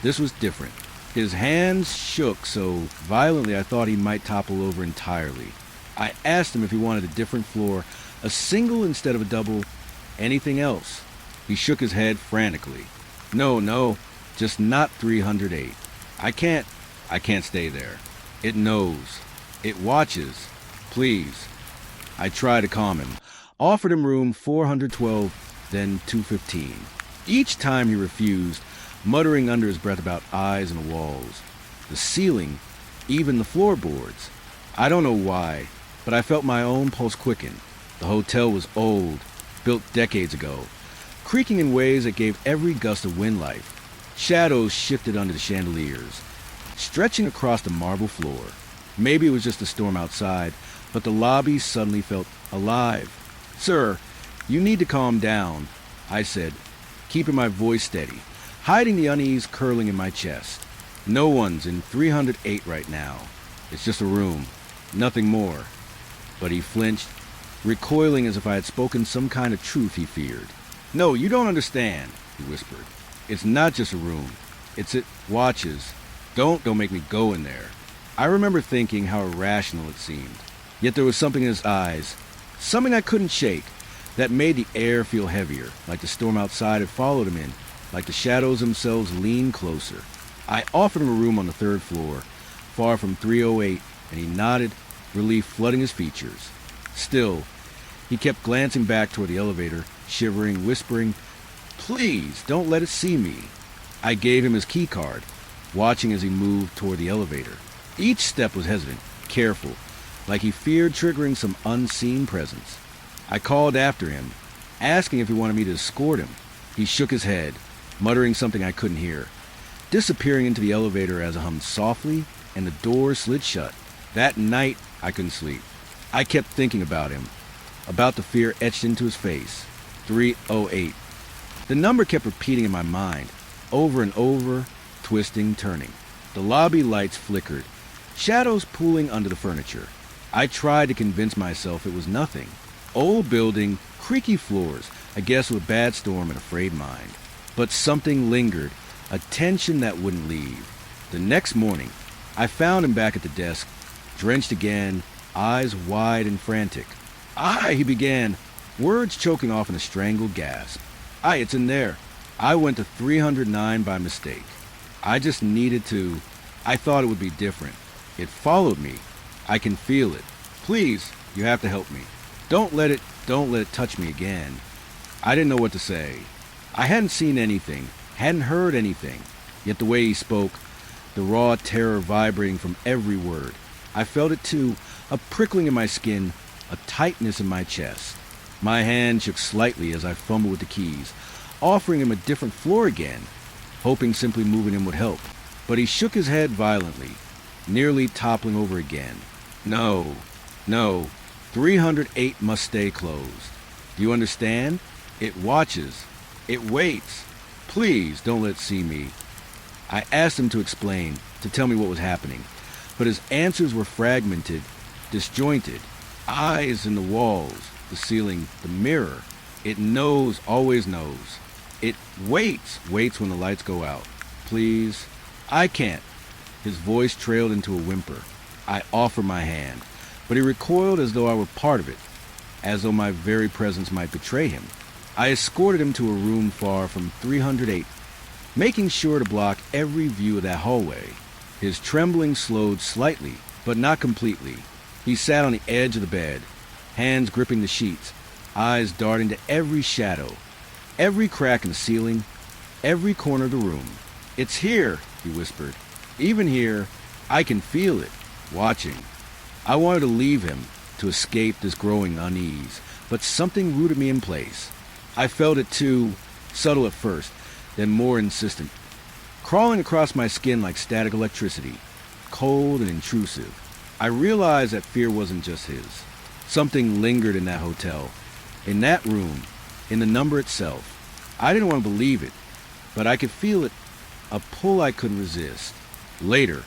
was different. His hands shook so violently I thought he might topple over entirely. I asked him if he wanted a different floor, a single instead of a double, anything else. He shook his head frantically. No, just not 308. I can't stay there. It knows. It watches. Please. I tried to calm him, offered him room 412, then 215. Each time he refused, muttering under his breath about eyes and walls, the ceiling, even the floorboards. I don't know why, but I felt my own pulse quicken. The hotel was old, built decades ago, creaking in ways that gave every gust of wind life. Shadows shifted under the chandeliers, stretching across the marble floor. Maybe it was just a storm outside, but the lobby suddenly felt alive. "Sir, you need to calm down," I said, keeping my voice steady, hiding the unease curling in my chest. "No one's in 308 right now. It's just a room, nothing more." But he flinched, recoiling as if I had spoken some kind of truth he feared. "No, you don't understand," he whispered. "It's not just a room. It watches. Don't make me go in there." I remember thinking how irrational it seemed. Yet there was something in his eyes, something I couldn't shake, that made the air feel heavier, like the storm outside had followed him in, like the shadows themselves leaned closer. I offered him a room on the 3rd floor, far from 308, and he nodded, relief flooding his features. Still, he kept glancing back toward the elevator, shivering, whispering, "Please, don't let it see me." I gave him his key card, watching as he moved toward the elevator. Each step was hesitant, careful, like he feared triggering some unseen presence. I called after him, asking if he wanted me to escort him. He shook his head, muttering something I couldn't hear, disappearing into the elevator as I hummed softly and the door slid shut. That night, I couldn't sleep. I kept thinking about him, about the fear etched into his face. 308. The number kept repeating in my mind, over and over, twisting, turning. The lobby lights flickered, shadows pooling under the furniture. I tried to convince myself it was nothing. Old building, creaky floors, I guess with a bad storm and a frayed mind. But something lingered, a tension that wouldn't leave. The next morning, I found him back at the desk, drenched again, eyes wide and frantic. He began, words choking off in a strangled gasp. It's in there. I went to 309 by mistake. I just needed to. I thought it would be different. It followed me. I can feel it. Please, you have to help me. Don't let it touch me again. I didn't know what to say. I hadn't seen anything, hadn't heard anything. Yet the way he spoke, the raw terror vibrating from every word. I felt it too, a prickling in my skin, a tightness in my chest. My hand shook slightly as I fumbled with the keys, offering him a different floor again, hoping simply moving him would help. But he shook his head violently, nearly toppling over again. No, 308 must stay closed. Do you understand? It watches. It waits. Please don't let it see me. I asked him to explain, to tell me what was happening, but his answers were fragmented, disjointed. Eyes in the walls, the ceiling, the mirror. It knows, always knows. It waits when the lights go out. Please, I can't. His voice trailed into a whimper. I offered my hand, but he recoiled as though I were part of it, as though my very presence might betray him. I escorted him to a room far from 308, making sure to block every view of that hallway. His trembling slowed slightly, but not completely. He sat on the edge of the bed, hands gripping the sheets, eyes darting to every shadow, every crack in the ceiling, every corner of the room. "It's here," he whispered. "Even here, I can feel it, watching." I wanted to leave him, to escape this growing unease, but something rooted me in place. I felt it too, subtle at first, then more insistent, crawling across my skin like static electricity, cold and intrusive. I realized that fear wasn't just his. Something lingered in that hotel, in that room, in the number itself. I didn't want to believe it, but I could feel it, a pull I couldn't resist. Later,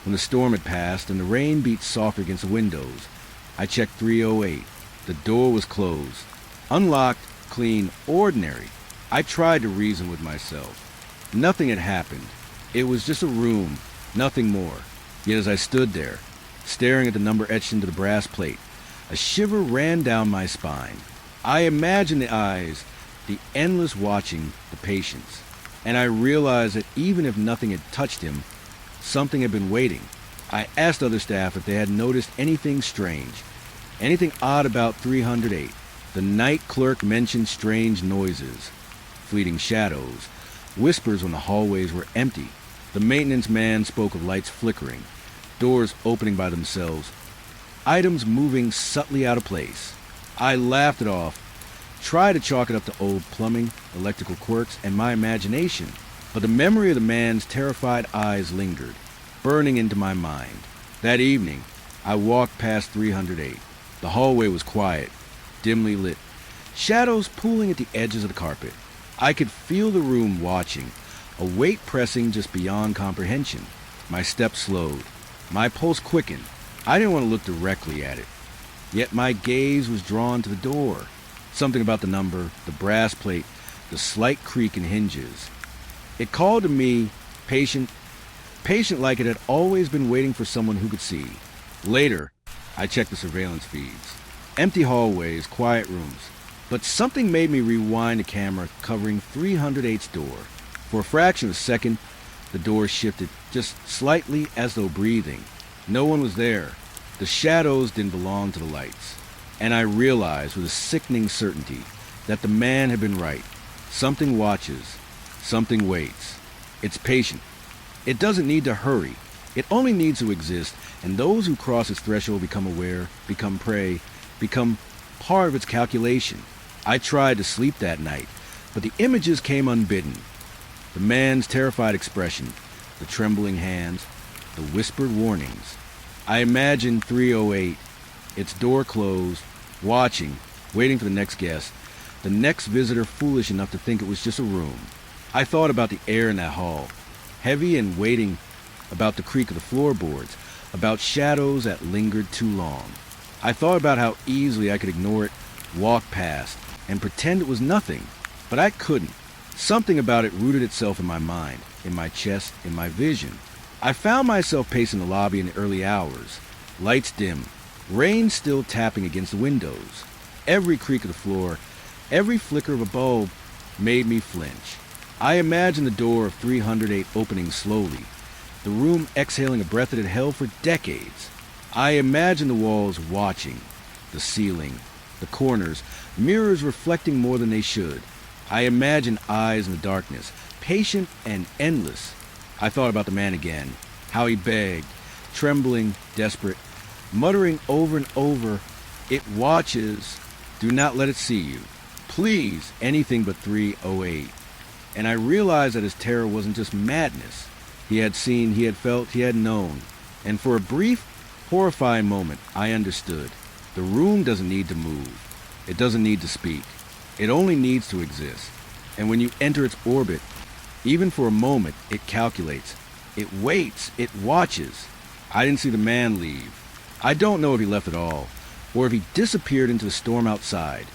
when the storm had passed and the rain beat softly against the windows, I checked 308. The door was closed, unlocked, clean, ordinary. I tried to reason with myself. Nothing had happened. It was just a room, nothing more. Yet as I stood there, staring at the number etched into the brass plate, a shiver ran down my spine. I imagined the eyes, the endless watching, the patience. And I realized that even if nothing had touched him, something had been waiting. I asked other staff if they had noticed anything strange, anything odd about 308. The night clerk mentioned strange noises, fleeting shadows, whispers when the hallways were empty. The maintenance man spoke of lights flickering, doors opening by themselves, items moving subtly out of place. I laughed it off, tried to chalk it up to old plumbing, electrical quirks, and my imagination, but the memory of the man's terrified eyes lingered, burning into my mind. That evening, I walked past 308. The hallway was quiet, dimly lit, shadows pooling at the edges of the carpet. I could feel the room watching, a weight pressing just beyond comprehension. My steps slowed, my pulse quickened. I didn't want to look directly at it, yet my gaze was drawn to the door. Something about the number, the brass plate, the slight creak in hinges. It called to me, patient like it had always been waiting for someone who could see. Later, I checked the surveillance feeds. Empty hallways, quiet rooms. But something made me rewind the camera covering 308's door. For a fraction of a second, the door shifted just slightly as though breathing. No one was there. The shadows didn't belong to the lights. And I realized with a sickening certainty that the man had been right. Something watches. Something waits. It's patient. It doesn't need to hurry. It only needs to exist, and those who cross its threshold become aware, become prey, become part of its calculation. I tried to sleep that night, but the images came unbidden. The man's terrified expression, the trembling hands, the whispered warnings. I imagined 308, its door closed, watching, waiting for the next guest, the next visitor foolish enough to think it was just a room. I thought about the air in that hall, heavy and waiting, about the creak of the floorboards, about shadows that lingered too long. I thought about how easily I could ignore it, walk past, and pretend it was nothing. But I couldn't. Something about it rooted itself in my mind, in my chest, in my vision. I found myself pacing the lobby in the early hours. Lights dim, rain still tapping against the windows. Every creak of the floor, every flicker of a bulb made me flinch. I imagined the door of 308 opening slowly, the room exhaling a breath it had held for decades. I imagined the walls watching, the ceiling, the corners, mirrors reflecting more than they should. I imagined eyes in the darkness, patient and endless. I thought about the man again, how he begged, trembling, desperate, muttering over and over, "It watches. Do not let it see you. Please, anything but 308. And I realized that his terror wasn't just madness. He had seen, he had felt, he had known. And for a brief, horrifying moment, I understood. The room doesn't need to move. It doesn't need to speak. It only needs to exist. And when you enter its orbit, even for a moment, it calculates. It waits. It watches. I didn't see the man leave. I don't know if he left at all, or if he disappeared into the storm outside,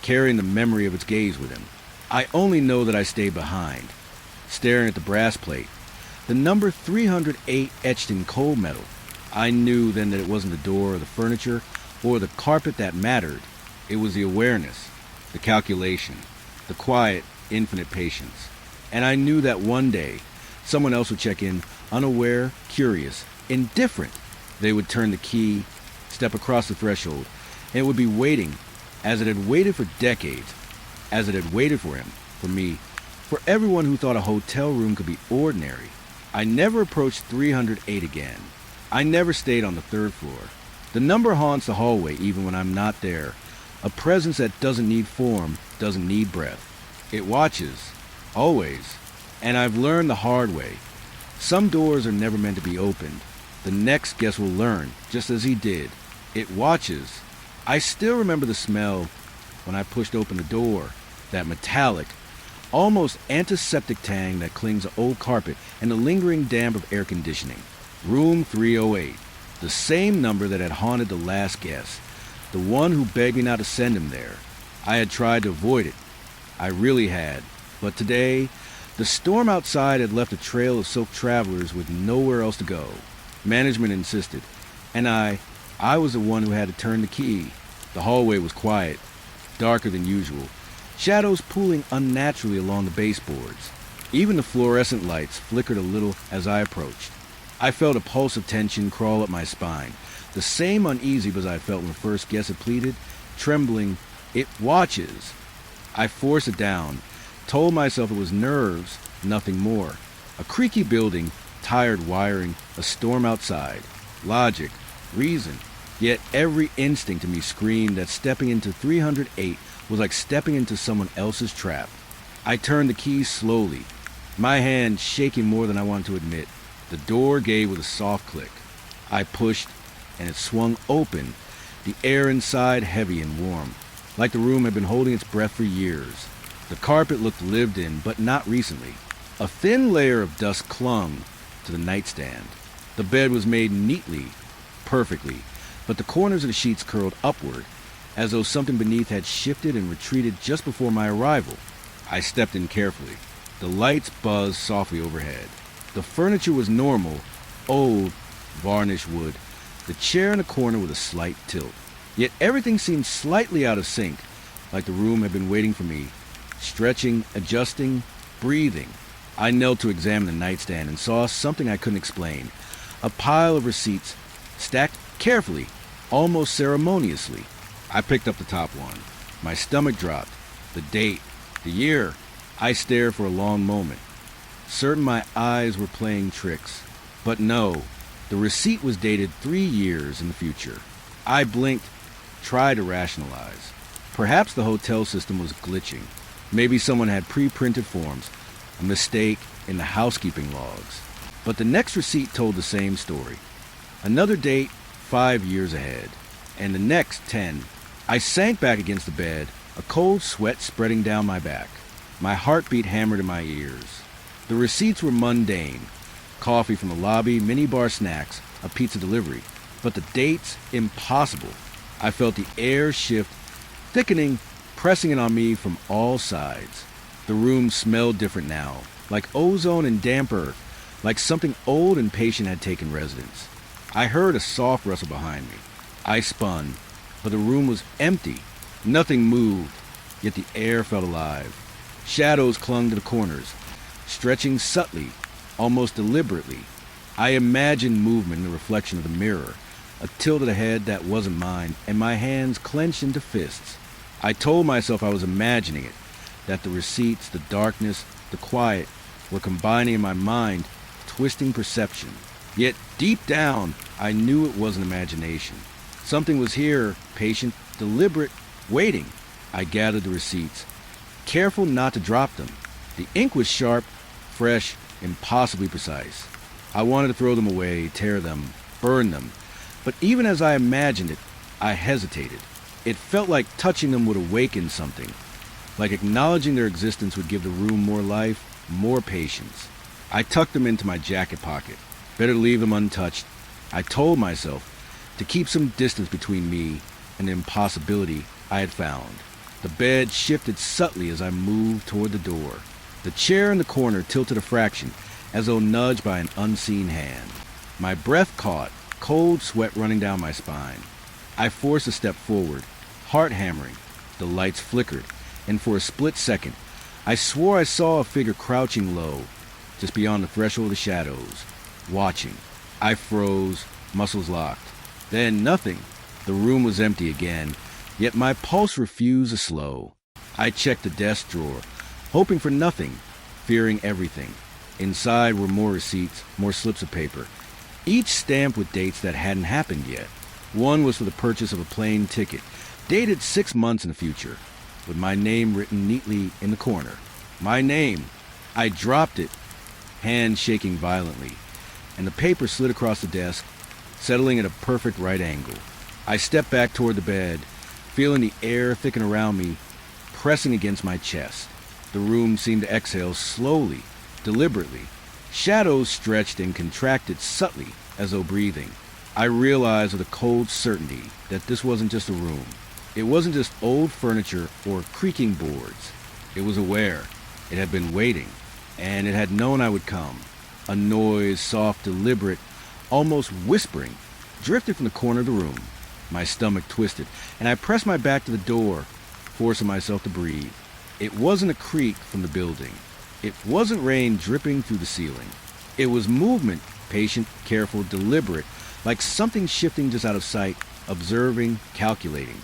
carrying the memory of its gaze with him. I only know that I stayed behind, staring at the brass plate, the number 308 etched in cold metal. I knew then that it wasn't the door or the furniture or the carpet that mattered. It was the awareness, the calculation, the quiet, infinite patience. And I knew that one day, someone else would check in, unaware, curious, indifferent. They would turn the key, step across the threshold, and it would be waiting, as it had waited for decades, as it had waited for him, for me, for everyone who thought a hotel room could be ordinary. I never approached 308 again. I never stayed on the third floor. The number haunts the hallway even when I'm not there. A presence that doesn't need form, doesn't need breath. It watches, always. And I've learned the hard way. Some doors are never meant to be opened. The next guest will learn, just as he did. It watches. I still remember the smell when I pushed open the door, that metallic, almost antiseptic tang that clings to old carpet and the lingering damp of air conditioning. Room 308, the same number that had haunted the last guest, the one who begged me not to send him there. I had tried to avoid it. I really had. But today, the storm outside had left a trail of silk travelers with nowhere else to go. Management insisted, and I was the one who had to turn the key. The hallway was quiet, darker than usual, shadows pooling unnaturally along the baseboards. Even the fluorescent lights flickered a little as I approached. I felt a pulse of tension crawl up my spine, the same uneasy as I felt when the first guest had pleaded, trembling, "It watches." I forced it down, told myself it was nerves, nothing more. A creaky building, tired wiring, a storm outside. Logic, reason. Yet every instinct in me screamed that stepping into 308 was like stepping into someone else's trap. I turned the key slowly, my hand shaking more than I wanted to admit. The door gave with a soft click. I pushed, and it swung open, the air inside heavy and warm, like the room had been holding its breath for years. The carpet looked lived in, but not recently. A thin layer of dust clung to the nightstand. The bed was made neatly, perfectly, but the corners of the sheets curled upward, as though something beneath had shifted and retreated just before my arrival. I stepped in carefully. The lights buzzed softly overhead. The furniture was normal, old, varnished wood, the chair in a corner with a slight tilt. Yet everything seemed slightly out of sync, like the room had been waiting for me, stretching, adjusting, breathing. I knelt to examine the nightstand and saw something I couldn't explain. A pile of receipts, stacked carefully, almost ceremoniously. I picked up the top one. My stomach dropped. The date, the year. I stared for a long moment, certain my eyes were playing tricks. But no, the receipt was dated 3 years in the future. I blinked, tried to rationalize. Perhaps the hotel system was glitching. Maybe someone had pre-printed forms, a mistake in the housekeeping logs. But the next receipt told the same story. Another date, 5 years ahead. And the next 10. I sank back against the bed, a cold sweat spreading down my back. My heartbeat hammered in my ears. The receipts were mundane. Coffee from the lobby, minibar snacks, a pizza delivery. But the dates, impossible. I felt the air shift, thickening, pressing in on me from all sides. The room smelled different now, like ozone and damp earth, like something old and patient had taken residence. I heard a soft rustle behind me. I spun, but the room was empty. Nothing moved, yet the air felt alive. Shadows clung to the corners, stretching subtly, almost deliberately. I imagined movement in the reflection of the mirror, a tilt of the head that wasn't mine, and my hands clenched into fists. I told myself I was imagining it, that the receipts, the darkness, the quiet were combining in my mind, twisting perception. Yet deep down, I knew it wasn't imagination. Something was here, patient, deliberate, waiting. I gathered the receipts, careful not to drop them. The ink was sharp, fresh, impossibly precise. I wanted to throw them away, tear them, burn them. But even as I imagined it, I hesitated. It felt like touching them would awaken something, like acknowledging their existence would give the room more life, more patience. I tucked them into my jacket pocket. Better leave them untouched. I told myself to keep some distance between me and the impossibility I had found. The bed shifted subtly as I moved toward the door. The chair in the corner tilted a fraction, as though nudged by an unseen hand. My breath caught, cold sweat running down my spine. I forced a step forward, heart hammering. The lights flickered, and for a split second, I swore I saw a figure crouching low, just beyond the threshold of shadows, watching. I froze, muscles locked. Then nothing. The room was empty again, yet my pulse refused to slow. I checked the desk drawer, hoping for nothing, fearing everything. Inside were more receipts, more slips of paper, each stamped with dates that hadn't happened yet. One was for the purchase of a plane ticket, dated 6 months in the future, with my name written neatly in the corner. My name. I dropped it, hand shaking violently, and the paper slid across the desk, settling at a perfect right angle. I stepped back toward the bed, feeling the air thicken around me, pressing against my chest. The room seemed to exhale slowly, deliberately. Shadows stretched and contracted subtly, as though breathing. I realized with a cold certainty that this wasn't just a room. It wasn't just old furniture or creaking boards. It was aware. It had been waiting, and it had known I would come. A noise, soft, deliberate, almost whispering, drifted from the corner of the room. My stomach twisted, and I pressed my back to the door, forcing myself to breathe. It wasn't a creak from the building. It wasn't rain dripping through the ceiling. It was movement, patient, careful, deliberate, like something shifting just out of sight, observing, calculating.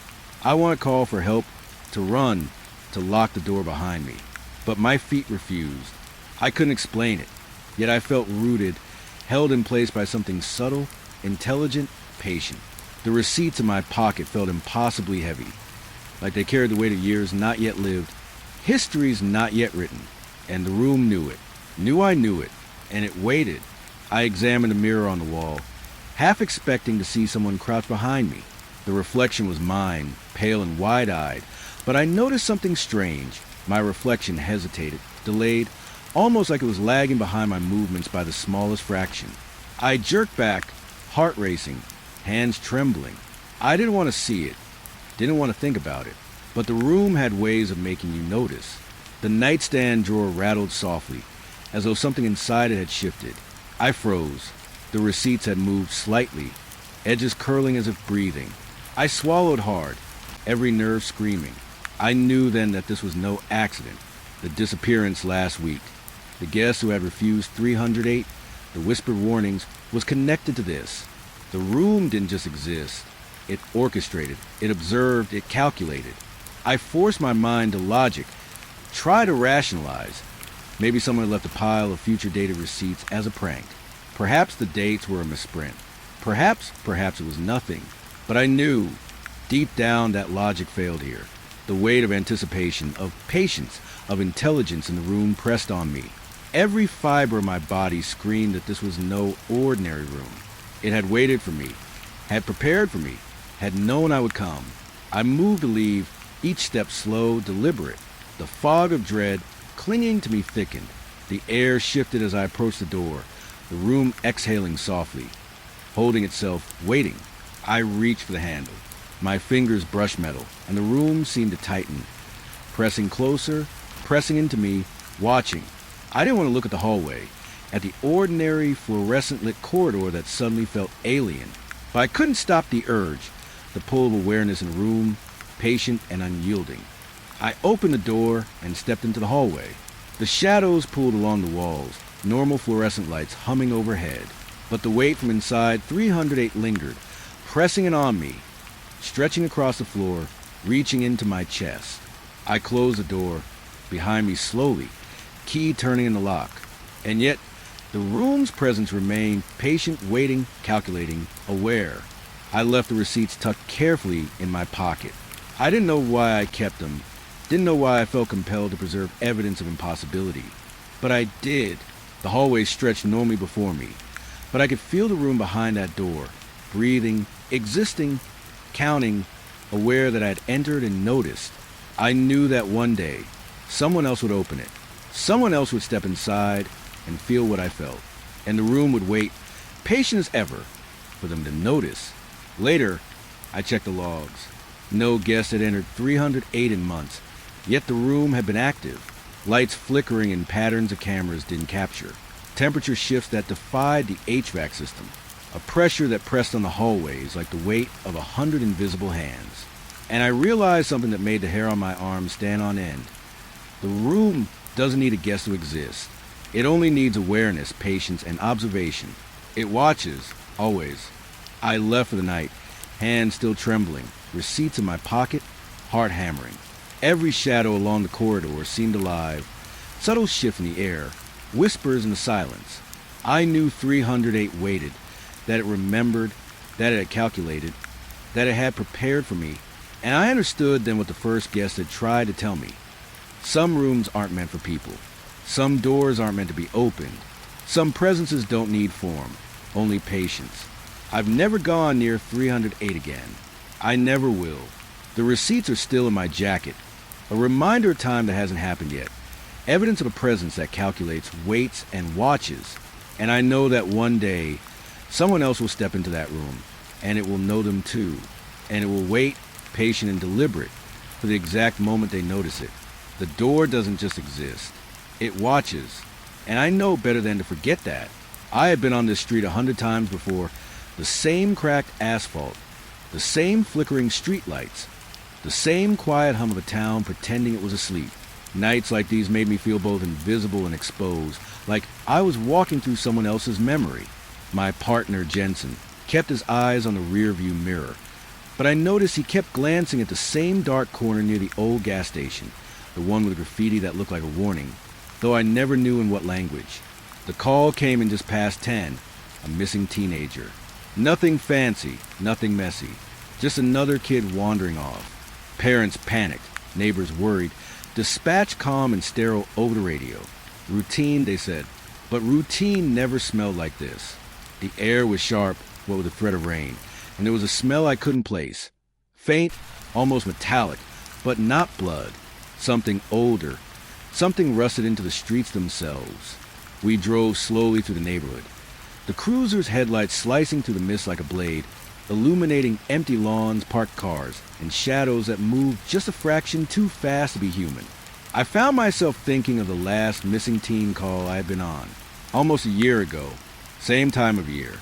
I want to call for help, to run, to lock the door behind me. But my feet refused. I couldn't explain it, yet I felt rooted, held in place by something subtle, intelligent, patient. The receipts in my pocket felt impossibly heavy, like they carried the weight of years not yet lived, histories not yet written. And the room knew it, knew I knew it, and it waited. I examined the mirror on the wall, half expecting to see someone crouch behind me. The reflection was mine, pale and wide-eyed, but I noticed something strange. My reflection hesitated, delayed, almost like it was lagging behind my movements by the smallest fraction. I jerked back, heart racing, hands trembling. I didn't want to see it, didn't want to think about it, but the room had ways of making you notice. The nightstand drawer rattled softly, as though something inside it had shifted. I froze. The receipts had moved slightly, edges curling as if breathing. I swallowed hard, every nerve screaming. I knew then that this was no accident. The disappearance last week. The guest who had refused 308, the whispered warnings, was connected to this. The room didn't just exist. It orchestrated, it observed, it calculated. I forced my mind to logic, try to rationalize. Maybe someone had left a pile of future dated receipts as a prank. Perhaps the dates were a misprint. Perhaps it was nothing. But I knew, deep down, that logic failed here. The weight of anticipation, of patience, of intelligence in the room pressed on me. Every fiber of my body screamed that this was no ordinary room. It had waited for me, had prepared for me, had known I would come. I moved to leave, each step slow, deliberate. The fog of dread clinging to me thickened. The air shifted as I approached the door, the room exhaling softly, holding itself, waiting. I reached for the handle. My fingers brushed metal, and the room seemed to tighten, pressing closer, pressing into me, watching. I didn't want to look at the hallway, at the ordinary fluorescent-lit corridor that suddenly felt alien. But I couldn't stop the urge, the pull of awareness in the room, patient and unyielding. I opened the door and stepped into the hallway. The shadows pulled along the walls, normal fluorescent lights humming overhead. But the weight from inside 308 lingered, pressing it on me, stretching across the floor, reaching into my chest. I closed the door behind me slowly, key turning in the lock. And yet, the room's presence remained patient, waiting, calculating, aware. I left the receipts tucked carefully in my pocket. I didn't know why I kept them, didn't know why I felt compelled to preserve evidence of impossibility. But I did. The hallway stretched normally before me, but I could feel the room behind that door, breathing, existing, counting, aware that I had entered and noticed. I knew that one day, someone else would open it. Someone else would step inside and feel what I felt, and the room would wait, patient as ever, for them to notice. Later, I checked the logs. No guest had entered 308 in months, yet the room had been active, lights flickering in patterns the cameras didn't capture, temperature shifts that defied the HVAC system, a pressure that pressed on the hallways like the weight of 100 invisible hands. And I realized something that made the hair on my arm stand on end. The room doesn't need a guest to exist. It only needs awareness, patience, and observation. It watches, always. I left for the night, hands still trembling, receipts in my pocket, heart hammering. Every shadow along the corridor seemed alive, subtle shift in the air, whispers in the silence. I knew 308 waited, that it remembered, that it had calculated, that it had prepared for me, and I understood then what the first guest had tried to tell me. Some rooms aren't meant for people. Some doors aren't meant to be opened. Some presences don't need form, only patience. I've never gone near 308 again. I never will. The receipts are still in my jacket, a reminder of time that hasn't happened yet, evidence of a presence that calculates, waits, and watches. And I know that one day, someone else will step into that room, and it will know them too, and it will wait, patient and deliberate, for the exact moment they notice it. The door doesn't just exist. It watches, and I know better than to forget that. I have been on this street 100 times before, the same cracked asphalt, the same flickering streetlights, the same quiet hum of a town pretending it was asleep. Nights like these made me feel both invisible and exposed, like I was walking through someone else's memory. My partner, Jensen, kept his eyes on the rearview mirror, but I noticed he kept glancing at the same dark corner near the old gas station, the one with graffiti that looked like a warning, though I never knew in what language. The call came in just past 10, a missing teenager. Nothing fancy, nothing messy, just another kid wandering off. Parents panicked, neighbors worried, dispatched calm and sterile over the radio. Routine, they said, but routine never smelled like this. The air was sharp, what with the threat of rain, and there was a smell I couldn't place. Faint, almost metallic, but not blood. Something older, something rusted into the streets themselves. We drove slowly through the neighborhood, the cruiser's headlights slicing through the mist like a blade, illuminating empty lawns, parked cars, and shadows that moved just a fraction too fast to be human. I found myself thinking of the last missing teen call I had been on, almost a year ago. Same time of year,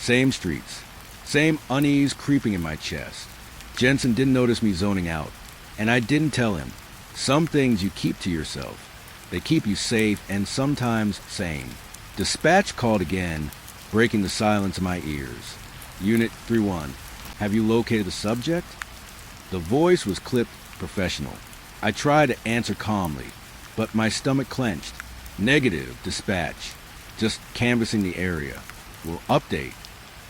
same streets, same unease creeping in my chest. Jensen didn't notice me zoning out, and I didn't tell him. Some things you keep to yourself. They keep you safe and sometimes sane. Dispatch called again, breaking the silence in my ears. Unit 3-1, have you located the subject? The voice was clipped professional. I tried to answer calmly, but my stomach clenched. Negative, dispatch. Just canvassing the area. Well, update.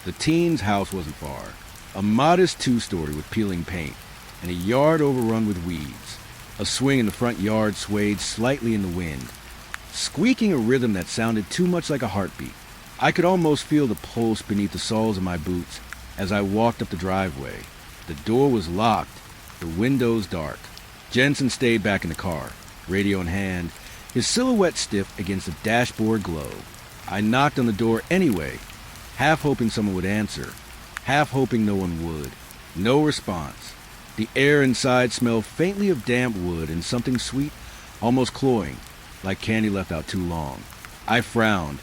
The teen's house wasn't far. A modest two-story with peeling paint, and a yard overrun with weeds. A swing in the front yard swayed slightly in the wind, squeaking a rhythm that sounded too much like a heartbeat. I could almost feel the pulse beneath the soles of my boots as I walked up the driveway. The door was locked, the windows dark. Jensen stayed back in the car, radio in hand, his silhouette stiff against the dashboard glow. I knocked on the door anyway, half hoping someone would answer, half hoping no one would. No response. The air inside smelled faintly of damp wood and something sweet, almost cloying, like candy left out too long. I frowned,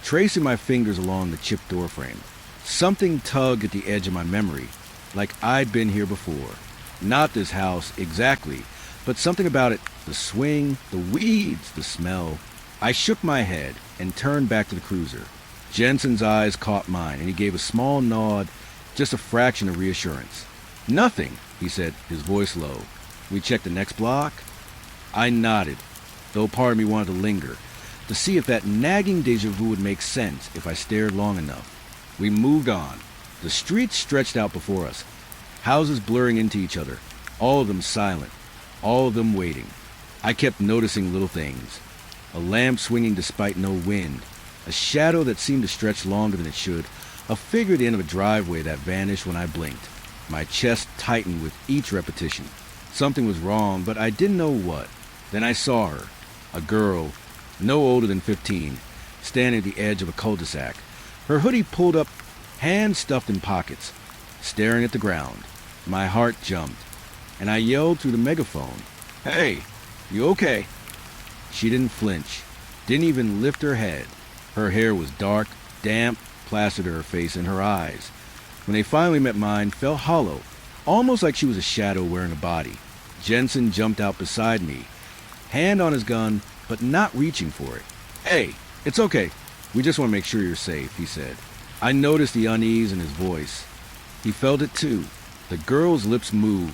tracing my fingers along the chipped doorframe. Something tugged at the edge of my memory, like I'd been here before. Not this house exactly, but something about it, the swing, the weeds, the smell. I shook my head and turned back to the cruiser. Jensen's eyes caught mine, and he gave a small nod, just a fraction of reassurance. Nothing, he said, his voice low. We checked the next block? I nodded, though part of me wanted to linger, to see if that nagging déjà vu would make sense if I stared long enough. We moved on. The streets stretched out before us, houses blurring into each other, all of them silent, all of them waiting. I kept noticing little things. A lamp swinging despite no wind, a shadow that seemed to stretch longer than it should, a figure at the end of a driveway that vanished when I blinked. My chest tightened with each repetition. Something was wrong, but I didn't know what. Then I saw her, a girl, no older than 15, standing at the edge of a cul-de-sac, her hoodie pulled up, hands stuffed in pockets, staring at the ground. My heart jumped, and I yelled through the megaphone, "Hey, you okay?" She didn't flinch, didn't even lift her head. Her hair was dark, damp, plaster to her face, and her eyes, when they finally met mine, felt hollow, almost like she was a shadow wearing a body. Jensen jumped out beside me, hand on his gun, but not reaching for it. "Hey, it's okay. We just want to make sure you're safe," he said. I noticed the unease in his voice. He felt it too. The girl's lips moved,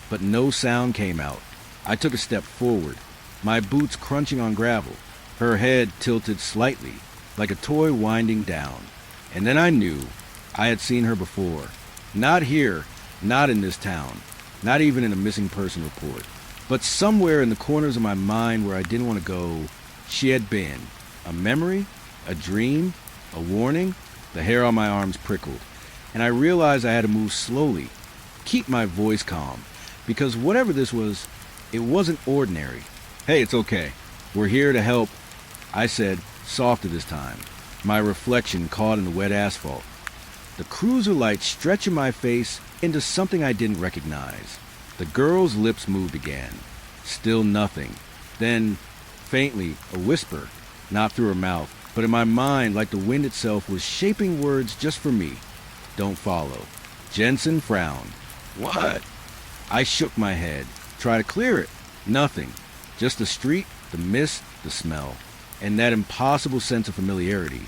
but no sound came out. I took a step forward, my boots crunching on gravel, her head tilted slightly, like a toy winding down. And then I knew I had seen her before. Not here, not in this town, not even in a missing person report. But somewhere in the corners of my mind where I didn't want to go, she had been. A memory? A dream? A warning? The hair on my arms prickled, and I realized I had to move slowly, keep my voice calm, because whatever this was, it wasn't ordinary. "Hey, it's okay. We're here to help," I said, softer this time, my reflection caught in the wet asphalt. The cruiser light stretching my face into something I didn't recognize. The girl's lips moved again. Still nothing. Then, faintly, a whisper, not through her mouth, but in my mind, like the wind itself, was shaping words just for me. "Don't follow." Jensen frowned. "What?" I shook my head, tried to clear it. Nothing. Just the street, the mist, the smell, and that impossible sense of familiarity,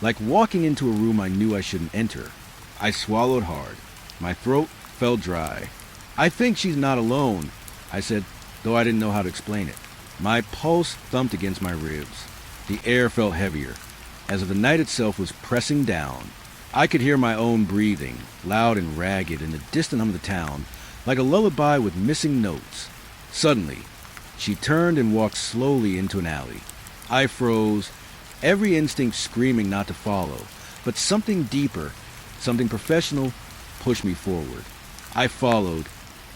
like walking into a room I knew I shouldn't enter. I swallowed hard. My throat felt dry. "I think she's not alone," I said, though I didn't know how to explain it. My pulse thumped against my ribs. The air felt heavier, as if the night itself was pressing down. I could hear my own breathing, loud and ragged in the distant hum of the town, like a lullaby with missing notes. Suddenly, she turned and walked slowly into an alley. I froze, every instinct screaming not to follow, but something deeper, something professional, pushed me forward. I followed,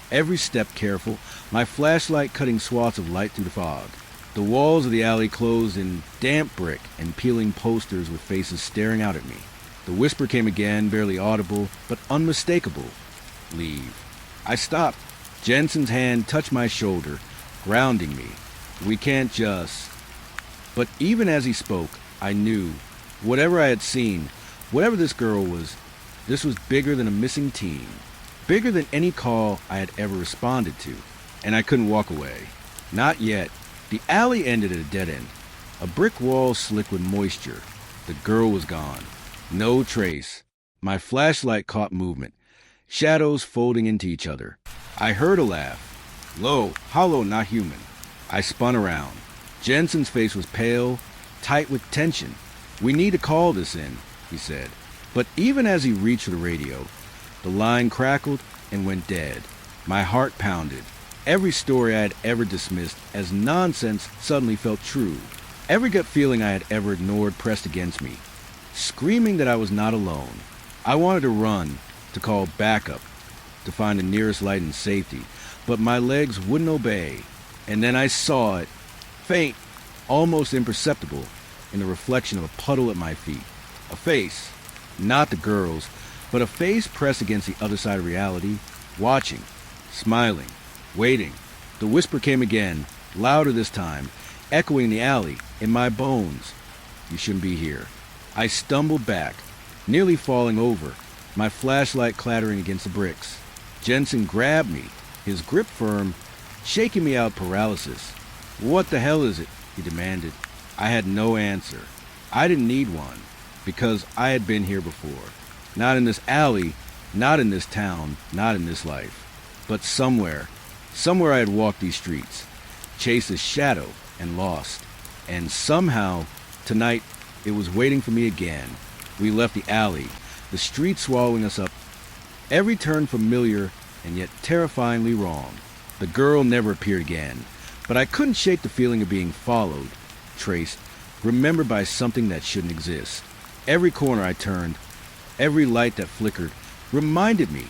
every step careful, my flashlight cutting swaths of light through the fog. The walls of the alley closed in damp brick and peeling posters with faces staring out at me. The whisper came again, barely audible, but unmistakable. "Leave." I stopped. Jensen's hand touched my shoulder, grounding me. "We can't just..." But even as he spoke, I knew, whatever I had seen, whatever this girl was, this was bigger than a missing teen. Bigger than any call I had ever responded to. And I couldn't walk away. Not yet. The alley ended at a dead end, a brick wall slick with moisture. The girl was gone. No trace. My flashlight caught movement, shadows folding into each other. I heard a laugh. Low, hollow, not human. I spun around. Jensen's face was pale, tight with tension. "We need to call this in," he said. But even as he reached for the radio, the line crackled and went dead. My heart pounded. Every story I had ever dismissed as nonsense suddenly felt true. Every gut feeling I had ever ignored pressed against me, screaming that I was not alone. I wanted to run, to call backup, to find the nearest light in safety, but my legs wouldn't obey. And then I saw it, faint, almost imperceptible, in the reflection of a puddle at my feet. A face, not the girl's, but a face pressed against the other side of reality, watching, smiling, waiting. The whisper came again, louder this time, echoing the alley, in my bones. "You shouldn't be here." I stumbled back, nearly falling over, my flashlight clattering against the bricks. Jensen grabbed me, his grip firm, shaking me out paralysis. "What the hell is it?" he demanded. I had no answer. I didn't need one, because I had been here before. Not in this alley, not in this town, not in this life. But somewhere I had walked these streets, chased a shadow and lost. And somehow, tonight, it was waiting for me again. We left the alley, the street swallowing us up. Every turn familiar and yet terrifyingly wrong. The girl never appeared again, but I couldn't shake the feeling of being followed, traced, remembered by something that shouldn't exist. Every corner I turned, every light that flickered, reminded me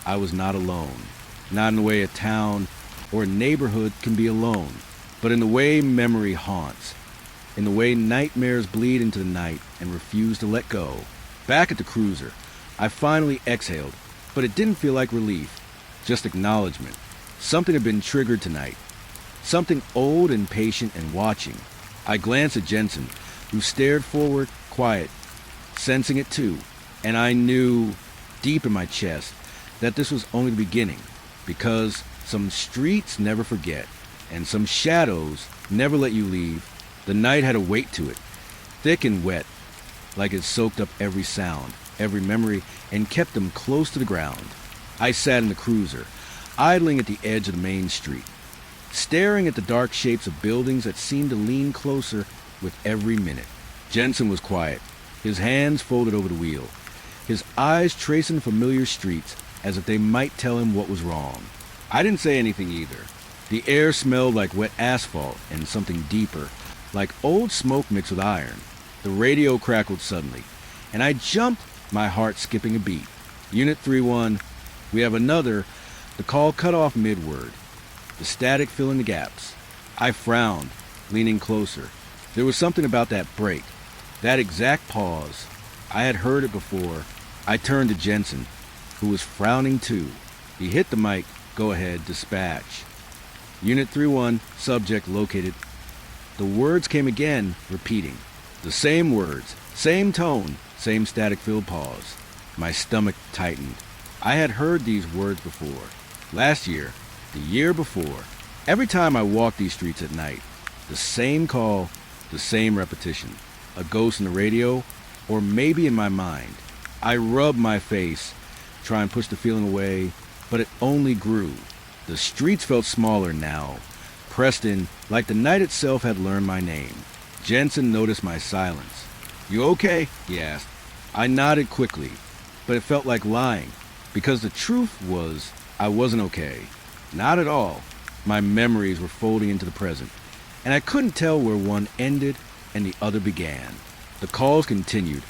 I was not alone. Not in the way a town or a neighborhood can be alone, but in the way memory haunts, in the way nightmares bleed into the night and refuse to let go. Back at the cruiser, I finally exhaled, but it didn't feel like relief, just acknowledgement. Something had been triggered tonight, something old and patient and watching. I glanced at Jensen, who stared forward, quiet, sensing it too, and I knew, deep in my chest, that this was only the beginning, because some streets never forget, and some shadows never let you leave. The night had a weight to it, thick and wet, like it soaked up every sound, every memory, and kept them close to the ground. I sat in the cruiser, idling at the edge of the main street, staring at the dark shapes of buildings that seemed to lean closer with every minute. Jensen was quiet, his hands folded over the wheel, his eyes tracing familiar streets as if they might tell him what was wrong. I didn't say anything either. The air smelled like wet asphalt and something deeper, like old smoke mixed with iron. The radio crackled suddenly, and I jumped, my heart skipping a beat. "Unit 3-1, we have another." The call cut off mid-word, the static filling the gaps. I frowned, leaning closer. There was something about that break, that exact pause. I had heard it before. I turned to Jensen, who was frowning too. He hit the mic. "Go ahead, dispatch." "Unit 3-1, subject located." The words came again, repeating. The same words, same tone, same static-filled pause. My stomach tightened. I had heard these words before. Last year, the year before. Every time I walked these streets at night, the same call, the same repetition. A ghost in the radio, or maybe in my mind. I rubbed my face, try and push the feeling away, but it only grew. The streets felt smaller now, pressed in like the night itself had learned my name. Jensen noticed my silence. "You okay?" he asked. I nodded quickly, but it felt like lying, because the truth was I wasn't okay. Not at all. My memories were folding into the present, and I couldn't tell where one ended and the other began. The calls continued,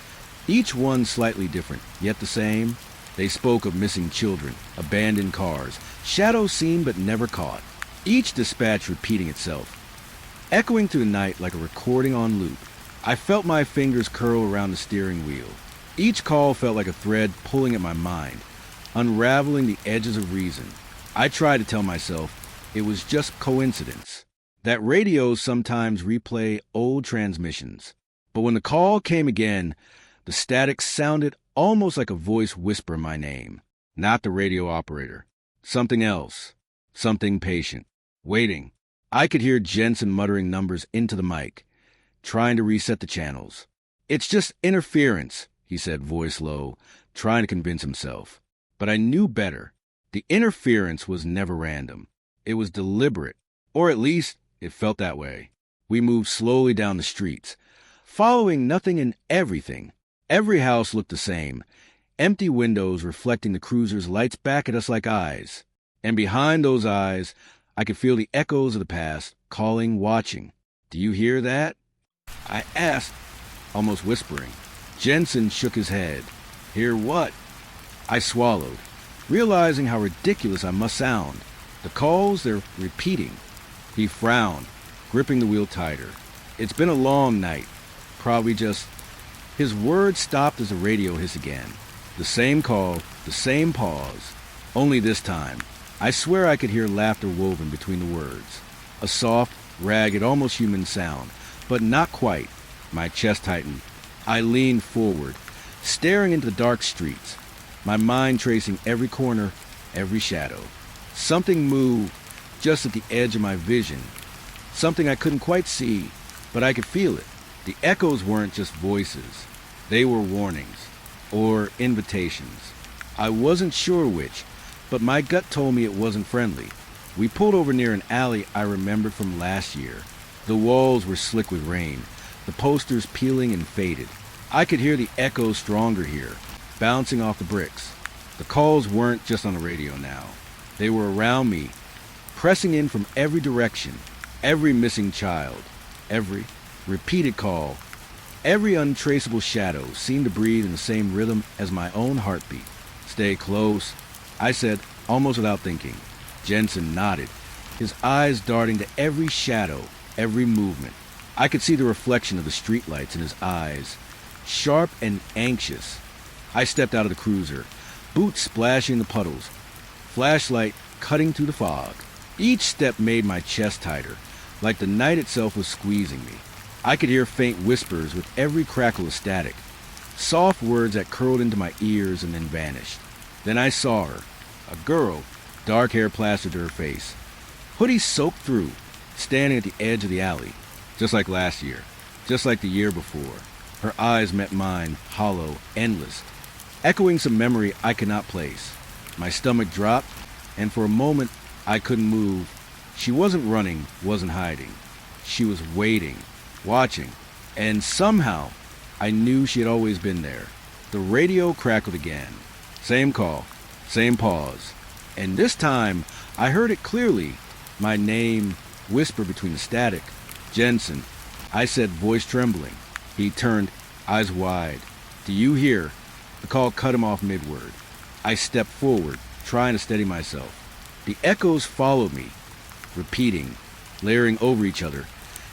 each one slightly different, yet the same. They spoke of missing children, abandoned cars, shadows seen but never caught. Each dispatch repeating itself, echoing through the night like a recording on loop. I felt my fingers curl around the steering wheel. Each call felt like a thread pulling at my mind, unraveling the edges of reason. I tried to tell myself it was just coincidence, that radios sometimes replay old transmissions. But when the call came again, the static sounded almost like a voice whisper my name. Not the radio operator. Something else. Something patient. Waiting. I could hear Jensen muttering numbers into the mic, trying to reset the channels. "It's just interference," he said, voice low, trying to convince himself. But I knew better. The interference was never random. It was deliberate, or at least it felt that way. We moved slowly down the streets, following nothing and everything. Every house looked the same, empty windows reflecting the cruiser's lights back at us like eyes. And behind those eyes, I could feel the echoes of the past, calling, watching. "Do you hear that?" I asked, almost whispering. Jensen shook his head. "Hear what?" I swallowed, realizing how ridiculous I must sound. The calls, they're repeating. He frowned, gripping the wheel tighter. "It's been a long night. Probably just..." His words stopped as the radio hissed again. The same call, the same pause. Only this time, I swear I could hear laughter woven between the words. A soft, ragged, almost human sound, but not quite. My chest tightened. I leaned forward, staring into the dark streets, my mind tracing every corner, every shadow. Something moved just at the edge of my vision. Something I couldn't quite see, but I could feel it. The echoes weren't just voices. They were warnings, or invitations. I wasn't sure which, but my gut told me it wasn't friendly. We pulled over near an alley I remembered from last year. The walls were slick with rain, the posters peeling and faded. I could hear the echoes stronger here, bouncing off the bricks. The calls weren't just on the radio now. They were around me, pressing in from every direction. Every missing child, every repeated call, every untraceable shadow seemed to breathe in the same rhythm as my own heartbeat. "Stay close," I said, almost without thinking. Jensen nodded, his eyes darting to every shadow, every movement. I could see the reflection of the streetlights in his eyes, sharp and anxious. I stepped out of the cruiser, boots splashing the puddles, flashlight cutting through the fog. Each step made my chest tighter, like the night itself was squeezing me. I could hear faint whispers with every crackle of static, soft words that curled into my ears and then vanished. Then I saw her, a girl, dark hair plastered to her face, hoodie soaked through, standing at the edge of the alley, just like last year, just like the year before. Her eyes met mine, hollow, endless, echoing some memory I could not place. My stomach dropped, and for a moment I couldn't move. She wasn't running, wasn't hiding. She was waiting, watching, and somehow I knew she had always been there. The radio crackled again. Same call, same pause. And this time I heard it clearly. My name whispered between the static. "Jensen," I said, voice trembling. He turned, eyes wide. "Do you hear?" The call cut him off mid-word. I stepped forward, trying to steady myself. The echoes followed me, repeating, layering over each other,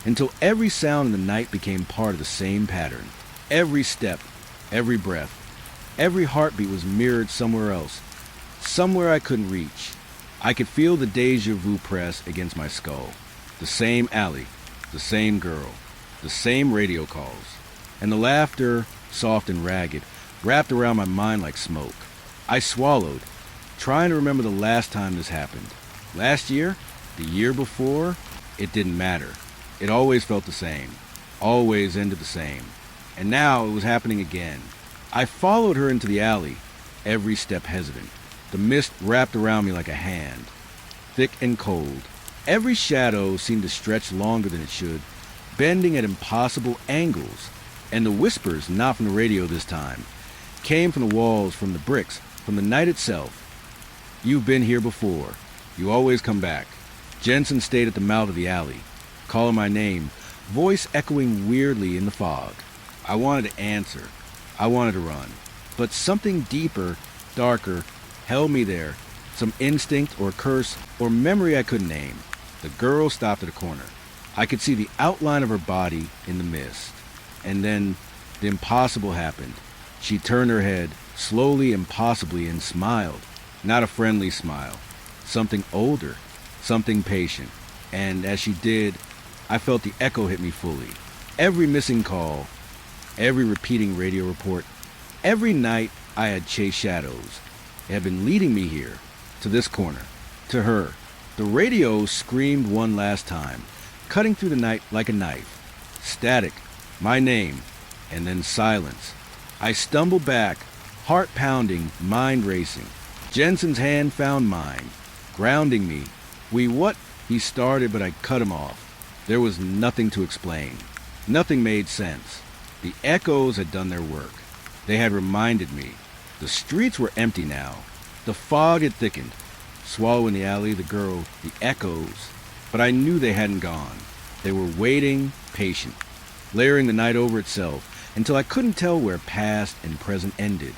until every sound in the night became part of the same pattern. Every step, every breath, every heartbeat was mirrored somewhere else, somewhere I couldn't reach. I could feel the déjà vu press against my skull. The same alley, the same girl, the same radio calls, and the laughter, soft and ragged, wrapped around my mind like smoke. I swallowed, trying to remember the last time this happened. Last year? The year before? It didn't matter. It always felt the same, always ended the same. And now it was happening again. I followed her into the alley, every step hesitant. The mist wrapped around me like a hand, thick and cold. Every shadow seemed to stretch longer than it should, bending at impossible angles. And the whispers, not from the radio this time, came from the walls, from the bricks, from the night itself. "You've been here before. You always come back." Jensen stayed at the mouth of the alley, calling my name, voice echoing weirdly in the fog. I wanted to answer. I wanted to run. But something deeper, darker, held me there. Some instinct or curse or memory I couldn't name. The girl stopped at a corner. I could see the outline of her body in the mist. And then the impossible happened. She turned her head, slowly, impossibly, and smiled. Not a friendly smile. Something older. Something patient. And as she did, I felt the echo hit me fully. Every missing call, every repeating radio report, every night I had chased shadows. It had been leading me here, to this corner, to her, The radio screamed one last time, cutting through the night like a knife. Static, my name, and then silence. I stumbled back, heart pounding, mind racing. Jensen's hand found mine, grounding me. What? He started, but I cut him off. There was nothing to explain. Nothing made sense. The echoes had done their work. They had reminded me. The streets were empty now. The fog had thickened. Swallow in the alley, the girl, the echoes. But I knew they hadn't gone. They were waiting, patient, layering the night over itself until I couldn't tell where past and present ended.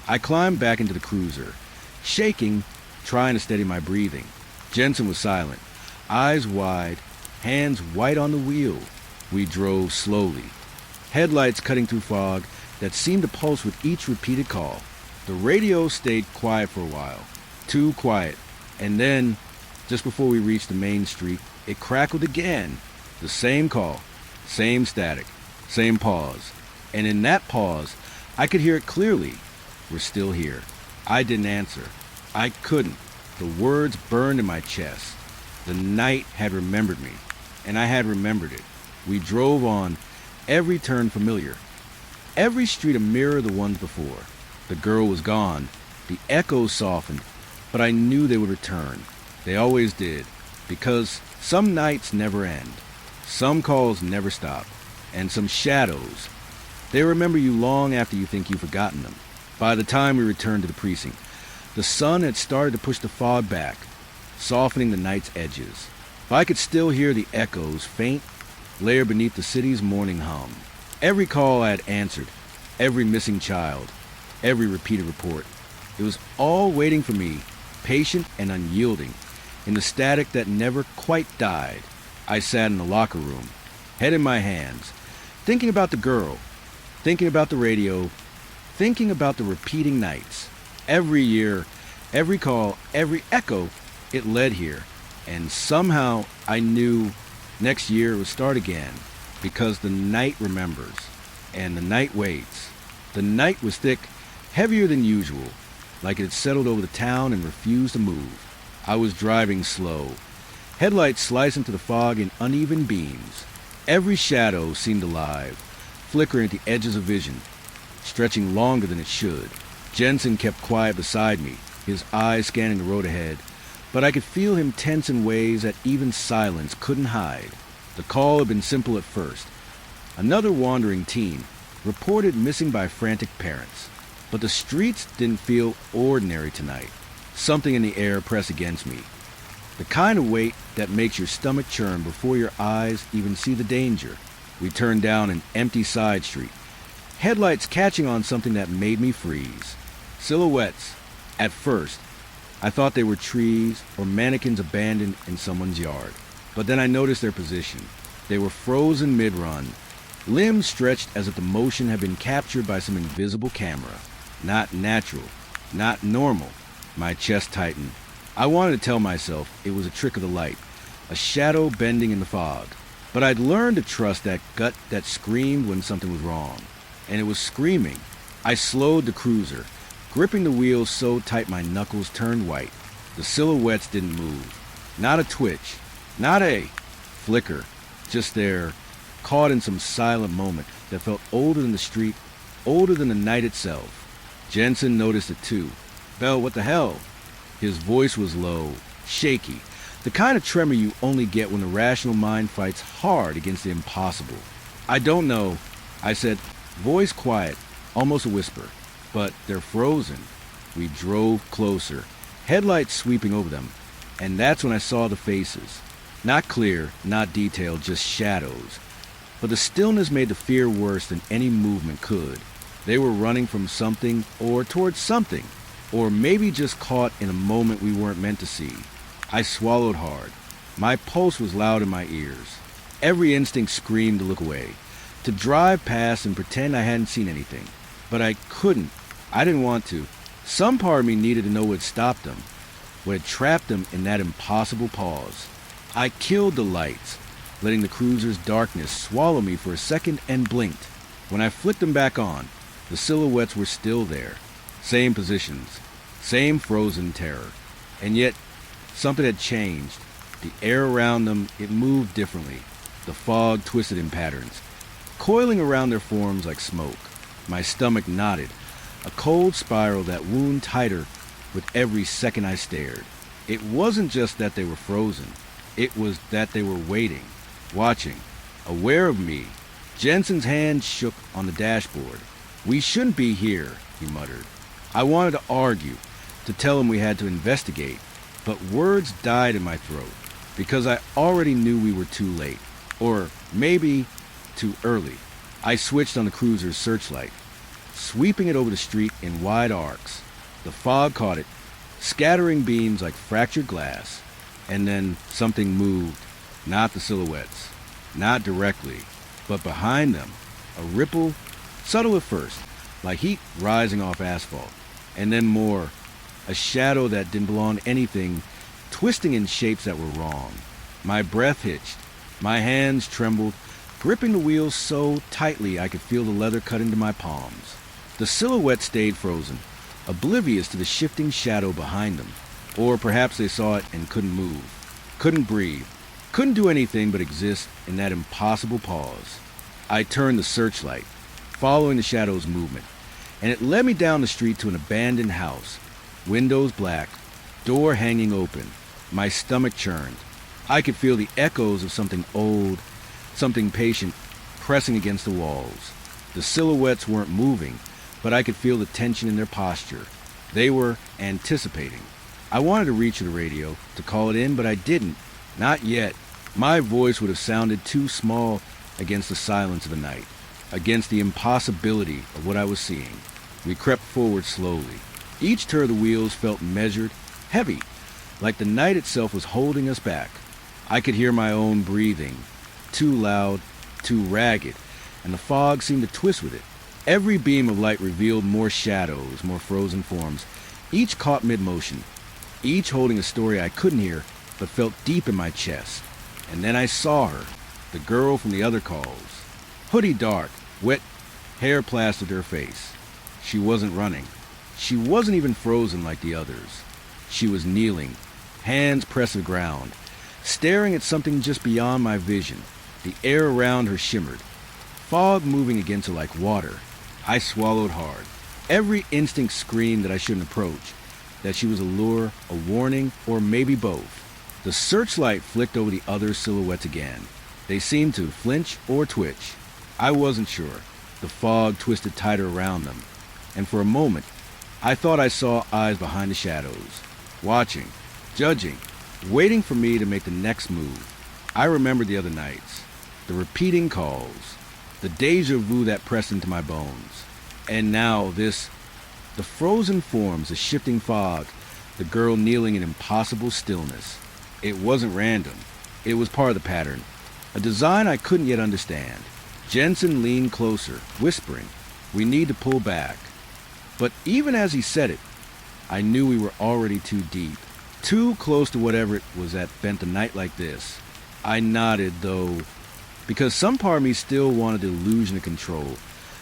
I climbed back into the cruiser, shaking, trying to steady my breathing. Jensen was silent, eyes wide, hands white on the wheel. We drove slowly, headlights cutting through fog that seemed to pulse with each repeated call. The radio stayed quiet for a while, too quiet, and then, just before we reached the main street, it crackled again. The same call, same static, same pause. And in that pause, I could hear it clearly. We're still here. I didn't answer. I couldn't. The words burned in my chest. The night had remembered me, and I had remembered it. We drove on, every turn familiar. Every street a mirror of the ones before. The girl was gone. The echoes softened, but I knew they would return. They always did, because some nights never end. Some calls never stop, and some shadows. They remember you long after you think you've forgotten them. By the time we returned to the precinct, the sun had started to push the fog back, softening the night's edges. But I could still hear the echoes, faint, layer beneath the city's morning hum. Every call I had answered, every missing child, every repeated report. It was all waiting for me, patient and unyielding, in the static that never quite died. I sat in the locker room, head in my hands, thinking about the girl, thinking about the radio, thinking about the repeating nights. Every year, every call, every echo, it led here. And somehow I knew next year it would start again, because the night remembers, and the night waits. The night was thick, heavier than usual, like it had settled over the town and refused to move. I was driving slow, headlights slicing through the fog in uneven beams. Every shadow seemed alive, flickering at the edges of vision, stretching longer than it should. Jensen kept quiet beside me, his eyes scanning the road ahead, but I could feel him tense in ways that even silence couldn't hide. The call had been simple at first. Another wandering teen, reported missing by frantic parents. But the streets didn't feel ordinary tonight. Something in the air pressed against me. The kind of weight that makes your stomach churn before your eyes even see the danger. We turned down an empty side street, headlights catching on something that made me freeze. Silhouettes. At first, I thought they were trees or mannequins abandoned in someone's yard. But then I noticed their position. They were frozen mid-run, limbs stretched as if the motion had been captured by some invisible camera. Not natural, not normal. My chest tightened. I wanted to tell myself it was a trick of the light, a shadow bending in the fog. But I'd learned to trust that gut that screamed when something was wrong. And it was screaming. I slowed the cruiser, gripping the wheel so tight my knuckles turned white. The silhouettes didn't move. Not a twitch. Not a flicker. Just there, caught in some silent moment that felt older than the street, older than the night itself. Jensen noticed it too. "Belle, what the hell?" His voice was low, shaky, the kind of tremor you only get when the rational mind fights hard against the impossible. "I don't know," I said, voice quiet, almost a whisper. "But they're frozen." We drove closer, headlights sweeping over them, and that's when I saw the faces. Not clear, not detailed, just shadows. But the stillness made the fear worse than any movement could. They were running from something or towards something, or maybe just caught in a moment we weren't meant to see. I swallowed hard. My pulse was loud in my ears. Every instinct screamed to look away, to drive past and pretend I hadn't seen anything. But I couldn't. I didn't want to. Some part of me needed to know what had stopped them, what had trapped them in that impossible pause. I killed the lights, letting the cruiser's darkness swallow me for a second, and blinked. When I flicked them back on, the silhouettes were still there. Same positions, same frozen terror. And yet, something had changed. The air around them, it moved differently. The fog twisted in patterns, coiling around their forms like smoke. My stomach knotted, a cold spiral that wound tighter with every second I stared. It wasn't just that they were frozen. It was that they were waiting, watching, aware of me. Jensen's hand shook on the dashboard. "We shouldn't be here," he muttered. I wanted to argue, to tell him we had to investigate, but words died in my throat because I already knew we were too late, or maybe too early. I switched on the cruiser's searchlight, sweeping it over the street in wide arcs. The fog caught it, scattering beams like fractured glass, and then something moved, not the silhouettes, not directly, but behind them, a ripple, subtle at first, like heat rising off asphalt, and then more, a shadow that didn't belong to anything, twisting in shapes that were wrong. My breath hitched, my hands trembled, gripping the wheels so tightly I could feel the leather cut into my palms. The silhouette stayed frozen, oblivious to the shifting shadow behind them. Or perhaps they saw it and couldn't move, couldn't breathe, couldn't do anything but exist in that impossible pause. I turned the searchlight, following the shadow's movement, and it led me down the street to an abandoned house, windows black, door hanging open. My stomach churned. I could feel the echoes of something old, something patient, pressing against the walls. The silhouettes weren't moving, but I could feel the tension in their posture. They were anticipating. I wanted to reach the radio, to call it in, but I didn't. Not yet. My voice would have sounded too small against the silence of the night, against the impossibility of what I was seeing. We crept forward slowly. Each turn of the wheels felt measured, heavy, like the night itself was holding us back. I could hear my own breathing, too loud, too ragged, and the fog seemed to twist with it. Every beam of light revealed more shadows, more frozen forms, each caught mid-motion, each holding a story I couldn't hear but felt deep in my chest. And then I saw her, the girl from the other calls. Hoodie dark, wet hair plastered her face. She wasn't running. She wasn't even frozen like the others. She was kneeling, hands pressed to the ground, staring at something just beyond my vision. The air around her shimmered, fog moving against her like water. I swallowed hard. Every instinct screamed that I shouldn't approach, that she was a lure, a warning, or maybe both. The searchlight flicked over the other silhouettes again. They seemed to flinch or twitch. I wasn't sure. The fog twisted tighter around them, and for a moment, I thought I saw eyes behind the shadows, watching, judging, waiting for me to make the next move. I remembered the other nights, the repeating calls, the deja vu that pressed into my bones. And now this, the frozen forms, the shifting fog, the girl kneeling in impossible stillness. It wasn't random. It was part of the pattern, a design I couldn't yet understand. Jensen leaned closer, whispering, "We need to pull back." But even as he said it, I knew we were already too deep, too close to whatever it was that bent a night like this. I nodded, though, because some part of me still wanted the illusion of control,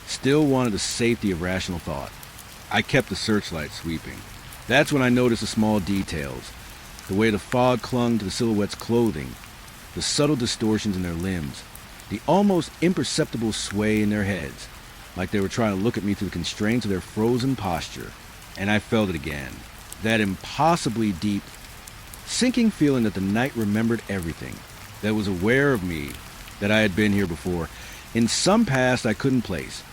still wanted the safety of rational thought. I kept the searchlight sweeping. That's when I noticed the small details, the way the fog clung to the silhouette's clothing, the subtle distortions in their limbs, the almost imperceptible sway in their heads, like they were trying to look at me through the constraints of their frozen posture. And I felt it again, that impossibly deep, sinking feeling that the night remembered everything, that was aware of me, that I had been here before, in some past I couldn't place,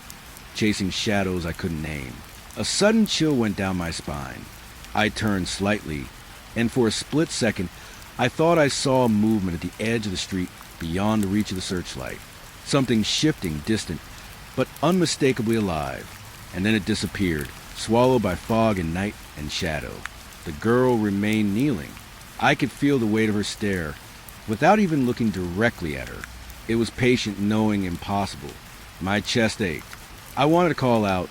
chasing shadows I couldn't name. A sudden chill went down my spine. I turned slightly, and for a split second, I thought I saw a movement at the edge of the street beyond the reach of the searchlight. Something shifting, distant, but unmistakably alive. And then it disappeared, swallowed by fog and night and shadow. The girl remained kneeling. I could feel the weight of her stare, without even looking directly at her. It was patient, knowing, impossible. My chest ached. I wanted to call out,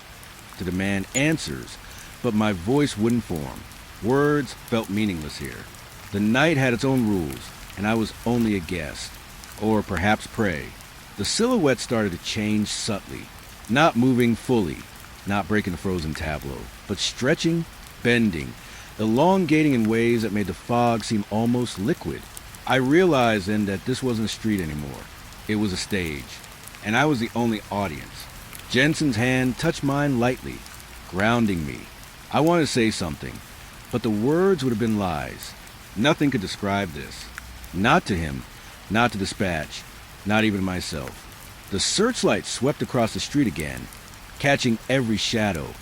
to demand answers, but my voice wouldn't form. Words felt meaningless here. The night had its own rules, and I was only a guest, or perhaps prey. The silhouette started to change subtly, not moving fully, not breaking the frozen tableau, but stretching, bending, elongating in ways that made the fog seem almost liquid. I realized then that this wasn't a street anymore. It was a stage, and I was the only audience. Jensen's hand touched mine lightly, grounding me. I wanted to say something, but the words would have been lies. Nothing could describe this. Not to him, not to Dispatch, not even myself. The searchlight swept across the street again, catching every shadow,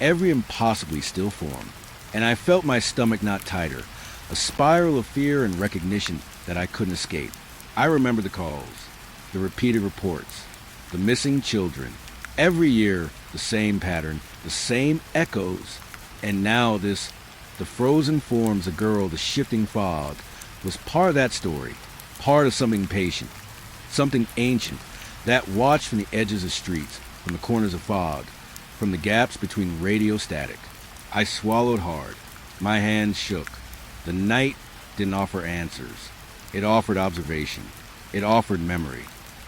every impossibly still form, and I felt my stomach knot tighter, a spiral of fear and recognition that I couldn't escape. I remember the calls, the repeated reports, the missing children. Every year, the same pattern, the same echoes, and now this, the frozen forms, the girl, the shifting fog, was part of that story, part of something patient, something ancient, that watched from the edges of streets, from the corners of fog, from the gaps between radio static. I swallowed hard. My hands shook. The night didn't offer answers. It offered observation. It offered memory.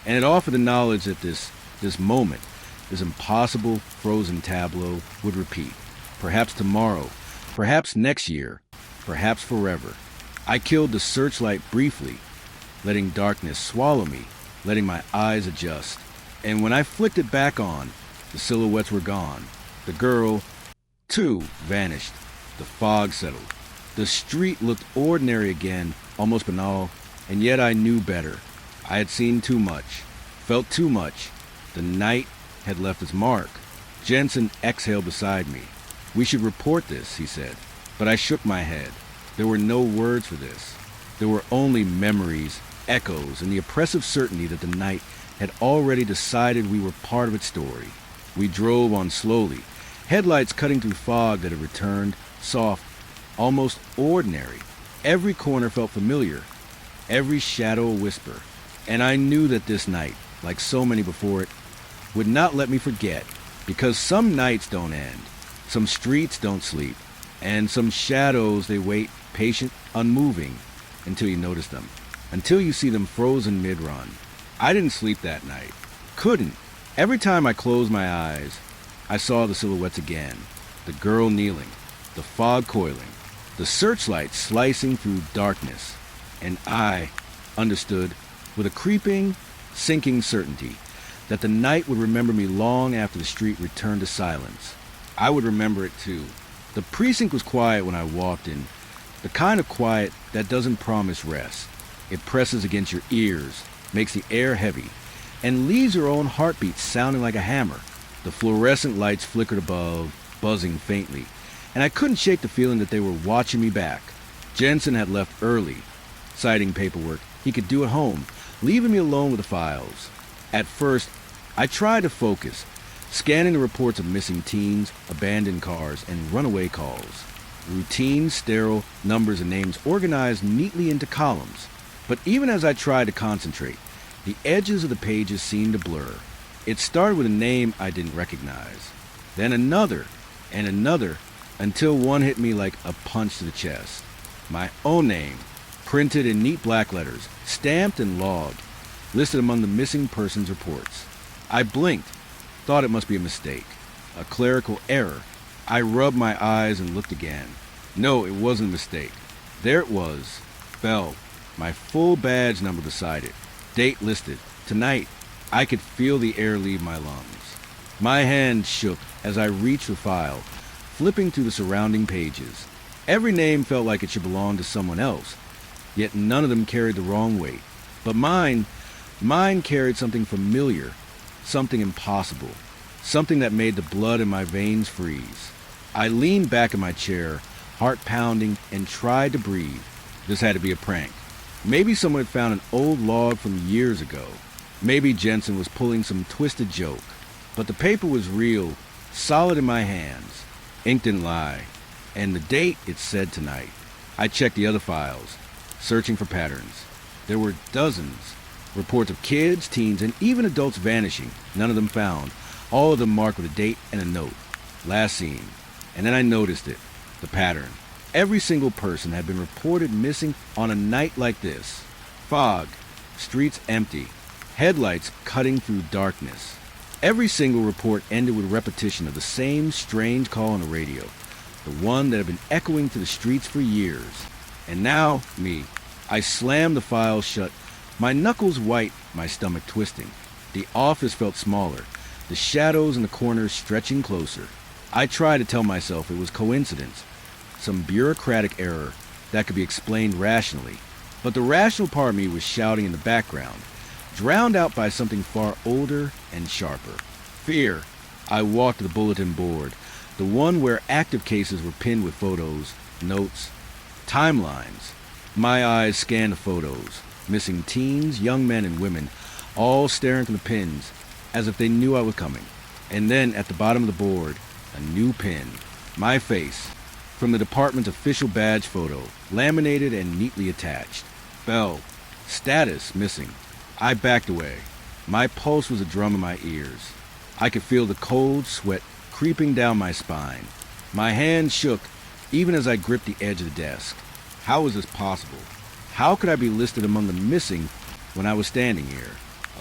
And it offered the knowledge that this moment, this impossible frozen tableau would repeat. Perhaps tomorrow, perhaps next year, perhaps forever. I killed the searchlight briefly, letting darkness swallow me, letting my eyes adjust. And when I flicked it back on, the silhouettes were gone. The girl, too, vanished. The fog settled. The street looked ordinary again, almost banal, and yet I knew better. I had seen too much, felt too much. The night had left its mark. Jensen exhaled beside me. "We should report this," he said. But I shook my head. There were no words for this. There were only memories, echoes, and the oppressive certainty that the night had already decided we were part of its story. We drove on slowly, headlights cutting through fog that had returned, soft, almost ordinary. Every corner felt familiar, every shadow a whisper. And I knew that this night, like so many before it, would not let me forget, because some nights don't end, some streets don't sleep, and some shadows, they wait, patient, unmoving, until you notice them, until you see them frozen mid-run. I didn't sleep that night. Couldn't. Every time I closed my eyes, I saw the silhouettes again. The girl kneeling, the fog coiling, the searchlight slicing through darkness. And I understood, with a creeping, sinking certainty, that the night would remember me long after the street returned to silence. I would remember it too. The precinct was quiet when I walked in, the kind of quiet that doesn't promise rest. It presses against your ears, makes the air heavy, and leaves your own heartbeat sounding like a hammer. The fluorescent lights flickered above, buzzing faintly, and I couldn't shake the feeling that they were watching me back. Jensen had left early, citing paperwork he could do at home, leaving me alone with the files. At first, I tried to focus, scanning the reports of missing teens, abandoned cars, and runaway calls. Routine, sterile numbers and names organized neatly into columns. But even as I tried to concentrate, the edges of the pages seemed to blur. It started with a name I didn't recognize, then another, and another, until one hit me like a punch to the chest. My own name, printed in neat black letters, stamped and logged, listed among the missing persons reports. I blinked, thought it must be a mistake, a clerical error. I rubbed my eyes and looked again. No, it wasn't a mistake. There it was, Bell, my full badge number beside it, date listed, tonight. I could feel the air leave my lungs. My hand shook as I reached the file, flipping through the surrounding pages. Every name felt like it should belong to someone else, yet none of them carried the wrong weight. But mine carried something familiar, something impossible, something that made the blood in my veins freeze. I leaned back in my chair, heart pounding, and tried to breathe. This had to be a prank. Maybe someone had found an old log from years ago. Maybe Jensen was pulling some twisted joke. But the paper was real, solid in my hands. Ink didn't lie. And the date, it said tonight. I checked the other files, searching for patterns. There were dozens. Reports of kids, teens, and even adults vanishing. None of them found. All of them marked with a date and a note. Last seen. And then I noticed it. The pattern. Every single person had been reported missing on a night like this. Fog. Streets empty. Headlights cutting through darkness. Every single report ended with repetition of the same strange call on the radio. The one that had been echoing through the streets for years. And now, me. I slammed the file shut, my knuckles white, my stomach twisting. The office felt smaller, the shadows in the corners stretching closer. I tried to tell myself it was coincidence, some bureaucratic error that could be explained rationally. But the rational part of me was shouting in the background, drowned out by something far older and sharper. Fear. I walked to the bulletin board, the one where active cases were pinned with photos, notes, timelines. My eyes scanned the photos, missing teens, young men and women, all staring from the pins as if they knew I was coming. And then at the bottom of the board, a new pin, my face, from the department's official badge photo, laminated and neatly attached. Bell. Status missing. I backed away. My pulse was a drum in my ears. I could feel the cold sweat creeping down my spine. My hands shook even as I gripped the edge of the desk. How was this possible? How could I be listed among the missing when I was standing here?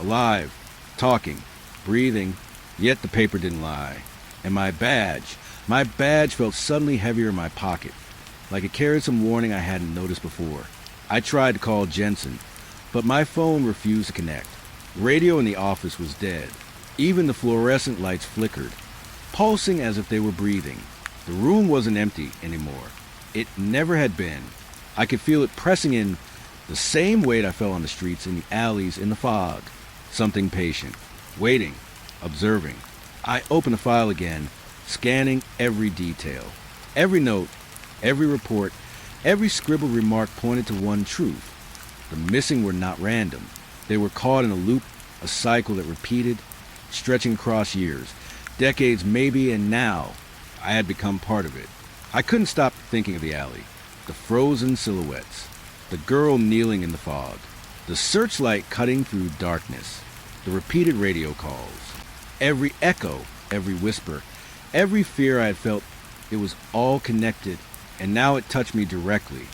Alive, talking, breathing, yet the paper didn't lie. And my badge felt suddenly heavier in my pocket, like it carried some warning I hadn't noticed before. I tried to call Jensen, but my phone refused to connect. Radio in the office was dead. Even the fluorescent lights flickered, pulsing as if they were breathing. The room wasn't empty anymore. It never had been. I could feel it pressing in, the same weight I felt on the streets, in the alleys, in the fog. Something patient, waiting, observing. I opened the file again, scanning every detail. Every note, every report, every scribbled remark pointed to one truth. The missing were not random. They were caught in a loop, a cycle that repeated, stretching across years, decades maybe, and now I had become part of it. I couldn't stop thinking of the alley, the frozen silhouettes, the girl kneeling in the fog, the searchlight cutting through darkness, the repeated radio calls, every echo, every whisper, every fear I had felt. It was all connected, and now it touched me directly.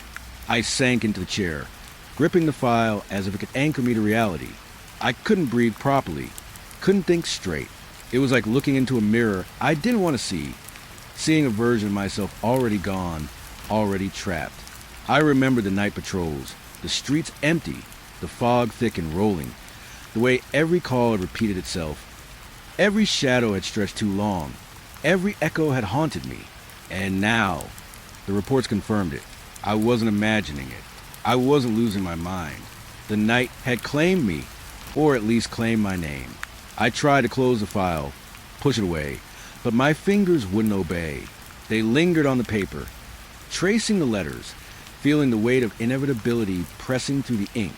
I sank into the chair, gripping the file as if it could anchor me to reality. I couldn't breathe properly, couldn't think straight. It was like looking into a mirror I didn't want to see, seeing a version of myself already gone, already trapped. I remember the night patrols, the streets empty, the fog thick and rolling, the way every call had repeated itself. Every shadow had stretched too long. Every echo had haunted me. And now, the reports confirmed it. I wasn't imagining it. I wasn't losing my mind. The night had claimed me, or at least claimed my name. I tried to close the file, push it away, but my fingers wouldn't obey. They lingered on the paper, tracing the letters, feeling the weight of inevitability pressing through the ink.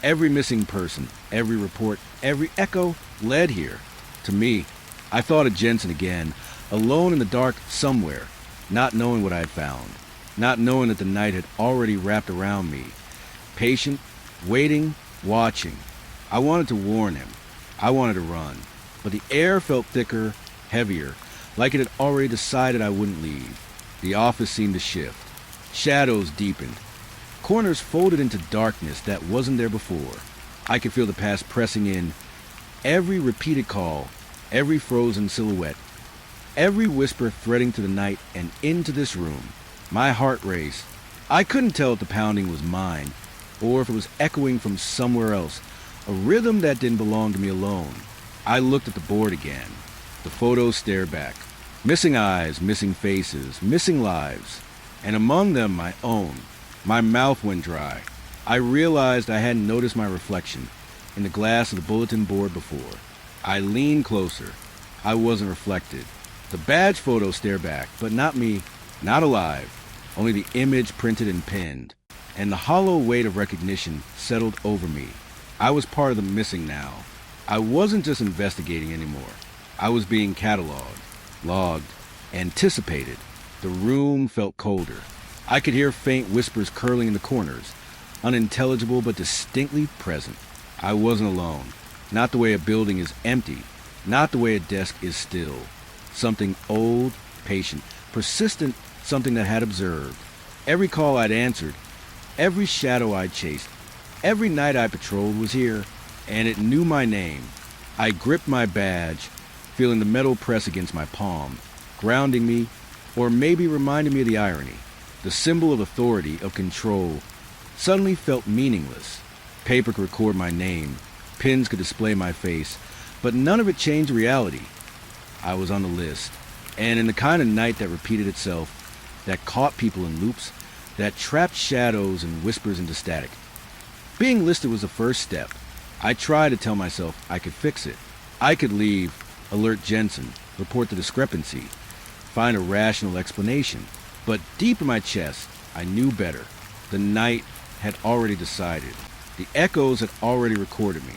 Every missing person, every report, every echo led here. To me, I thought of Jensen again, alone in the dark somewhere, not knowing what I had found, not knowing that the night had already wrapped around me. Patient, waiting, watching. I wanted to warn him. I wanted to run. But the air felt thicker, heavier, like it had already decided I wouldn't leave. The office seemed to shift. Shadows deepened. Corners folded into darkness that wasn't there before. I could feel the past pressing in. Every repeated call, every frozen silhouette, every whisper threading to the night and into this room. My heart raced. I couldn't tell if the pounding was mine, or if it was echoing from somewhere else, a rhythm that didn't belong to me alone. I looked at the board again. The photos stared back. Missing eyes, missing faces, missing lives, and among them my own. My mouth went dry. I realized I hadn't noticed my reflection in the glass of the bulletin board before. I leaned closer. I wasn't reflected. The badge photo stared back, but not me, not alive, only the image printed and pinned. And the hollow weight of recognition settled over me. I was part of the missing now. I wasn't just investigating anymore. I was being cataloged, logged, anticipated. The room felt colder. I could hear faint whispers curling in the corners, unintelligible but distinctly present. I wasn't alone. Not the way a building is empty. Not the way a desk is still. Something old, patient, persistent, something that had observed. Every call I'd answered, every shadow I'd chased, every night I patrolled was here, and it knew my name. I gripped my badge, feeling the metal press against my palm, grounding me, or maybe reminding me of the irony, the symbol of authority, of control, suddenly felt meaningless. Paper could record my name, pins could display my face, but none of it changed reality. I was on the list, and in the kind of night that repeated itself, that caught people in loops, that trapped shadows and whispers into static. Being listed was the first step. I tried to tell myself I could fix it. I could leave, alert Jensen, report the discrepancy, find a rational explanation. But deep in my chest, I knew better. The night had already decided. The echoes had already recorded me.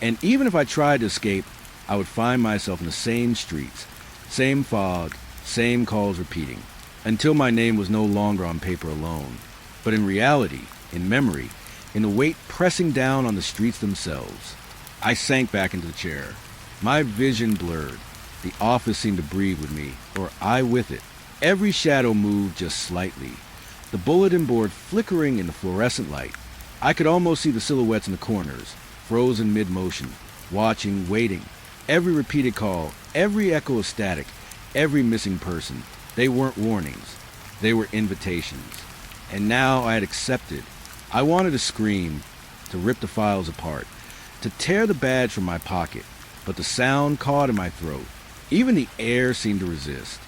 And even if I tried to escape, I would find myself in the same streets, same fog, same calls repeating, until my name was no longer on paper alone, but in reality, in memory, in the weight pressing down on the streets themselves. I sank back into the chair. My vision blurred. The office seemed to breathe with me, or I with it. Every shadow moved just slightly, the bulletin board flickering in the fluorescent light. I could almost see the silhouettes in the corners, frozen mid-motion, watching, waiting. Every repeated call, every echo of static, every missing person. They weren't warnings. They were invitations. And now I had accepted. I wanted to scream, to rip the files apart, to tear the badge from my pocket, but the sound caught in my throat. Even the air seemed to resist.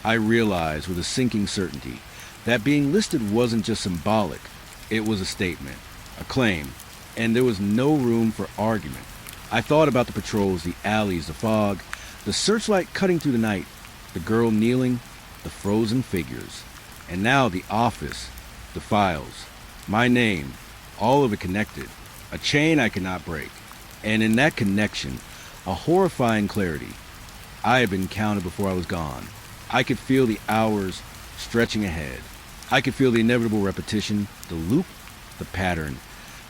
I realized with a sinking certainty that being listed wasn't just symbolic. It was a statement, a claim, and there was no room for argument. I thought about the patrols, the alleys, the fog, the searchlight cutting through the night, the girl kneeling, the frozen figures, and now the office, the files, my name, all of it connected, a chain I could not break. And in that connection, a horrifying clarity. I had been counted before I was gone. I could feel the hours stretching ahead. I could feel the inevitable repetition, the loop, the pattern,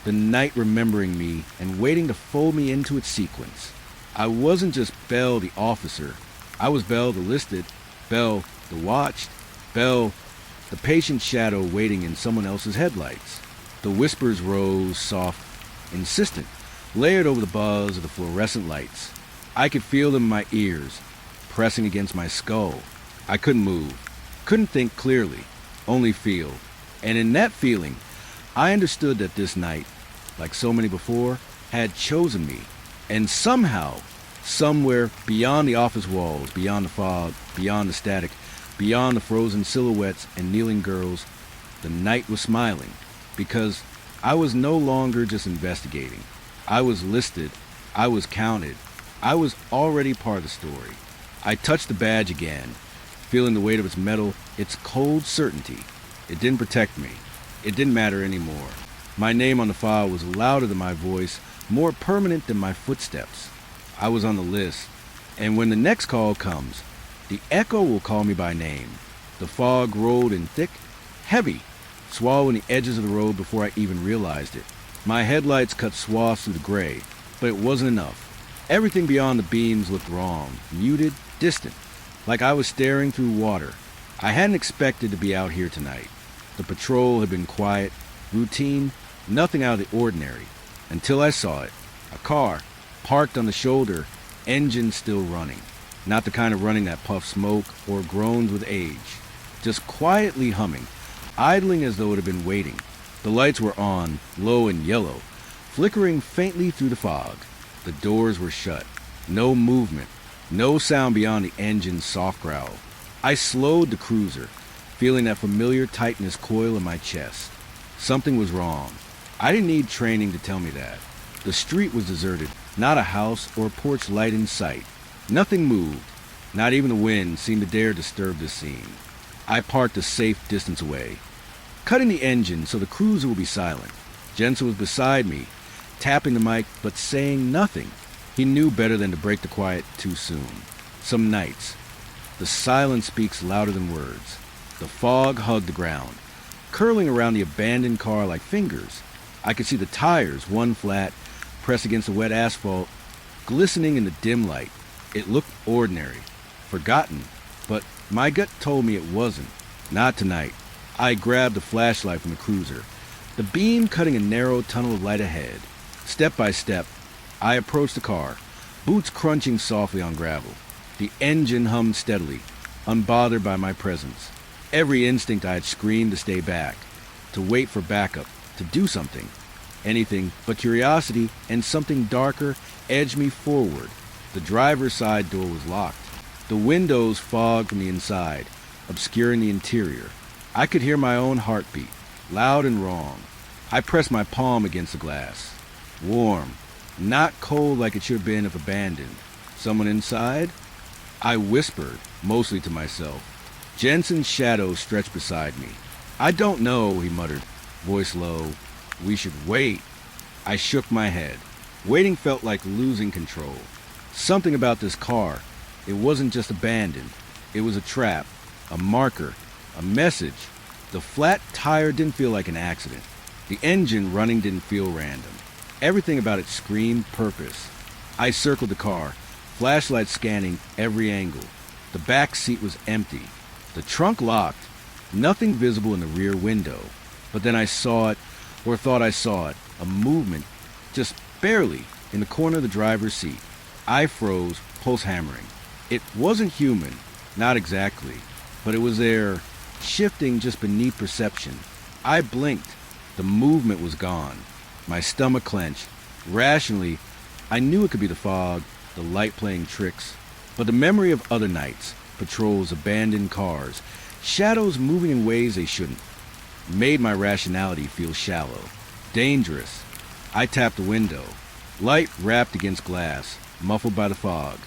the night remembering me and waiting to fold me into its sequence. I wasn't just Bell the officer. I was Bell the listed, Bell the watched, Bell the patient shadow waiting in someone else's headlights. The whispers rose, soft, insistent, layered over the buzz of the fluorescent lights. I could feel them in my ears, pressing against my skull. I couldn't move, couldn't think clearly, only feel. And in that feeling, I understood that this night, like so many before, had chosen me. And somehow, somewhere beyond the office walls, beyond the fog, beyond the static, beyond the frozen silhouettes and kneeling girls, the night was smiling, because I was no longer just investigating. I was listed, I was counted, I was already part of the story. I touched the badge again, feeling the weight of its metal, its cold certainty. It didn't protect me. It didn't matter anymore. My name on the file was louder than my voice, more permanent than my footsteps. I was on the list, and when the next call comes, the echo will call me by name. The fog rolled in thick, heavy, swallowing the edges of the road before I even realized it. My headlights cut swaths through the gray, but it wasn't enough. Everything beyond the beams looked wrong, muted, distant, like I was staring through water. I hadn't expected to be out here tonight. The patrol had been quiet, routine, nothing out of the ordinary, until I saw it. A car, parked on the shoulder, engine still running. Not the kind of running that puffs smoke or groans with age. Just quietly humming, idling as though it had been waiting. The lights were on, low and yellow, flickering faintly through the fog. The doors were shut. No movement, no sound beyond the engine's soft growl. I slowed the cruiser, feeling that familiar tightness coil in my chest. Something was wrong. I didn't need training to tell me that. The street was deserted, not a house or porch light in sight. Nothing moved. Not even the wind seemed to dare disturb this scene. I parked a safe distance away, cutting the engine so the cruiser would be silent. Jensen was beside me, tapping the mic but saying nothing. He knew better than to break the quiet too soon. Some nights, the silence speaks louder than words. The fog hugged the ground, curling around the abandoned car like fingers. I could see the tires, one flat, pressed against the wet asphalt, glistening in the dim light. It looked ordinary, forgotten, but my gut told me it wasn't. Not tonight. I grabbed the flashlight from the cruiser, the beam cutting a narrow tunnel of light ahead. Step by step, I approached the car, boots crunching softly on gravel. The engine hummed steadily, unbothered by my presence. Every instinct I had screamed to stay back, to wait for backup, to do something. Anything but curiosity, and something darker edged me forward. The driver's side door was locked. The windows fogged from the inside, obscuring the interior. I could hear my own heartbeat, loud and wrong. I pressed my palm against the glass. Warm, not cold like it should have been if abandoned. Someone inside? I whispered, mostly to myself. Jensen's shadow stretched beside me. I don't know, he muttered, voice low. We should wait. I shook my head. Waiting felt like losing control. Something about this car. It wasn't just abandoned. It was a trap, a marker, a message. The flat tire didn't feel like an accident. The engine running didn't feel random. Everything about it screamed purpose. I circled the car, flashlight scanning every angle. The back seat was empty. The trunk locked. Nothing visible in the rear window. But then I saw it, or thought I saw it, a movement, just barely, in the corner of the driver's seat. I froze, pulse hammering. It wasn't human, not exactly, but it was there, shifting just beneath perception. I blinked. The movement was gone. My stomach clenched. Rationally, I knew it could be the fog, the light playing tricks, but the memory of other nights, patrols, abandoned cars, shadows moving in ways they shouldn't, made my rationality feel shallow, dangerous. I tapped the window. Light rapped against glass, muffled by the fog.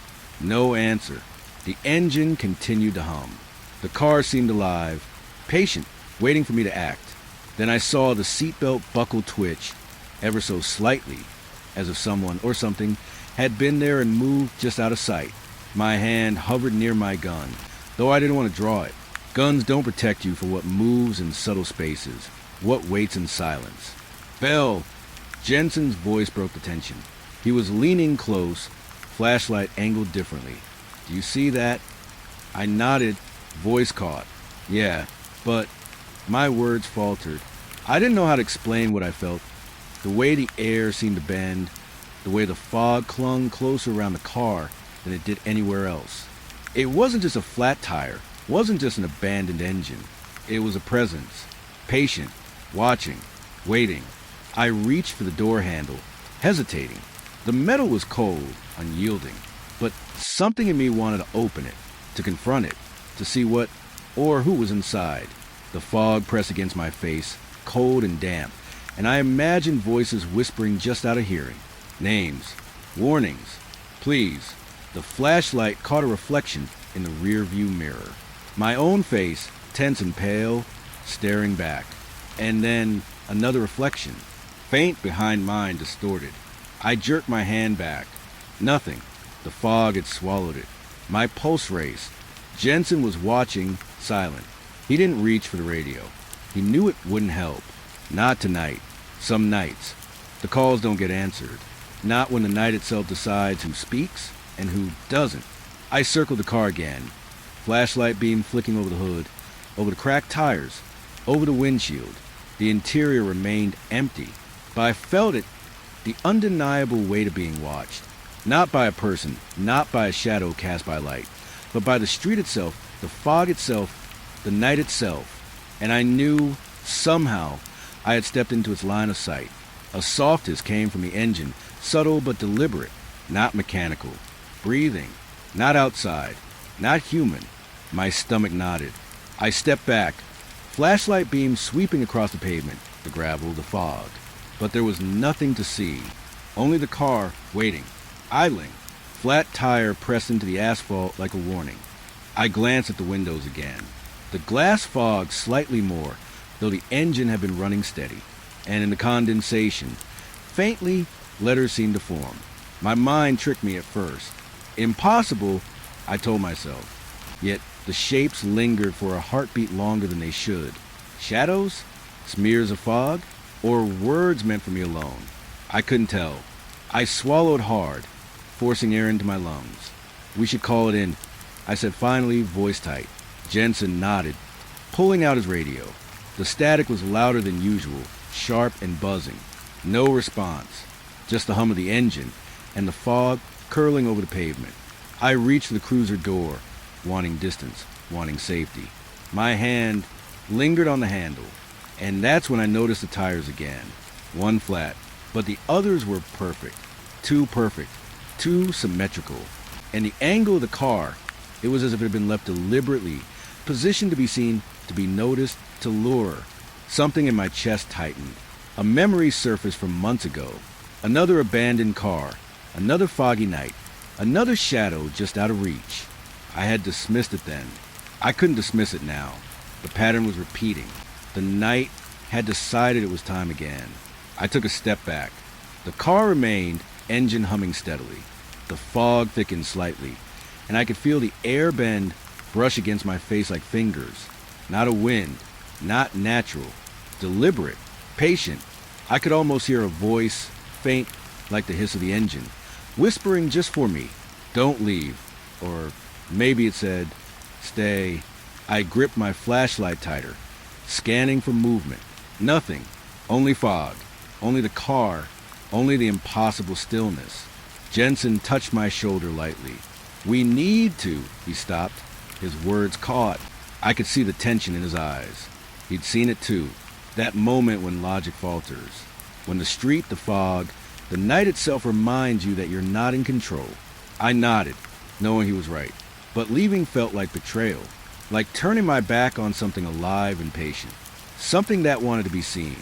No answer. The engine continued to hum. The car seemed alive, patient, waiting for me to act. Then I saw the seatbelt buckle twitch, ever so slightly, as if someone or something had been there and moved just out of sight. My hand hovered near my gun, though I didn't want to draw it. Guns don't protect you for what moves in subtle spaces, what waits in silence. Bell! Jensen's voice broke the tension. He was leaning close, flashlight angled differently. Do you see that? I nodded, voice caught. Yeah, but my words faltered. I didn't know how to explain what I felt. The way the air seemed to bend, the way the fog clung closer around the car than it did anywhere else. It wasn't just a flat tire, wasn't just an abandoned engine. It was a presence, patient, watching, waiting. I reached for the door handle, hesitating. The metal was cold, unyielding, but something in me wanted to open it, to confront it, to see what or who was inside. The fog pressed against my face, cold and damp, and I imagined voices whispering just out of hearing. Names, warnings, please. The flashlight caught a reflection in the rear-view mirror. My own face, tense and pale, staring back. And then another reflection, faint behind mine, distorted. I jerked my hand back. Nothing. The fog had swallowed it. My pulse raced. Jensen was watching, silent. He didn't reach for the radio. He knew it wouldn't help. Not tonight. Some nights. The calls don't get answered. Not when the night itself decides who speaks and who doesn't. I circled the car again. Flashlight beam flicking over the hood, over the cracked tires, over the windshield. The interior remained empty, but I felt it, the undeniable weight of being watched. Not by a person, not by a shadow cast by light, but by the street itself, the fog itself, the night itself. And I knew, somehow, I had stepped into its line of sight. A softness came from the engine, subtle but deliberate, not mechanical. Breathing, not outside, not human. My stomach nodded. I stepped back, flashlight beam sweeping across the pavement, the gravel, the fog. But there was nothing to see, only the car waiting, idling, flat tire pressed into the asphalt like a warning. I glanced at the windows again. The glass fogged slightly more, though the engine had been running steady, and in the condensation, faintly, letters seemed to form. My mind tricked me at first. Impossible, I told myself. Yet the shapes lingered for a heartbeat longer than they should. Shadows? Smears of fog? Or words meant for me alone? I couldn't tell. I swallowed hard, forcing air into my lungs. We should call it in, I said finally, voice tight. Jensen nodded, pulling out his radio. The static was louder than usual, sharp and buzzing. No response, just the hum of the engine and the fog curling over the pavement. I reached the cruiser door, wanting distance, wanting safety. My hand lingered on the handle. And that's when I noticed the tires again. One flat, but the others were perfect. Perfect. Too symmetrical. And the angle of the car, it was as if it had been left deliberately, positioned to be seen, to be noticed, to lure. Something in my chest tightened. A memory surfaced from months ago. Another abandoned car. Another foggy night. Another shadow just out of reach. I had dismissed it then. I couldn't dismiss it now. The pattern was repeating. The night had decided it was time again. I took a step back. The car remained, engine humming steadily. The fog thickened slightly, and I could feel the air bend, brush against my face like fingers. Not a wind, not natural, deliberate, patient. I could almost hear a voice, faint like the hiss of the engine, whispering just for me, "Don't leave." Or maybe it said, "Stay." I gripped my flashlight tighter, scanning for movement. Nothing. Only fog. Only the car. Only the impossible stillness. Jensen touched my shoulder lightly. "We need to," he stopped. His words caught. I could see the tension in his eyes. He'd seen it too. That moment when logic falters. When the street, the fog, the night itself reminds you that you're not in control. I nodded, knowing he was right. But leaving felt like betrayal. Like turning my back on something alive and patient. Something that wanted to be seen.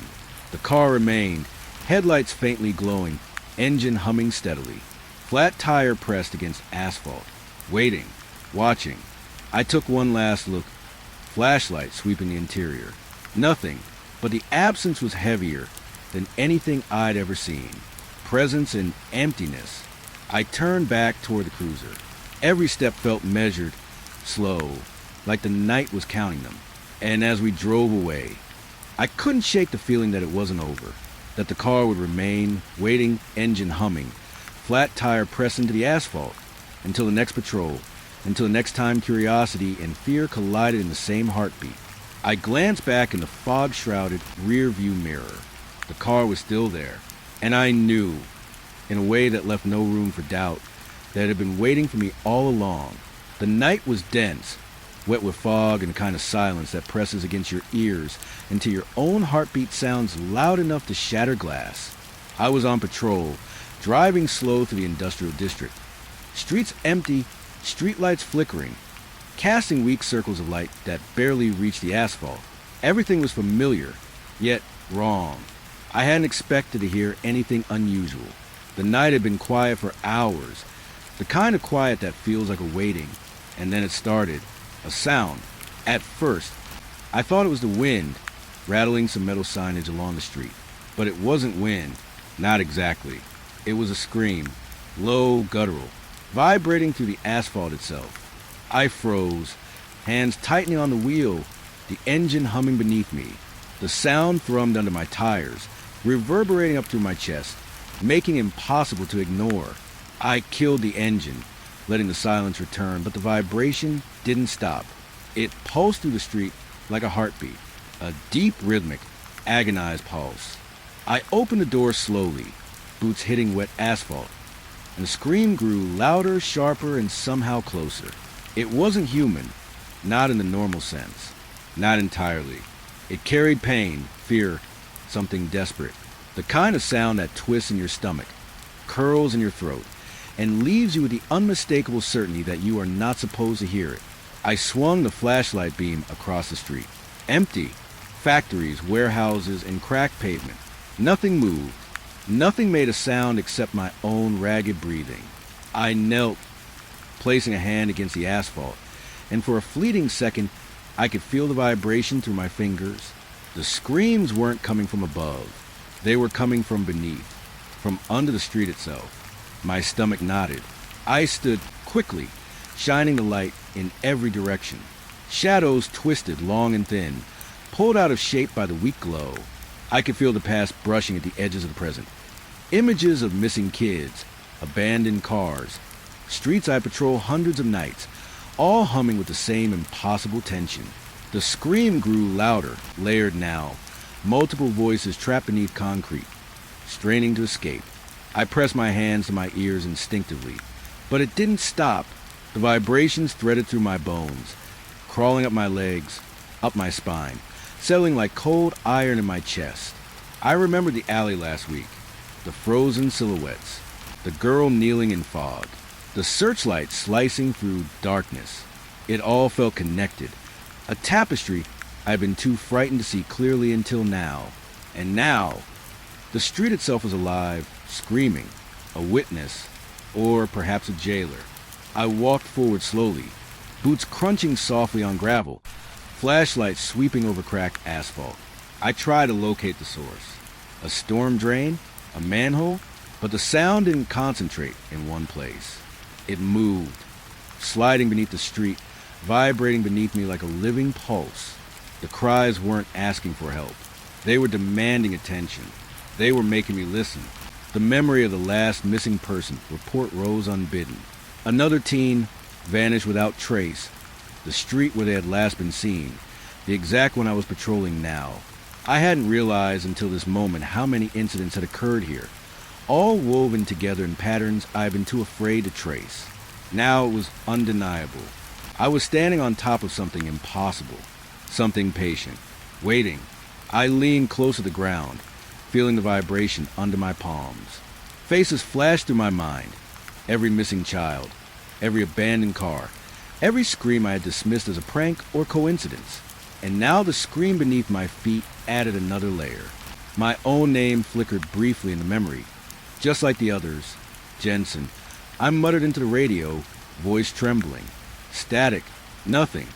The car remained, headlights faintly glowing, engine humming steadily. Flat tire pressed against asphalt. Waiting. Watching. I took one last look. Flashlight sweeping the interior. Nothing, but the absence was heavier than anything I'd ever seen. Presence and emptiness. I turned back toward the cruiser. Every step felt measured, slow, like the night was counting them. And as we drove away, I couldn't shake the feeling that it wasn't over, that the car would remain, waiting, engine humming, flat tire pressed into the asphalt, until the next patrol, until the next time curiosity and fear collided in the same heartbeat. I glanced back in the fog-shrouded rear-view mirror. The car was still there, and I knew, in a way that left no room for doubt, that it had been waiting for me all along. The night was dense, wet with fog and a kind of silence that presses against your ears until your own heartbeat sounds loud enough to shatter glass. I was on patrol, driving slow through the industrial district. Streets empty, streetlights flickering, casting weak circles of light that barely reached the asphalt. Everything was familiar, yet wrong. I hadn't expected to hear anything unusual. The night had been quiet for hours, the kind of quiet that feels like a waiting. And then it started. A sound. At first, I thought it was the wind, rattling some metal signage along the street. But it wasn't wind. Not exactly. It was a scream. Low, guttural, vibrating through the asphalt itself. I froze, hands tightening on the wheel, the engine humming beneath me. The sound thrummed under my tires, reverberating up through my chest, making it impossible to ignore. I killed the engine, letting the silence return, but the vibration didn't stop. It pulsed through the street like a heartbeat, a deep, rhythmic, agonized pulse. I opened the door slowly, boots hitting wet asphalt, and the scream grew louder, sharper, and somehow closer. It wasn't human, not in the normal sense, not entirely. It carried pain, fear, something desperate, the kind of sound that twists in your stomach, curls in your throat, and leaves you with the unmistakable certainty that you are not supposed to hear it. I swung the flashlight beam across the street. Empty. Factories, warehouses, and cracked pavement. Nothing moved. Nothing made a sound except my own ragged breathing. I knelt, placing a hand against the asphalt, and for a fleeting second, I could feel the vibration through my fingers. The screams weren't coming from above. They were coming from beneath, from under the street itself. My stomach knotted. I stood quickly, shining the light in every direction. Shadows twisted long and thin, pulled out of shape by the weak glow. I could feel the past brushing at the edges of the present. Images of missing kids, abandoned cars, streets I patrol hundreds of nights, all humming with the same impossible tension. The scream grew louder, layered now, multiple voices trapped beneath concrete, straining to escape. I pressed my hands to my ears instinctively, but it didn't stop. The vibrations threaded through my bones, crawling up my legs, up my spine, settling like cold iron in my chest. I remembered the alley last week, the frozen silhouettes, the girl kneeling in fog, the searchlight slicing through darkness. It all felt connected, a tapestry I'd been too frightened to see clearly until now. And now, the street itself was alive, screaming, a witness, or perhaps a jailer. I walked forward slowly, boots crunching softly on gravel, flashlight sweeping over cracked asphalt. I tried to locate the source. A storm drain? A manhole? But the sound didn't concentrate in one place. It moved, sliding beneath the street, vibrating beneath me like a living pulse. The cries weren't asking for help. They were demanding attention. They were making me listen. The memory of the last missing person report rose unbidden. Another teen vanished without trace. The street where they had last been seen, the exact one I was patrolling now. I hadn't realized until this moment how many incidents had occurred here, all woven together in patterns I've been too afraid to trace. Now it was undeniable. I was standing on top of something impossible, something patient, waiting. I leaned close to the ground, feeling the vibration under my palms. Faces flashed through my mind. Every missing child, every abandoned car, every scream I had dismissed as a prank or coincidence. And now the scream beneath my feet added another layer. My own name flickered briefly in the memory. Just like the others, Jensen. I muttered into the radio, voice trembling. Static. Nothing.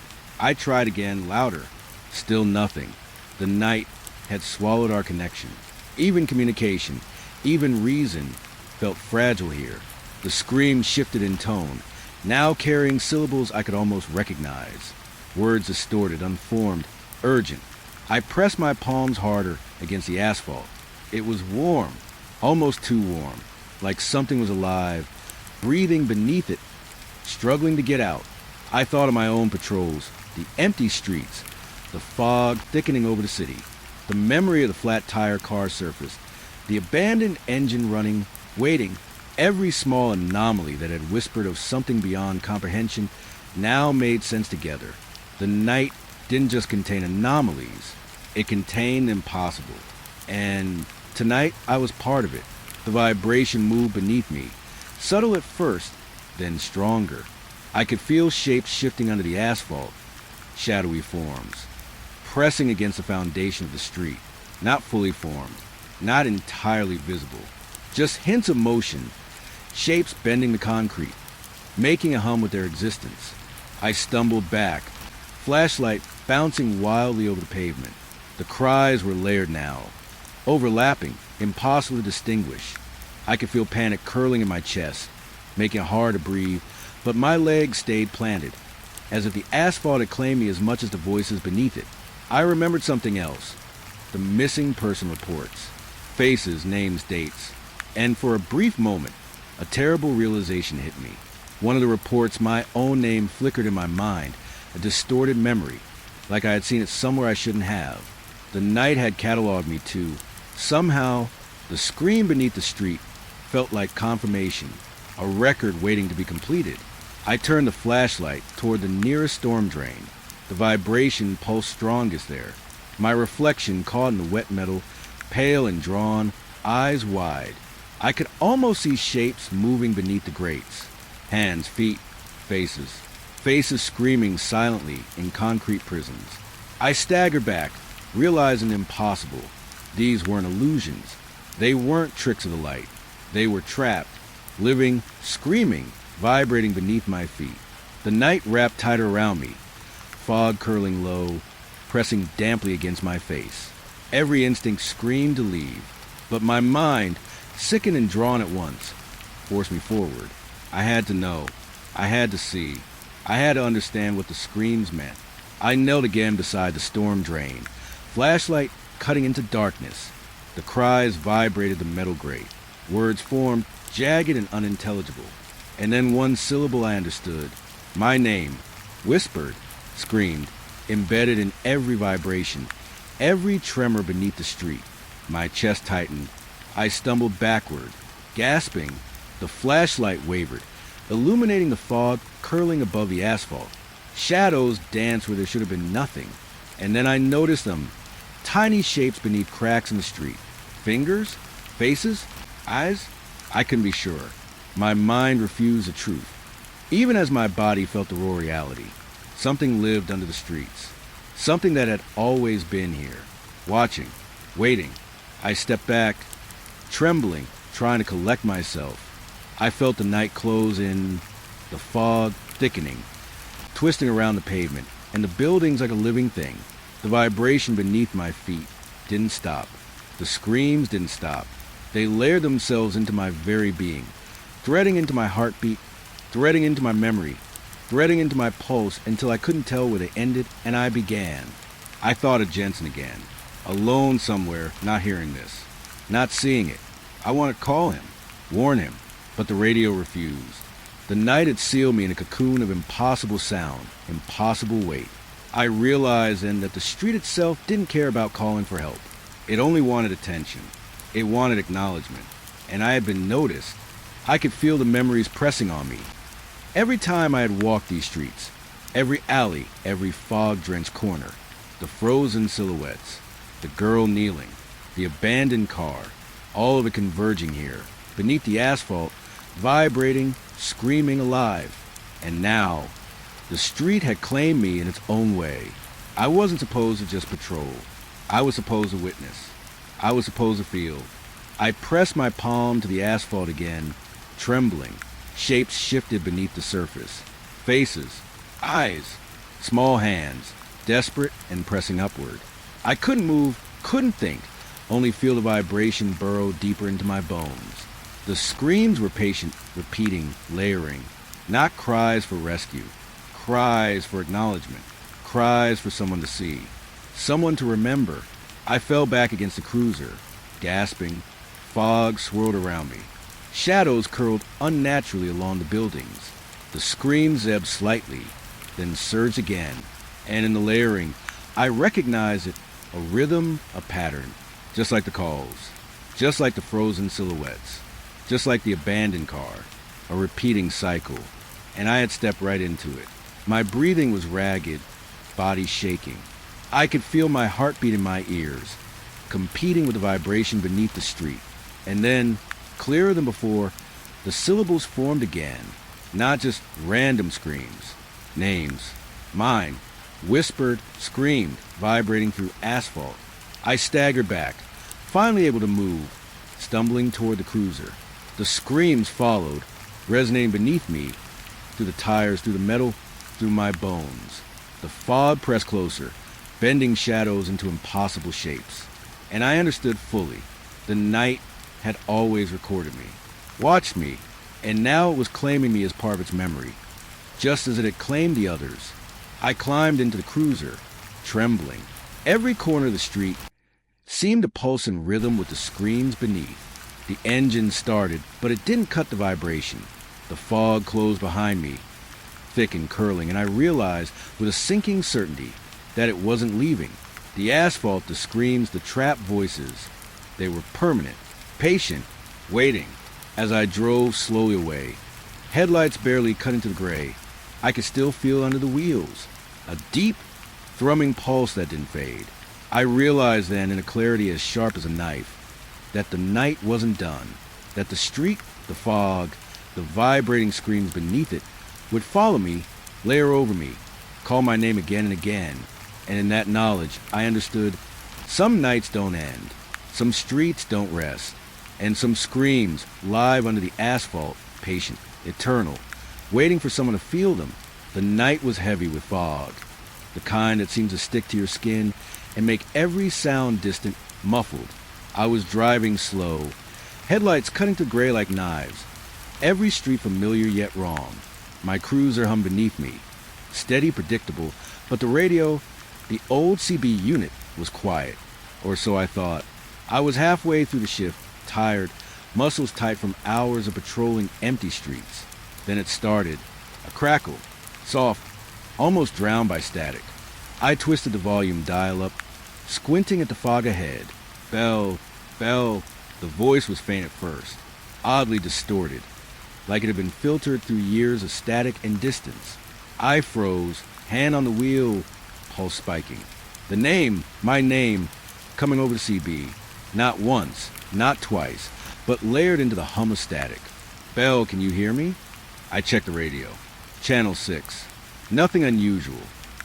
I tried again, louder. Still nothing. The night had swallowed our connection. Even communication, even reason, felt fragile here. The scream shifted in tone, now carrying syllables I could almost recognize. Words distorted, unformed, urgent. I pressed my palms harder against the asphalt. It was warm, almost too warm, like something was alive, breathing beneath it, struggling to get out. I thought of my own patrols, the empty streets, the fog thickening over the city, the memory of the flat tire car surface, the abandoned engine running, waiting. Every small anomaly that had whispered of something beyond comprehension now made sense together. The night didn't just contain anomalies, it contained the impossible. And tonight I was part of it. The vibration moved beneath me, subtle at first, then stronger. I could feel shapes shifting under the asphalt, shadowy forms, pressing against the foundation of the street, not fully formed, not entirely visible, just hints of motion, shapes bending the concrete, making a hum with their existence. I stumbled back, flashlight bouncing wildly over the pavement. The cries were layered now, overlapping, impossible to distinguish. I could feel panic curling in my chest, making it hard to breathe, but my legs stayed planted, as if the asphalt had claimed me as much as the voices beneath it. I remembered something else, the missing person reports, faces, names, dates, and for a brief moment, a terrible realization hit me. One of the reports, my own name flickered in my mind, a distorted memory, like I had seen it somewhere I shouldn't have. The night had cataloged me too. Somehow, the scream beneath the street felt like confirmation, a record waiting to be completed. I turned the flashlight toward the nearest storm drain. The vibration pulsed strongest there. My reflection caught in the wet metal, pale and drawn, eyes wide. I could almost see shapes moving beneath the grates. Hands, feet, faces. Faces screaming silently in concrete prisons. I staggered back, realizing impossible. These weren't illusions. They weren't tricks of the light. They were trapped, living, screaming, vibrating beneath my feet. The night wrapped tighter around me, fog curling low, pressing damply against my face. Every instinct screamed to leave, but my mind, sickened and drawn at once, forced me forward. I had to know. I had to see. I had to understand what the screams meant. I knelt again beside the storm drain, flashlight cutting into darkness. The cries vibrated the metal grate. Words formed, jagged and unintelligible. And then one syllable I understood. My name, whispered, screamed, embedded in every vibration, every tremor beneath the street. My chest tightened. I stumbled backward, gasping. The flashlight wavered, illuminating the fog curling above the asphalt. Shadows danced where there should have been nothing. And then I noticed them, tiny shapes beneath cracks in the street. Fingers? Faces? Eyes? I couldn't be sure. My mind refused the truth. Even as my body felt the raw reality, something lived under the streets. Something that had always been here. Watching. Waiting. I stepped back, trembling, trying to collect myself. I felt the night close in, the fog thickening, twisting around the pavement, and the buildings like a living thing. The vibration beneath my feet didn't stop. The screams didn't stop. They layered themselves into my very being, threading into my heartbeat, threading into my memory, threading into my pulse until I couldn't tell where they ended, and I began. I thought of Jensen again, alone somewhere, not hearing this, not seeing it. I wanted to call him, warn him, but the radio refused. The night had sealed me in a cocoon of impossible sound, impossible weight. I realized then that the street itself didn't care about calling for help. It only wanted attention. It wanted acknowledgement. And I had been noticed. I could feel the memories pressing on me. Every time I had walked these streets, every alley, every fog-drenched corner, the frozen silhouettes, the girl kneeling, the abandoned car, all of it converging here, beneath the asphalt, vibrating, screaming alive. And now, the street had claimed me in its own way. I wasn't supposed to just patrol. I was supposed to witness. I was supposed to feel. I pressed my palm to the asphalt again, trembling. Shapes shifted beneath the surface. Faces, eyes, small hands, desperate and pressing upward. I couldn't move, couldn't think, only feel the vibration burrow deeper into my bones. The screams were patient, repeating, layering. Not cries for rescue. Cries for acknowledgement. Cries for someone to see. Someone to remember. I fell back against the cruiser, gasping. Fog swirled around me. Shadows curled unnaturally along the buildings. The screams ebbed slightly, then surged again. And in the layering, I recognized it, a rhythm, a pattern. Just like the calls. Just like the frozen silhouettes. Just like the abandoned car. A repeating cycle. And I had stepped right into it. My breathing was ragged, body shaking. I could feel my heartbeat in my ears, competing with the vibration beneath the street. And then, clearer than before, the syllables formed again. Not just random screams. Names. Mine. Whispered, screamed, vibrating through asphalt. I staggered back, finally able to move, stumbling toward the cruiser. The screams followed, resonating beneath me, through the tires, through the metal, through my bones. The fog pressed closer, bending shadows into impossible shapes. And I understood fully. The night had always recorded me, watched me, and now it was claiming me as part of its memory, just as it had claimed the others. I climbed into the cruiser, trembling. Every corner of the street seemed to pulse in rhythm with the screams beneath. The engine started, but it didn't cut the vibration. The fog closed behind me, thick and curling, and I realized with a sinking certainty that it wasn't leaving. The asphalt, the screams, the trapped voices, they were permanent, patient, waiting. As I drove slowly away, headlights barely cutting to the gray, I could still feel under the wheels a deep, thrumming pulse that didn't fade. I realized then, in a clarity as sharp as a knife, that the night wasn't done, that the street, the fog, the vibrating screams beneath it would follow me, layer over me, call my name again and again. And in that knowledge, I understood some nights don't end, some streets don't rest, and some screams live under the asphalt, patient, eternal, waiting for someone to feel them. The night was heavy with fog, the kind that seems to stick to your skin and make every sound distant, muffled. I was driving slow, headlights cutting to gray like knives, every street familiar yet wrong. My cruiser hummed beneath me, steady, predictable, but the radio, the old CB unit, was quiet, or so I thought. I was halfway through the shift, tired, muscles tight from hours of patrolling empty streets. Then it started, a crackle, soft, almost drowned by static. I twisted the volume dial up, squinting at the fog ahead. Bell, bell. The voice was faint at first, oddly distorted, like it had been filtered through years of static and distance. I froze, hand on the wheel, pulse spiking. The name, my name, coming over to CB. Not once, not twice, but layered into the hum of static. Bell, can you hear me? I checked the radio. Channel 6. Nothing unusual.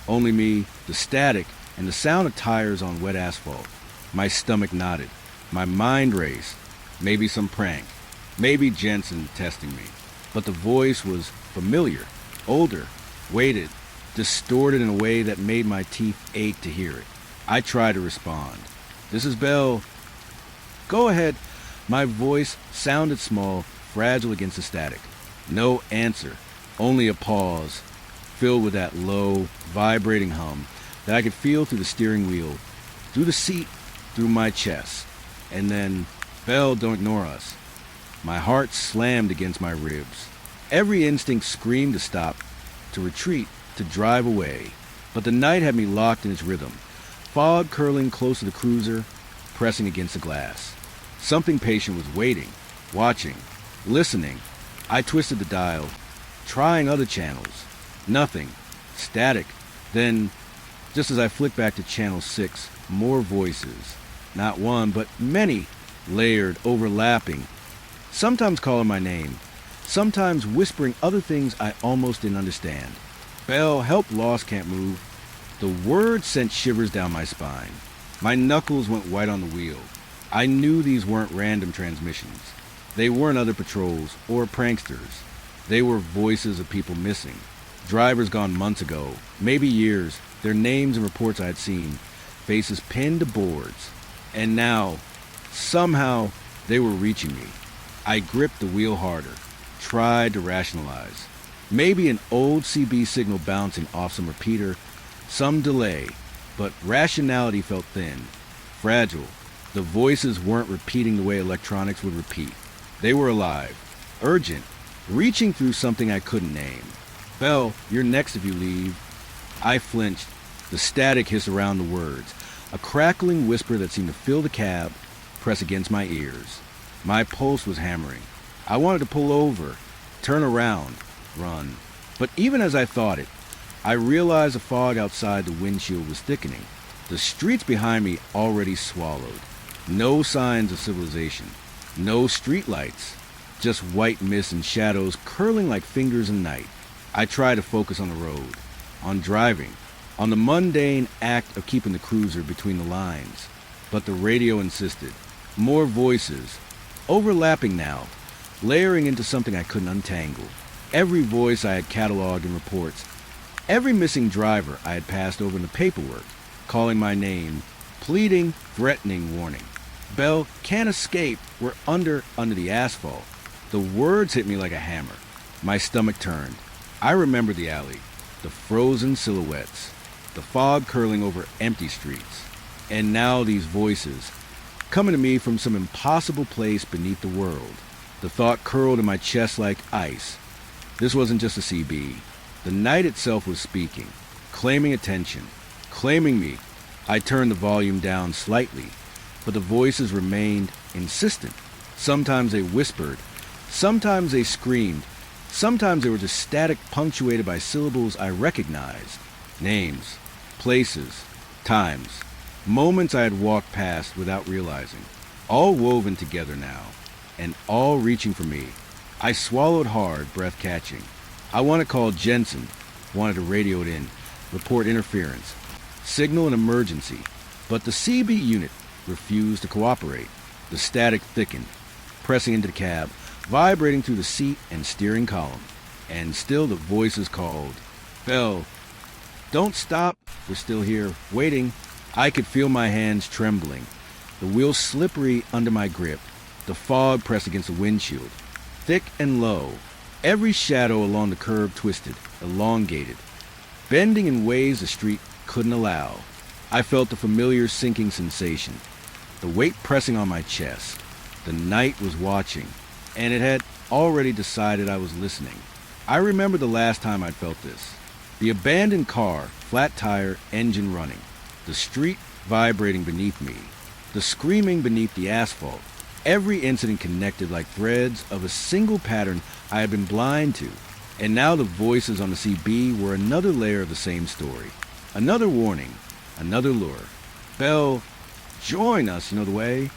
Only me, the static, and the sound of tires on wet asphalt. My stomach knotted. My mind raced. Maybe some prank. Maybe Jensen testing me. But the voice was familiar, older, weighted, distorted in a way that made my teeth ache to hear it. I tried to respond. This is Bell. Go ahead. My voice sounded small, fragile against the static. No answer, only a pause, filled with that low, vibrating hum that I could feel through the steering wheel, through the seat, through my chest. And then, Bell, don't ignore us. My heart slammed against my ribs. Every instinct screamed to stop, to retreat, to drive away. But the night had me locked in its rhythm, fog curling close to the cruiser, pressing against the glass. Something patient was waiting, watching, listening. I twisted the dial, trying other channels. Nothing. Static. Then, just as I flicked back to channel 6, more voices. Not one, but many, layered, overlapping. Sometimes calling my name. Sometimes whispering other things I almost didn't understand. Bell, help, Lost can't move. The word sent shivers down my spine. My knuckles went white on the wheel. I knew these weren't random transmissions. They weren't other patrols or pranksters. They were voices of people missing. Drivers gone months ago, maybe years, their names and reports I had seen, faces pinned to boards. And now, somehow, they were reaching me. I gripped the wheel harder, tried to rationalize. Maybe an old CB signal bouncing off some repeater, some delay, but rationality felt thin, fragile. The voices weren't repeating the way electronics would repeat. They were alive, urgent, reaching through something I couldn't name. Bell, you're next if you leave. I flinched. The static hissed around the words, a crackling whisper that seemed to fill the cab, press against my ears. My pulse was hammering. I wanted to pull over, turn around, run. But even as I thought it, I realized the fog outside the windshield was thickening. The streets behind me already swallowed. No signs of civilization. No streetlights. Just white mist and shadows curling like fingers in night. I tried to focus on the road, on driving, on the mundane act of keeping the cruiser between the lines. But the radio insisted. More voices, overlapping now, layering into something I couldn't untangle. Every voice I had cataloged in reports, every missing driver I had passed over in the paperwork, calling my name, pleading, threatening, warning. Bell, can't escape, we're under the asphalt. The words hit me like a hammer. My stomach turned. I remembered the alley, the frozen silhouettes, the fog curling over empty streets. And now these voices, coming to me from some impossible place beneath the world. The thought curled in my chest like ice. This wasn't just a CB. The night itself was speaking, claiming attention, claiming me. I turned the volume down slightly, but the voices remained insistent. Sometimes they whispered, sometimes they screamed, sometimes they were just static punctuated by syllables I recognized. Names, places, times, moments I had walked past without realizing, all woven together now, and all reaching for me. I swallowed hard, breath catching. I wanted to call Jensen, wanted to radio it in, report interference, signal an emergency, but the CB unit refused to cooperate. The static thickened, pressing into the cab, vibrating through the seat and steering column. And still the voices called. Bell, don't stop, we're still here, waiting. I could feel my hands trembling, the wheel slippery under my grip, the fog pressed against the windshield, thick and low. Every shadow along the curb twisted, elongated, bending in ways the street couldn't allow. I felt the familiar sinking sensation, the weight pressing on my chest. The night was watching, and it had already decided I was listening. I remember the last time I'd felt this. The abandoned car, flat tire, engine running. The street vibrating beneath me. The screaming beneath the asphalt. Every incident connected like threads of a single pattern I had been blind to. And now the voices on the CB were another layer of the same story. Another warning. Another lure. Bell, join us, you know the way?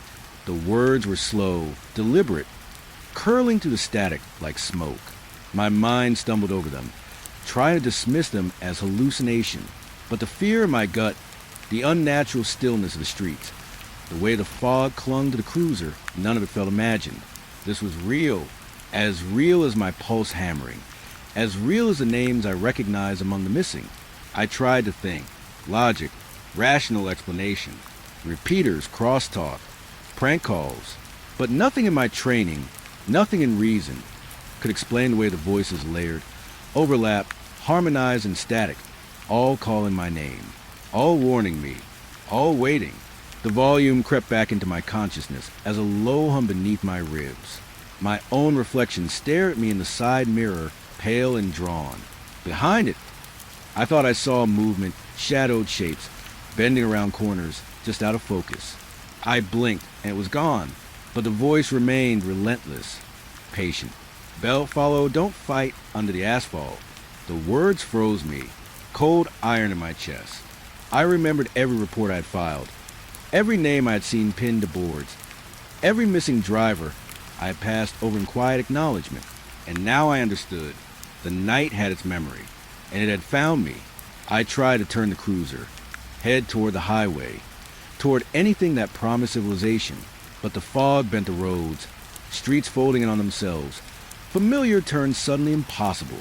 The words were slow, deliberate, curling through the static like smoke. My mind stumbled over them, trying to dismiss them as hallucination. But the fear in my gut, the unnatural stillness of the streets, the way the fog clung to the cruiser, none of it felt imagined. This was real as my pulse hammering, as real as the names I recognized among the missing. I tried to think, logic, rational explanation, repeaters, crosstalk, prank calls, but nothing in my training, nothing in reason, could explain the way the voices layered, overlapped, harmonized, and static, all calling my name, all warning me, all waiting. The volume crept back into my consciousness as a low hum beneath my ribs. My own reflection stared at me in the side mirror, pale and drawn. Behind it, I thought I saw movement, shadowed shapes, bending around corners, just out of focus. I blinked, and it was gone, but the voice remained relentless, patient. Bell followed, don't fight, under the asphalt. The words froze me, cold iron in my chest. I remembered every report I'd filed, every name I had seen pinned to boards, every missing driver I had passed over in quiet acknowledgement. And now I understood. The night had its memory, and it had found me. I tried to turn the cruiser, head toward the highway, toward anything that promised civilization, but the fog bent the roads, streets folding in on themselves. Familiar turned suddenly impossible.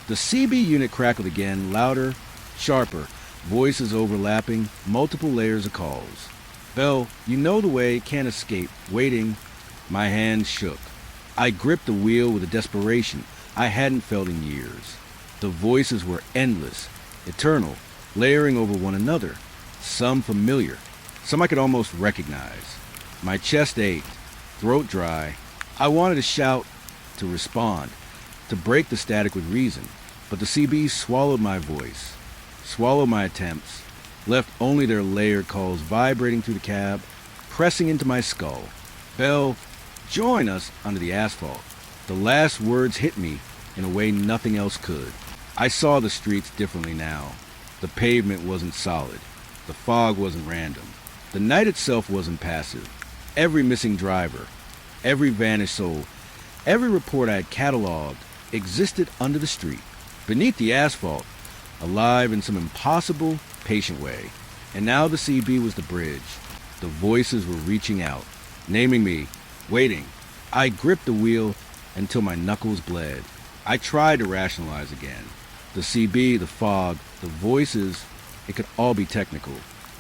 The CB unit crackled again, louder, sharper, voices overlapping, multiple layers of calls. Bell, you know the way, can't escape, waiting. My hands shook. I gripped the wheel with a desperation I hadn't felt in years. The voices were endless, eternal, layering over one another, some familiar, some I could almost recognize. My chest ached, throat dry. I wanted to shout, to respond, to break the static with reason, but the CBs swallowed my voice, swallowed my attempts, left only their layered calls vibrating through the cab, pressing into my skull. Bell, join us under the asphalt. The last words hit me in a way nothing else could. I saw the streets differently now. The pavement wasn't solid. The fog wasn't random. The night itself wasn't passive. Every missing driver, every vanished soul, every report I had cataloged existed under the street, beneath the asphalt, alive in some impossible, patient way. And now the CB was the bridge. The voices were reaching out, naming me, waiting. I gripped the wheel until my knuckles bled. I tried to rationalize again. The CB, the fog, the voices, it could all be technical.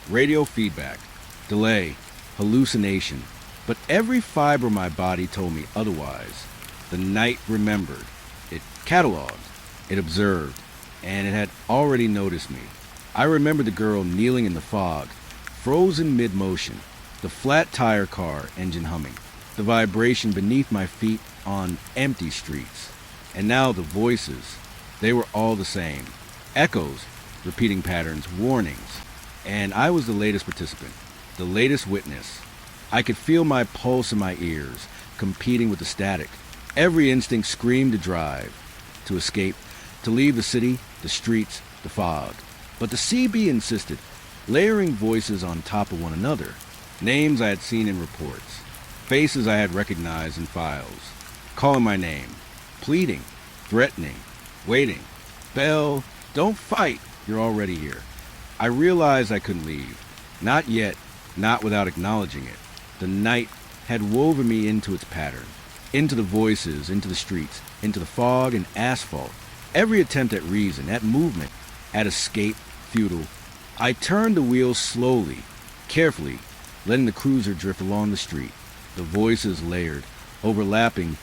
Radio feedback, delay, hallucination. But every fiber of my body told me otherwise. The night remembered. It cataloged. It observed. And it had already noticed me. I remember the girl kneeling in the fog, frozen mid-motion, the flat tire car engine humming, the vibration beneath my feet on empty streets. And now the voices, they were all the same. Echoes, repeating patterns, warnings. And I was the latest participant, the latest witness. I could feel my pulse in my ears, competing with the static. Every instinct screamed to drive, to escape, to leave the city, the streets, the fog. But the CB insisted, layering voices on top of one another. Names I had seen in reports, faces I had recognized in files, calling my name, pleading, threatening, waiting. Bell, don't fight, you're already here. I realized I couldn't leave. Not yet, not without acknowledging it. The night had woven me into its pattern, into the voices, into the streets, into the fog and asphalt. Every attempt at reason, at movement, at escape, futile. I turned the wheel slowly, carefully, letting the cruiser drift along the street. The voices layered, overlapping,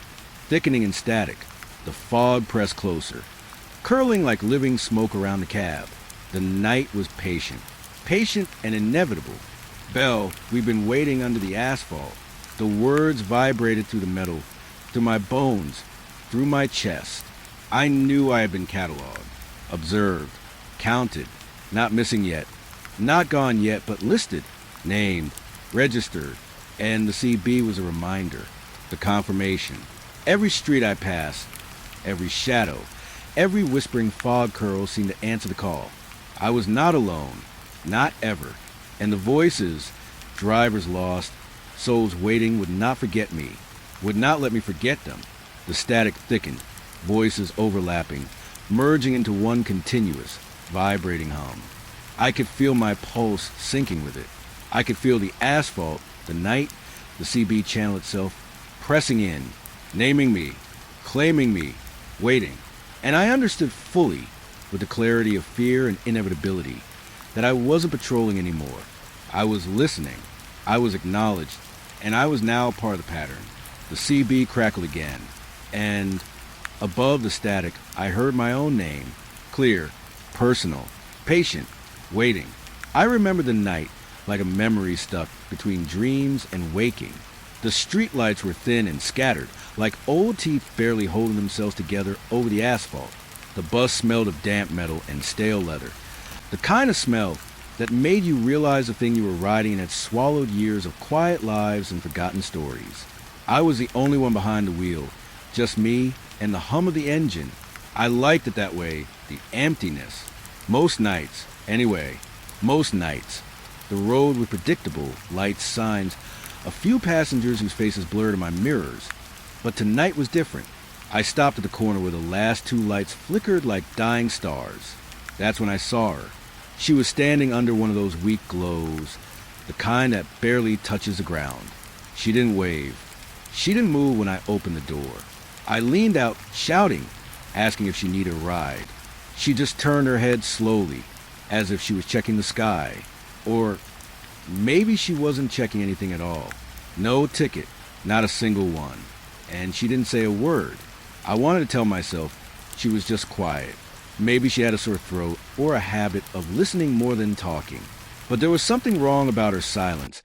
thickening in static. The fog pressed closer, curling like living smoke around the cab. The night was patient, patient and inevitable. Bell, we've been waiting under the asphalt. The words vibrated through the metal, through my bones, through my chest. I knew I had been cataloged, observed, counted, not missing yet, not gone yet, but listed, named, registered, and the CB was a reminder, the confirmation. Every street I passed, every shadow, every whispering fog curl seemed to answer the call. I was not alone, not ever, and the voices, Drivers lost. Souls waiting would not forget me, would not let me forget them. The static thickened, voices overlapping, merging into one continuous, vibrating hum. I could feel my pulse syncing with it. I could feel the asphalt, the night, the CB channel itself, pressing in, naming me, claiming me, waiting. And I understood fully, with the clarity of fear and inevitability, that I wasn't patrolling anymore. I was listening, I was acknowledged, and I was now part of the pattern. The CB crackled again, and above the static, I heard my own name, clear, personal, patient, waiting. I remember the night like a memory stuck between dreams and waking. The streetlights were thin and scattered, like old teeth barely holding themselves together over the asphalt. The bus smelled of damp metal and stale leather, the kind of smell that made you realize the thing you were riding in had swallowed years of quiet lives and forgotten stories. I was the only one behind the wheel, just me and the hum of the engine. I liked it that way, the emptiness. Most nights, the road was predictable, lights, signs, a few passengers whose faces blurred in my mirrors. But tonight was different. I stopped at the corner where the last two lights flickered like dying stars. That's when I saw her. She was standing under one of those weak glows, the kind that barely touches the ground. She didn't wave. She didn't move when I opened the door. I leaned out, shouting, asking if she needed a ride. She just turned her head slowly, as if she was checking the sky. Or maybe she wasn't checking anything at all. No ticket, not a single one. And she didn't say a word. I wanted to tell myself she was just quiet. Maybe she had a sore throat or a habit of listening more than talking. But there was something wrong about her silence,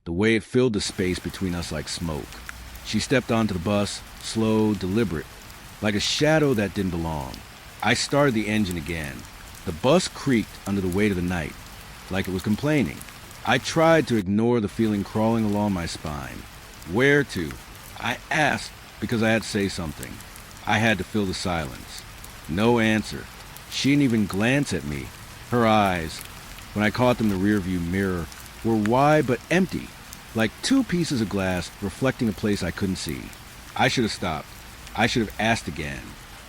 the way it filled the space between us like smoke. She stepped onto the bus, slow, deliberate, like a shadow that didn't belong. I started the engine again. The bus creaked under the weight of the night, like it was complaining. I tried to ignore the feeling crawling along my spine. Where to? I asked because I had to say something. I had to fill the silence. No answer. She didn't even glance at me. Her eyes, when I caught them in the rearview mirror, were wide but empty, like two pieces of glass reflecting a place I couldn't see. I should have stopped. I should have asked again.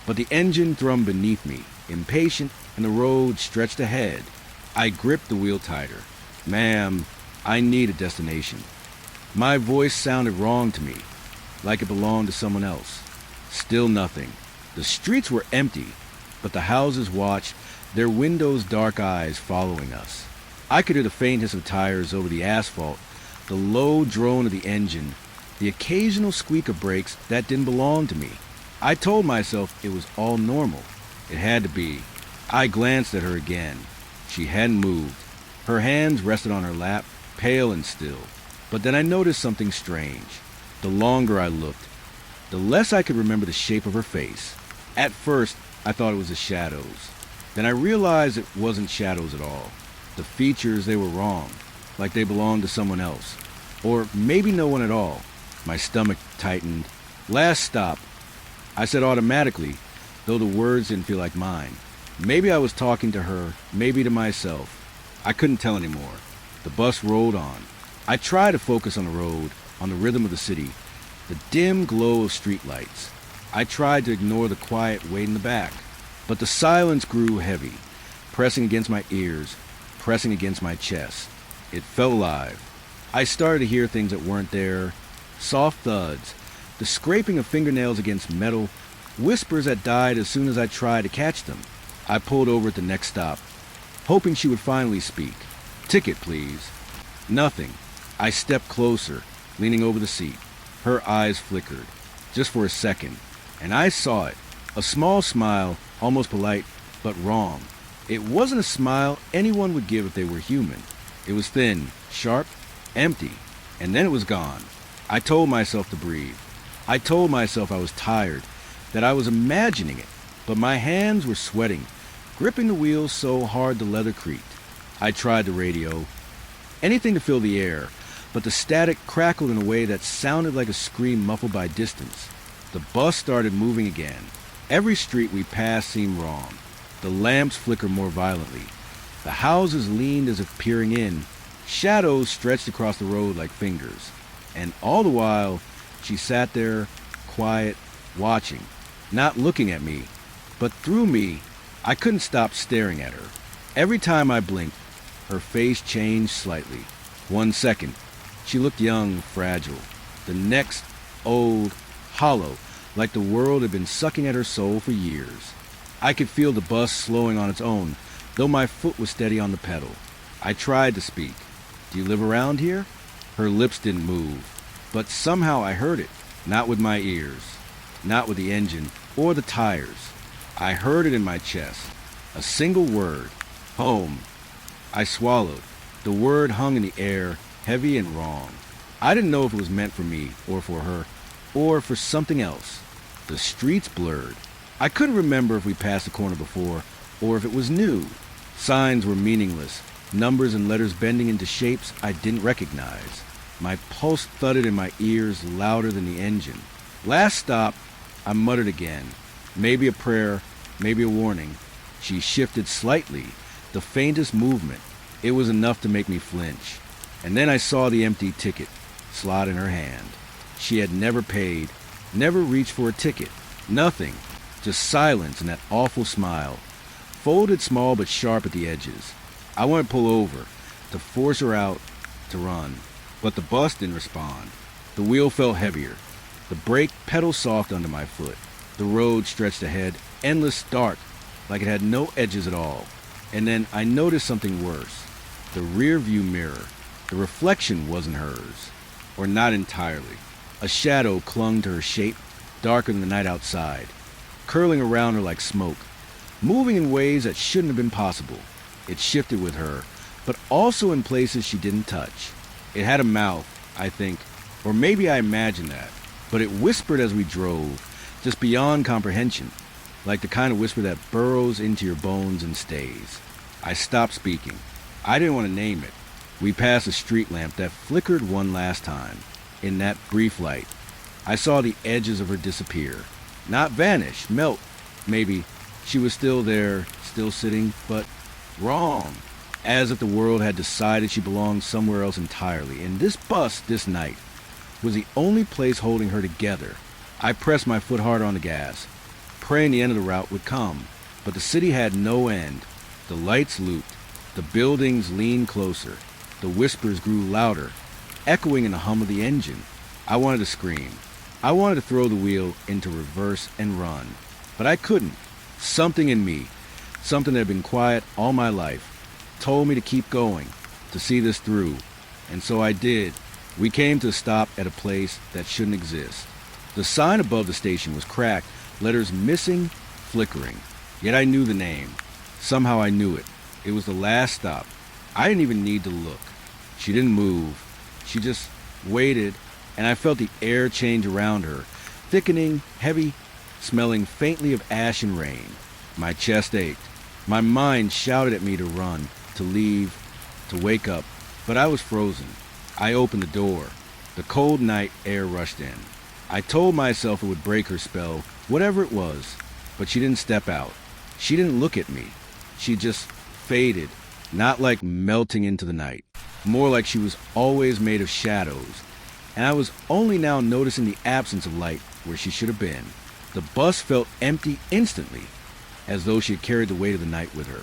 But the engine thrummed beneath me, impatient, and the road stretched ahead. I gripped the wheel tighter. Ma'am, I need a destination. My voice sounded wrong to me, like it belonged to someone else. Still nothing. The streets were empty, but the houses watched, their windows' dark eyes following us. I could hear the faint hiss of tires over the asphalt, the low drone of the engine, the occasional squeak of brakes that didn't belong to me. I told myself it was all normal. It had to be. I glanced at her again. She hadn't moved. Her hands rested on her lap, pale and still. But then I noticed something strange. The longer I looked, the less I could remember the shape of her face. At first, I thought it was the shadows. Then I realized it wasn't shadows at all. The features, they were wrong, like they belonged to someone else. Or maybe no one at all. My stomach tightened. Last stop, I said automatically, though the words didn't feel like mine. Maybe I was talking to her, maybe to myself. I couldn't tell anymore. The bus rolled on. I tried to focus on the road, on the rhythm of the city, the dim glow of streetlights. I tried to ignore the quiet weight in the back. But the silence grew heavy, pressing against my ears, pressing against my chest. It felt alive. I started to hear things that weren't there. Soft thuds, the scraping of fingernails against metal, whispers that died as soon as I tried to catch them. I pulled over at the next stop, hoping she would finally speak. Ticket, please. Nothing. I stepped closer, leaning over the seat. Her eyes flickered, just for a second, and I saw it. A small smile, almost polite, but wrong. It wasn't a smile anyone would give if they were human. It was thin, sharp, empty, and then it was gone. I told myself to breathe. I told myself I was tired, that I was imagining it, but my hands were sweating, gripping the wheels so hard the leather creaked. I tried the radio, anything to fill the air, but the static crackled in a way that sounded like a scream muffled by distance. The bus started moving again. Every street we passed seemed wrong. The lamps flickered more violently. The houses leaned as if peering in, Shadows stretched across the road like fingers. And all the while, she sat there, quiet, watching, not looking at me, but through me. I couldn't stop staring at her. Every time I blinked, her face changed slightly. 1 second, she looked young, fragile. The next, old, hollow, like the world had been sucking at her soul for years. I could feel the bus slowing on its own, though my foot was steady on the pedal. I tried to speak. "Do you live around here?" Her lips didn't move, but somehow I heard it, not with my ears, not with the engine or the tires. I heard it in my chest. A single word. Home. I swallowed. The word hung in the air, heavy and wrong. I didn't know if it was meant for me, or for her, or for something else. The streets blurred. I couldn't remember if we passed the corner before, or if it was new. Signs were meaningless, numbers and letters bending into shapes I didn't recognize. My pulse thudded in my ears louder than the engine. Last stop, I muttered again. Maybe a prayer, maybe a warning. She shifted slightly, the faintest movement. It was enough to make me flinch. And then I saw the empty ticket slot in her hand. She had never paid, never reached for a ticket. Nothing, just silence and that awful smile. Folded small but sharp at the edges. I wanted to pull over, to force her out, to run. But the bus didn't respond. The wheel felt heavier. The brake pedal soft under my foot. The road stretched ahead, endless dark, like it had no edges at all. And then I noticed something worse. The rear view mirror. The reflection wasn't hers. Or not entirely. A shadow clung to her shape, darker than the night outside, curling around her like smoke, moving in ways that shouldn't have been possible. It shifted with her, but also in places she didn't touch. It had a mouth, I think, or maybe I imagined that, but it whispered as we drove, just beyond comprehension, like the kind of whisper that burrows into your bones and stays. I stopped speaking. I didn't want to name it. We passed a street lamp that flickered one last time. In that brief light, I saw the edges of her disappear. Not vanish, melt. Maybe she was still there, still sitting, but wrong. As if the world had decided she belonged somewhere else entirely. And this bus, this night, was the only place holding her together. I pressed my foot harder on the gas, praying the end of the route would come. But the city had no end. The lights looped. The buildings leaned closer. The whispers grew louder, echoing in the hum of the engine. I wanted to scream. I wanted to throw the wheel into reverse and run. But I couldn't. Something in me, something that had been quiet all my life, told me to keep going, to see this through. And so I did. We came to a stop at a place that shouldn't exist. The sign above the station was cracked, letters missing, flickering. Yet I knew the name. Somehow I knew it. It was the last stop. I didn't even need to look. She didn't move. She just waited, and I felt the air change around her, thickening, heavy, smelling faintly of ash and rain. My chest ached. My mind shouted at me to run, to leave, to wake up, but I was frozen. I opened the door. The cold night air rushed in. I told myself it would break her spell, whatever it was, but she didn't step out. She didn't look at me. She just faded, not like melting into the night, more like she was always made of shadows, and I was only now noticing the absence of light where she should have been. The bus felt empty instantly, as though she had carried the weight of the night with her.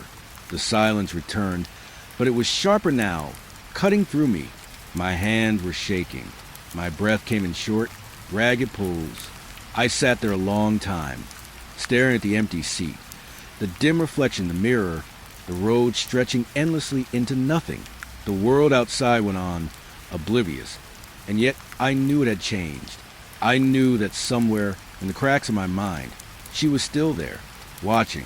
The silence returned, but it was sharper now, cutting through me. My hands were shaking. My breath came in short, ragged pulls. I sat there a long time, staring at the empty seat, the dim reflection in the mirror, the road stretching endlessly into nothing. The world outside went on, oblivious, and yet I knew it had changed. I knew that somewhere in the cracks of my mind, she was still there, watching,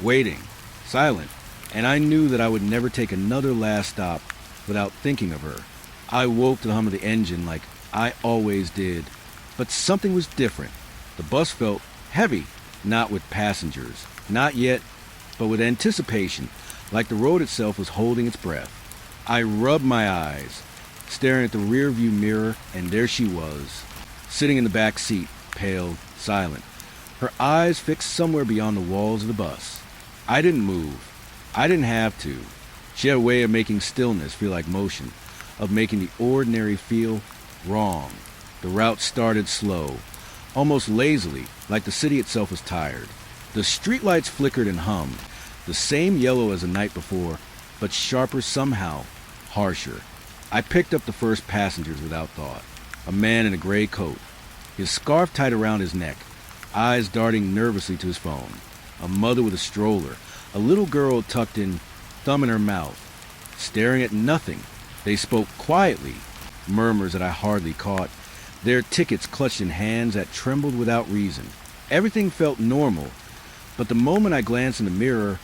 waiting, silent, and I knew that I would never take another last stop without thinking of her. I woke to the hum of the engine like I always did, but something was different. The bus felt heavy, not with passengers, not yet, but with anticipation, like the road itself was holding its breath. I rubbed my eyes, staring at the rear-view mirror, and there she was, sitting in the back seat, pale, silent, her eyes fixed somewhere beyond the walls of the bus. I didn't move. I didn't have to. She had a way of making stillness feel like motion, of making the ordinary feel wrong. The route started slow, almost lazily, like the city itself was tired. The streetlights flickered and hummed, the same yellow as the night before, but sharper somehow, harsher. I picked up the first passengers without thought. A man in a gray coat, his scarf tied around his neck, eyes darting nervously to his phone. A mother with a stroller, a little girl tucked in, thumb in her mouth, staring at nothing. They spoke quietly, murmurs that I hardly caught, their tickets clutched in hands that trembled without reason. Everything felt normal, but the moment I glanced in the mirror,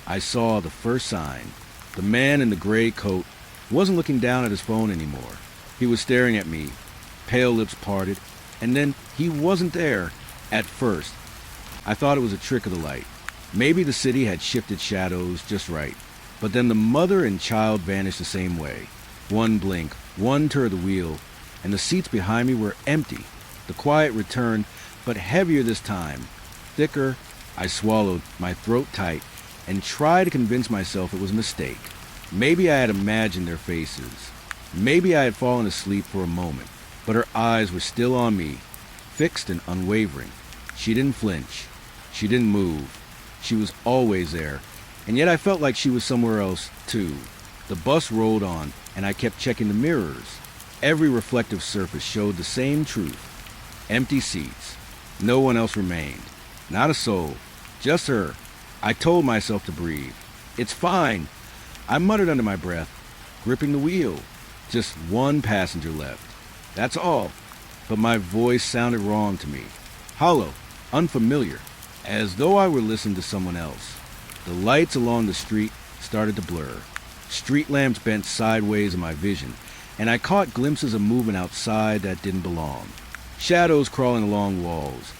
I saw the first sign. The man in the gray coat wasn't looking down at his phone anymore. He was staring at me, pale lips parted, and then he wasn't there. At first, I thought it was a trick of the light. Maybe the city had shifted shadows just right. But then the mother and child vanished the same way. One blink, one turn of the wheel, and the seats behind me were empty. The quiet returned, but heavier this time. Thicker. I swallowed, my throat tight, and tried to convince myself it was a mistake. Maybe I had imagined their faces. Maybe I had fallen asleep for a moment, but her eyes were still on me, fixed and unwavering. She didn't flinch. She didn't move. She was always there, and yet I felt like she was somewhere else, too. The bus rolled on, and I kept checking the mirrors. Every reflective surface showed the same truth. Empty seats. No one else remained. Not a soul. Just her. I told myself to breathe. It's fine. I muttered under my breath, gripping the wheel. Just one passenger left. That's all. But my voice sounded wrong to me. Hollow. Unfamiliar. As though I were listening to someone else. The lights along the street started to blur. Street lamps bent sideways in my vision, and I caught glimpses of movement outside that didn't belong. Shadows crawling along walls,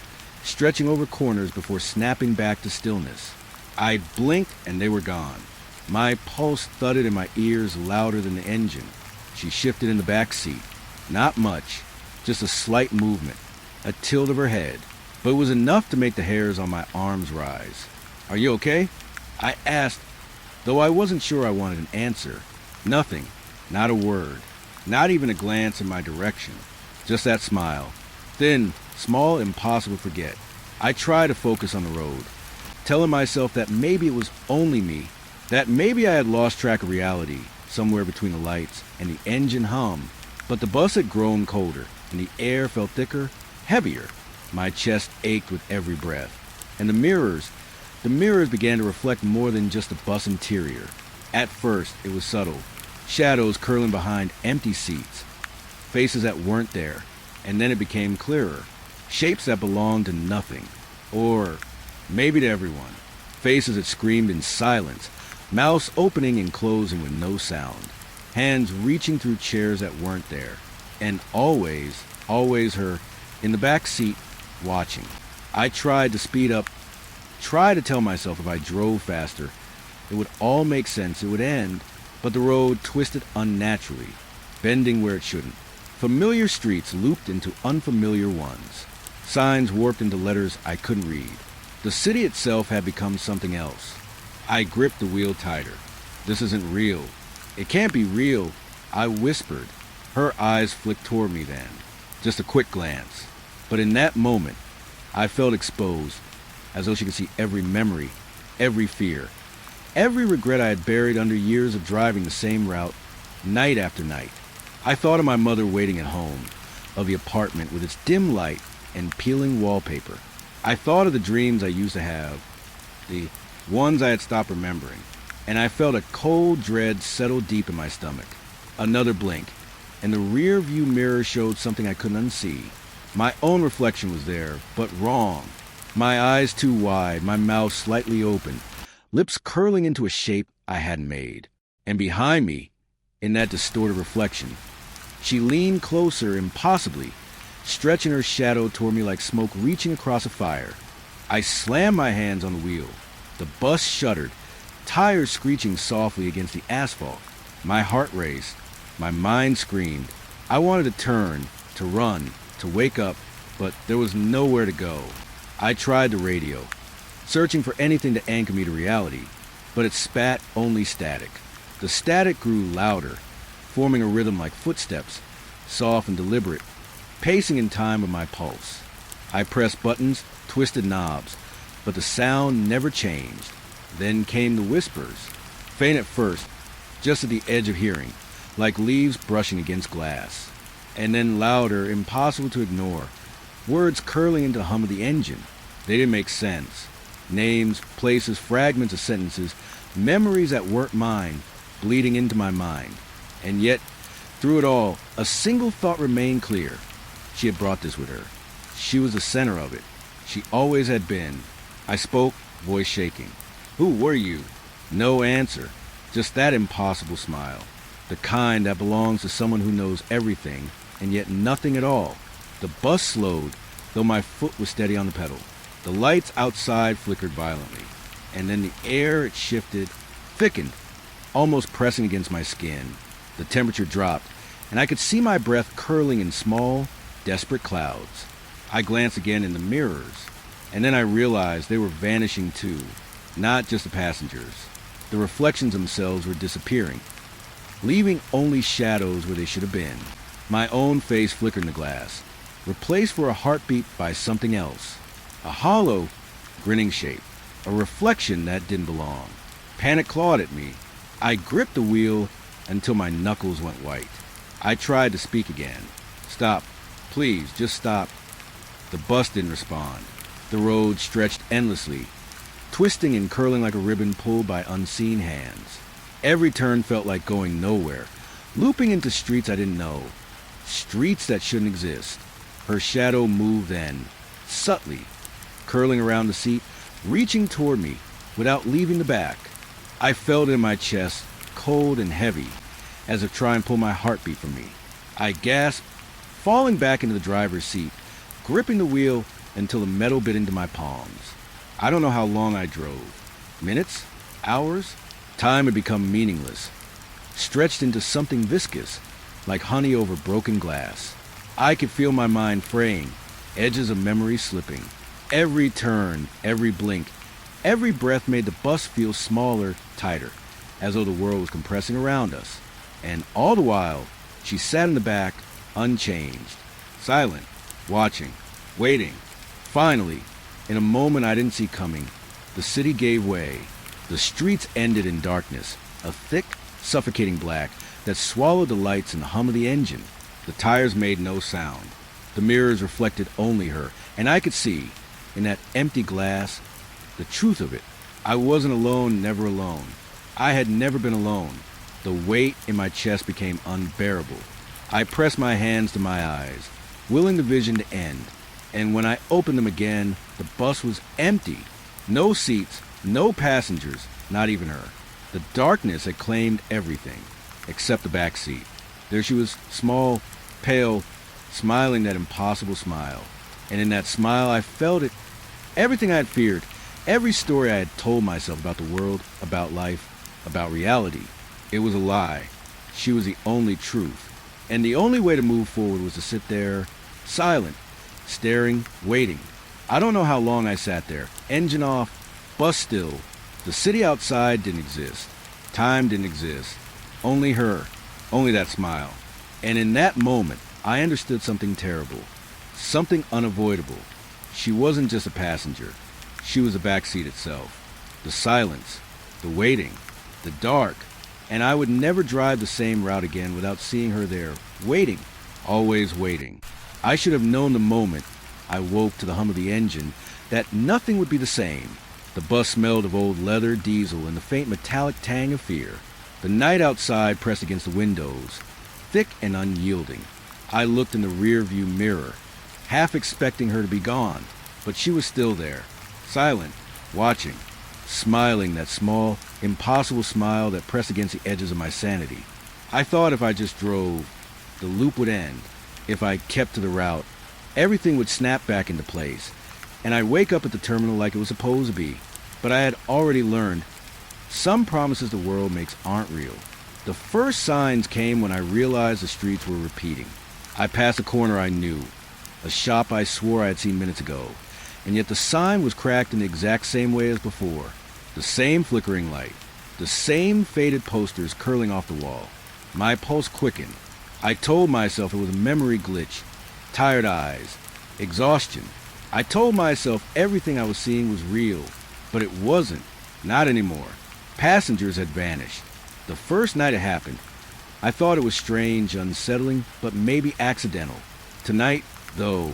stretching over corners before snapping back to stillness. I blinked and they were gone. My pulse thudded in my ears louder than the engine. She shifted in the back seat. Not much, just a slight movement, a tilt of her head, but it was enough to make the hairs on my arms rise. "Are you okay?" I asked, though I wasn't sure I wanted an answer. Nothing, not a word, not even a glance in my direction. Just that smile. Thin, small, impossible to forget. I tried to focus on the road, telling myself that maybe it was only me, that maybe I had lost track of reality somewhere between the lights and the engine hum. But the bus had grown colder, and the air felt thicker, heavier. My chest ached with every breath. And the mirrors began to reflect more than just the bus interior. At first, it was subtle. Shadows curling behind empty seats. Faces that weren't there. And then it became clearer. Shapes that belonged to nothing. Or maybe to everyone. Faces that screamed in silence. Mouths opening and closing with no sound. Hands reaching through chairs that weren't there. And always, always her, in the back seat, watching. I tried to speed up, tried to tell myself if I drove faster, it would all make sense, it would end, but the road twisted unnaturally, bending where it shouldn't. Familiar streets looped into unfamiliar ones. Signs warped into letters I couldn't read. The city itself had become something else. I gripped the wheel tighter. This isn't real. It can't be real, I whispered. Her eyes flicked toward me then. Just a quick glance. But in that moment, I felt exposed, as though she could see every memory, every fear, every regret I had buried under years of driving the same route, night after night. I thought of my mother waiting at home, of the apartment with its dim light and peeling wallpaper. I thought of the dreams I used to have, the ones I had stopped remembering, and I felt a cold dread settle deep in my stomach. Another blink, and the rear view mirror showed something I couldn't unsee. My own reflection was there, but wrong. My eyes too wide, my mouth slightly open, lips curling into a shape I hadn't made. And behind me, in that distorted reflection, she leaned closer impossibly, stretching her shadow toward me like smoke reaching across a fire. I slammed my hands on the wheel. The bus shuddered, tires screeching softly against the asphalt. My heart raced. My mind screamed. I wanted to turn, to run, to wake up, but there was nowhere to go. I tried the radio, searching for anything to anchor me to reality, but it spat only static. The static grew louder, forming a rhythm like footsteps, soft and deliberate, pacing in time with my pulse. I pressed buttons, twisted knobs, but the sound never changed. Then came the whispers, faint at first, just at the edge of hearing, like leaves brushing against glass. And then louder, impossible to ignore, words curling into the hum of the engine. They didn't make sense. Names, places, fragments of sentences, memories that weren't mine, bleeding into my mind. And yet, through it all, a single thought remained clear. She had brought this with her. She was the center of it. She always had been. I spoke, voice shaking. Who were you? No answer. Just that impossible smile. The kind that belongs to someone who knows everything, and yet nothing at all. The bus slowed, though my foot was steady on the pedal. The lights outside flickered violently, and then the air, it shifted, thickened, almost pressing against my skin. The temperature dropped, and I could see my breath curling in small, desperate clouds. I glanced again in the mirrors, and then I realized they were vanishing too, not just the passengers. The reflections themselves were disappearing, leaving only shadows where they should have been. My own face flickered in the glass, replaced for a heartbeat by something else. A hollow, grinning shape, a reflection that didn't belong. Panic clawed at me. I gripped the wheel until my knuckles went white. I tried to speak again. Stop. Please, just stop. The bus didn't respond. The road stretched endlessly, twisting and curling like a ribbon pulled by unseen hands. Every turn felt like going nowhere, looping into streets I didn't know, streets that shouldn't exist. Her shadow moved then, subtly, curling around the seat, reaching toward me without leaving the back. I felt it in my chest, cold and heavy, as if trying to pull my heartbeat from me. I gasped, falling back into the driver's seat, gripping the wheel until the metal bit into my palms. I don't know how long I drove. Minutes? Hours? Time had become meaningless, stretched into something viscous, like honey over broken glass. I could feel my mind fraying, edges of memory slipping. Every turn, every blink, every breath made the bus feel smaller, tighter, as though the world was compressing around us. And all the while, she sat in the back, unchanged, silent, watching, waiting. Finally, in a moment I didn't see coming, the city gave way. The streets ended in darkness, a thick, suffocating black that swallowed the lights and the hum of the engine. The tires made no sound. The mirrors reflected only her, and I could see, in that empty glass, the truth of it. I wasn't alone, never alone. I had never been alone. The weight in my chest became unbearable. I pressed my hands to my eyes, willing the vision to end. And when I opened them again, the bus was empty. No seats, no passengers, not even her. The darkness had claimed everything, except the back seat. There she was, small, pale, smiling that impossible smile. And in that smile I felt it. Everything I had feared, every story I had told myself about the world, about life, about reality. It was a lie. She was the only truth. And the only way to move forward was to sit there, silent, staring, waiting. I don't know how long I sat there. Engine off, bus still. The city outside didn't exist. Time didn't exist. Only her. Only that smile. And in that moment, I understood something terrible. Something unavoidable. She wasn't just a passenger. She was the backseat itself. The silence. The waiting. The dark. And I would never drive the same route again without seeing her there. Waiting. Always waiting. I should have known the moment I woke to the hum of the engine that nothing would be the same. The bus smelled of old leather, diesel, and the faint metallic tang of fear. The night outside pressed against the windows, thick and unyielding. I looked in the rear-view mirror, half expecting her to be gone, but she was still there, silent, watching, smiling that small, impossible smile that pressed against the edges of my sanity. I thought if I just drove, the loop would end. If I kept to the route, everything would snap back into place, and I'd wake up at the terminal like it was supposed to be. But I had already learned some promises the world makes aren't real. The first signs came when I realized the streets were repeating. I passed a corner I knew, a shop I swore I had seen minutes ago, and yet the sign was cracked in the exact same way as before. The same flickering light, the The same faded posters curling off the wall. My pulse quickened. I told myself it was a memory glitch. Tired eyes. Exhaustion. I told myself everything I was seeing was real. But it wasn't. Not anymore. Passengers had vanished. The first night it happened, I thought it was strange, unsettling, but maybe accidental. Tonight, though,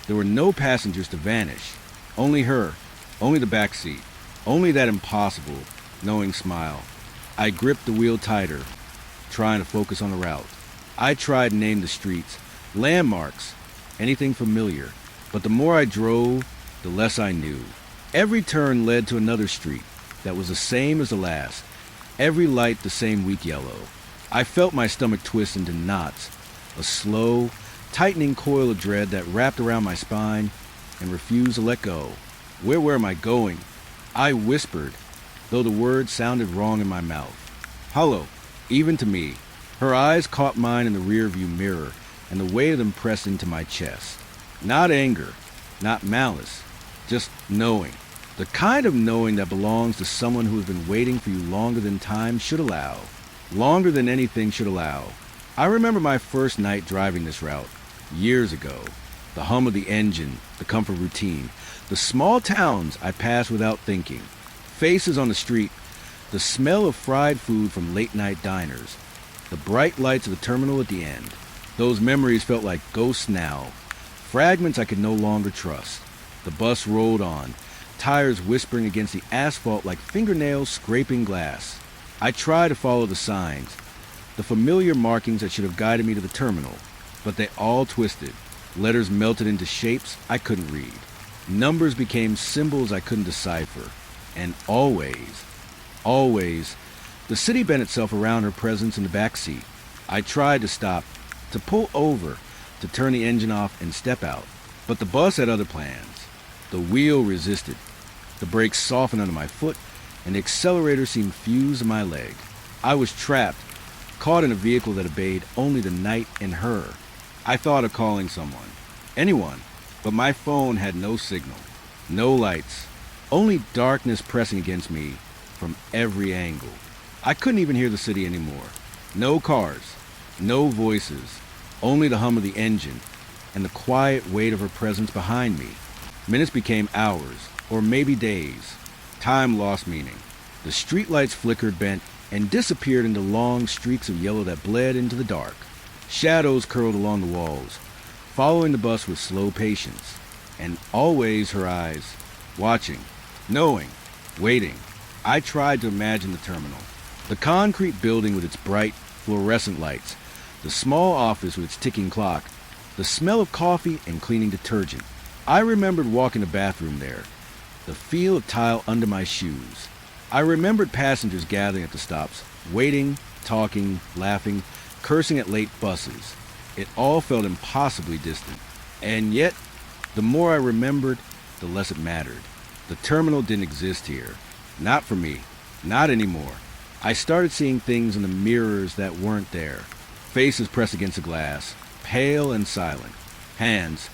there were no passengers to vanish. Only her. Only the back seat. Only that impossible, knowing smile. I gripped the wheel tighter, trying to focus on the route. I tried to name the streets, landmarks, anything familiar. But the more I drove, the less I knew. Every turn led to another street that was the same as the last. Every light the same weak yellow. I felt my stomach twist into knots, a slow, tightening coil of dread that wrapped around my spine and refused to let go. Where am I going? I whispered, though the words sounded wrong in my mouth. Hollow, even to me. Her eyes caught mine in the rearview mirror, and the weight of them pressed into my chest. Not anger, not malice, just knowing. The kind of knowing that belongs to someone who has been waiting for you longer than time should allow. Longer than anything should allow. I remember my first night driving this route, years ago. The hum of the engine, the comfort routine, the small towns I passed without thinking, faces on the street, the smell of fried food from late-night diners, the bright lights of the terminal at the end. Those memories felt like ghosts now, fragments I could no longer trust. The bus rolled on, tires whispering against the asphalt like fingernails scraping glass. I tried to follow the signs, the familiar markings that should have guided me to the terminal, but they all twisted. Letters melted into shapes I couldn't read. Numbers became symbols I couldn't decipher. And always, the city bent itself around her presence in the back seat. I tried to stop, to pull over, to turn the engine off and step out. But the bus had other plans. The wheel resisted. The brakes softened under my foot, and the accelerator seemed fused to my leg. I was trapped, caught in a vehicle that obeyed only the night and her. I thought of calling someone, anyone, but my phone had no signal, no lights, only darkness pressing against me from every angle. I couldn't even hear the city anymore. No cars, no voices, only the hum of the engine and the quiet weight of her presence behind me. Minutes became hours, or maybe days. Time lost meaning. The streetlights flickered, bent, and disappeared into long streaks of yellow that bled into the dark. Shadows curled along the walls, following the bus with slow patience. And always her eyes, watching, knowing, waiting. I tried to imagine the terminal. The concrete building with its bright, fluorescent lights. The small office with its ticking clock. The smell of coffee and cleaning detergent. I remembered walking the bathroom there. The feel of tile under my shoes. I remembered passengers gathering at the stops, waiting, talking, laughing, cursing at late buses. It all felt impossibly distant. And yet, the more I remembered, the less it mattered. The terminal didn't exist here. Not for me. Not anymore. I started seeing things in the mirrors that weren't there. Faces pressed against the glass, pale and silent. Hands,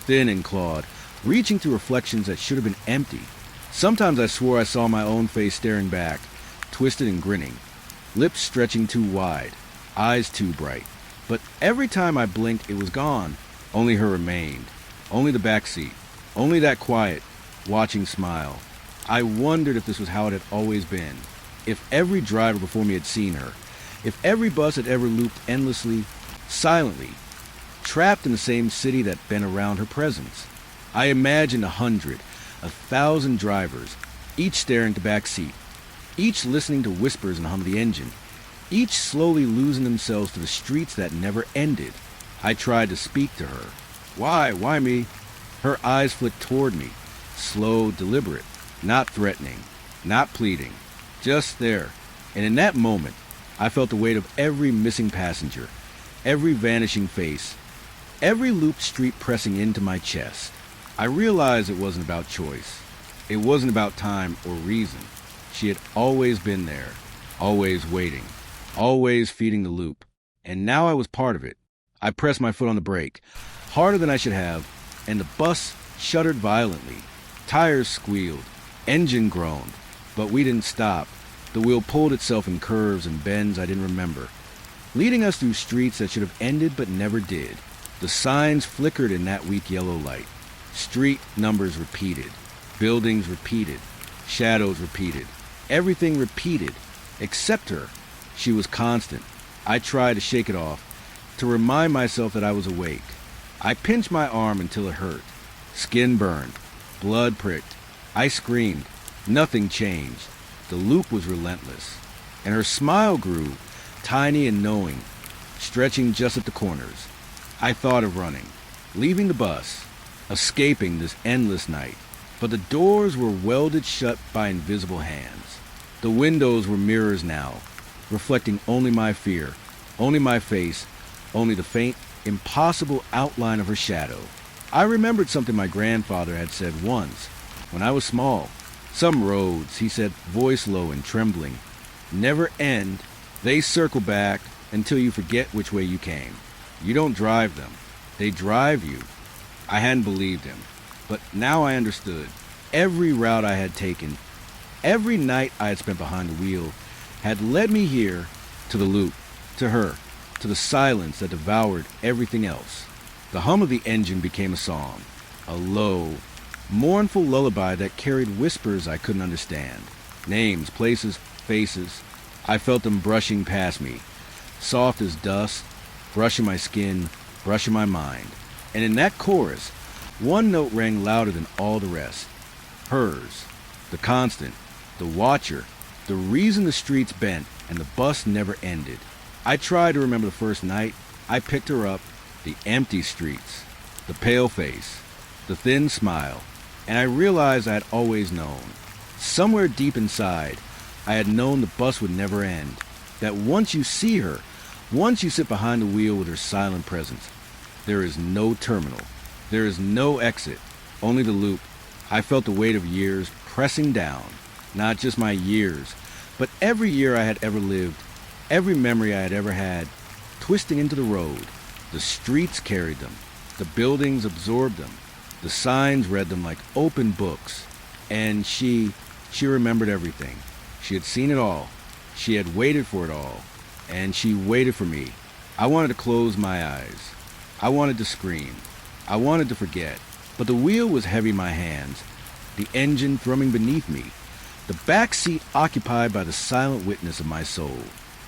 thin and clawed, reaching through reflections that should have been empty. Sometimes I swore I saw my own face staring back, twisted and grinning, lips stretching too wide, eyes too bright. But every time I blinked, it was gone. Only her remained. Only the back seat. Only that quiet, watching smile. I wondered if this was how it had always been. If every driver before me had seen her. If every bus had ever looped endlessly, silently, trapped in the same city that bent around her presence. I imagined 100, 1,000 drivers, each staring at the back seat, each listening to whispers and the hum of the engine, each slowly losing themselves to the streets that never ended. I tried to speak to her. Why? Why me? Her eyes flicked toward me, slow, deliberate, not threatening, not pleading, just there. And in that moment, I felt the weight of every missing passenger, every vanishing face, every looped street pressing into my chest. I realized it wasn't about choice. It wasn't about time or reason. She had always been there, always waiting, always feeding the loop. And now I was part of it. I pressed my foot on the brake, harder than I should have, and the bus shuddered violently. Tires squealed, engine groaned, but we didn't stop. The wheel pulled itself in curves and bends I didn't remember, leading us through streets that should have ended but never did. The signs flickered in that weak yellow light. Street numbers repeated. Buildings repeated. Shadows repeated. Everything repeated, except her. She was constant. I tried to shake it off, to remind myself that I was awake. I pinched my arm until it hurt. Skin burned. Blood pricked. I screamed. Nothing changed. The loop was relentless. And her smile grew, tiny and knowing, stretching just at the corners. I thought of running, leaving the bus, escaping this endless night. But the doors were welded shut by invisible hands. The windows were mirrors now, reflecting only my fear, only my face, only the faint, impossible outline of her shadow. I remembered something my grandfather had said once, when I was small. Some roads, he said, voice low and trembling, never end. They circle back until you forget which way you came. You don't drive them. They drive you. I hadn't believed him, but now I understood. Every route I had taken, every night I had spent behind the wheel, had led me here, to the loop, to her, to the silence that devoured everything else. The hum of the engine became a song, a low, mournful lullaby that carried whispers I couldn't understand. Names, places, faces. I felt them brushing past me, soft as dust, brushing my skin, brushing my mind. And in that chorus, one note rang louder than all the rest. Hers, the constant, the watcher, the reason the streets bent and the bus never ended. I tried to remember the first night I picked her up, the empty streets, the pale face, the thin smile, and I realized I had always known. Somewhere deep inside, I had known the bus would never end, that once you see her, once you sit behind the wheel with her silent presence, there is no terminal, there is no exit, only the loop. I felt the weight of years pressing down, not just my years, but every year I had ever lived, every memory I had ever had, twisting into the road. The streets carried them, the buildings absorbed them, the signs read them like open books, and she remembered everything. She had seen it all, she had waited for it all, and she waited for me. I wanted to close my eyes. I wanted to scream. I wanted to forget. But the wheel was heavy in my hands, the engine thrumming beneath me, the back seat occupied by the silent witness of my soul.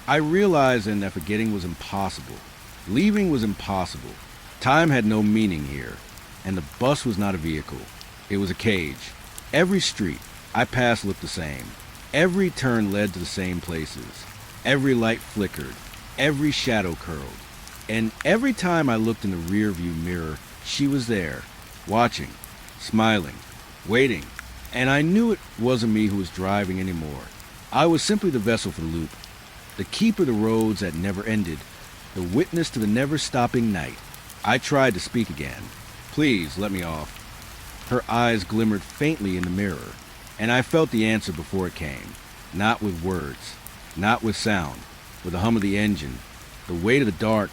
I realized then that forgetting was impossible. Leaving was impossible. Time had no meaning here, and the bus was not a vehicle. It was a cage. Every street I passed looked the same. Every turn led to the same places. Every light flickered. Every shadow curled. And every time I looked in the rear-view mirror, she was there, watching, smiling, waiting. And I knew it wasn't me who was driving anymore. I was simply the vessel for the loop, the keeper of the roads that never ended, the witness to the never-stopping night. I tried to speak again. Please, let me off. Her eyes glimmered faintly in the mirror, and I felt the answer before it came. Not with words, not with sound, with the hum of the engine, the weight of the dark,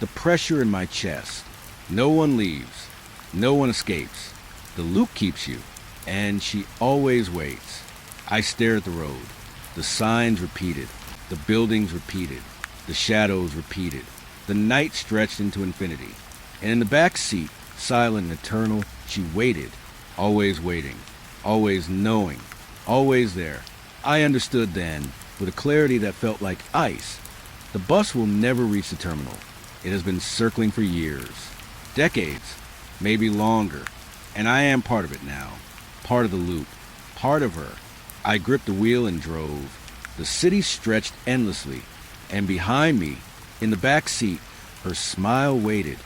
the pressure in my chest. No one leaves. No one escapes. The loop keeps you, and she always waits. I stared at the road. The signs repeated. The buildings repeated. The shadows repeated. The night stretched into infinity. And in the back seat, silent and eternal, she waited. Always waiting. Always knowing. Always there. I understood then, with a clarity that felt like ice. The bus will never reach the terminal. It has been circling for years. Decades. Maybe longer. And I am part of it now. Part of the loop. Part of her. I gripped the wheel and drove. The city stretched endlessly, and behind me, in the back seat, her smile waited,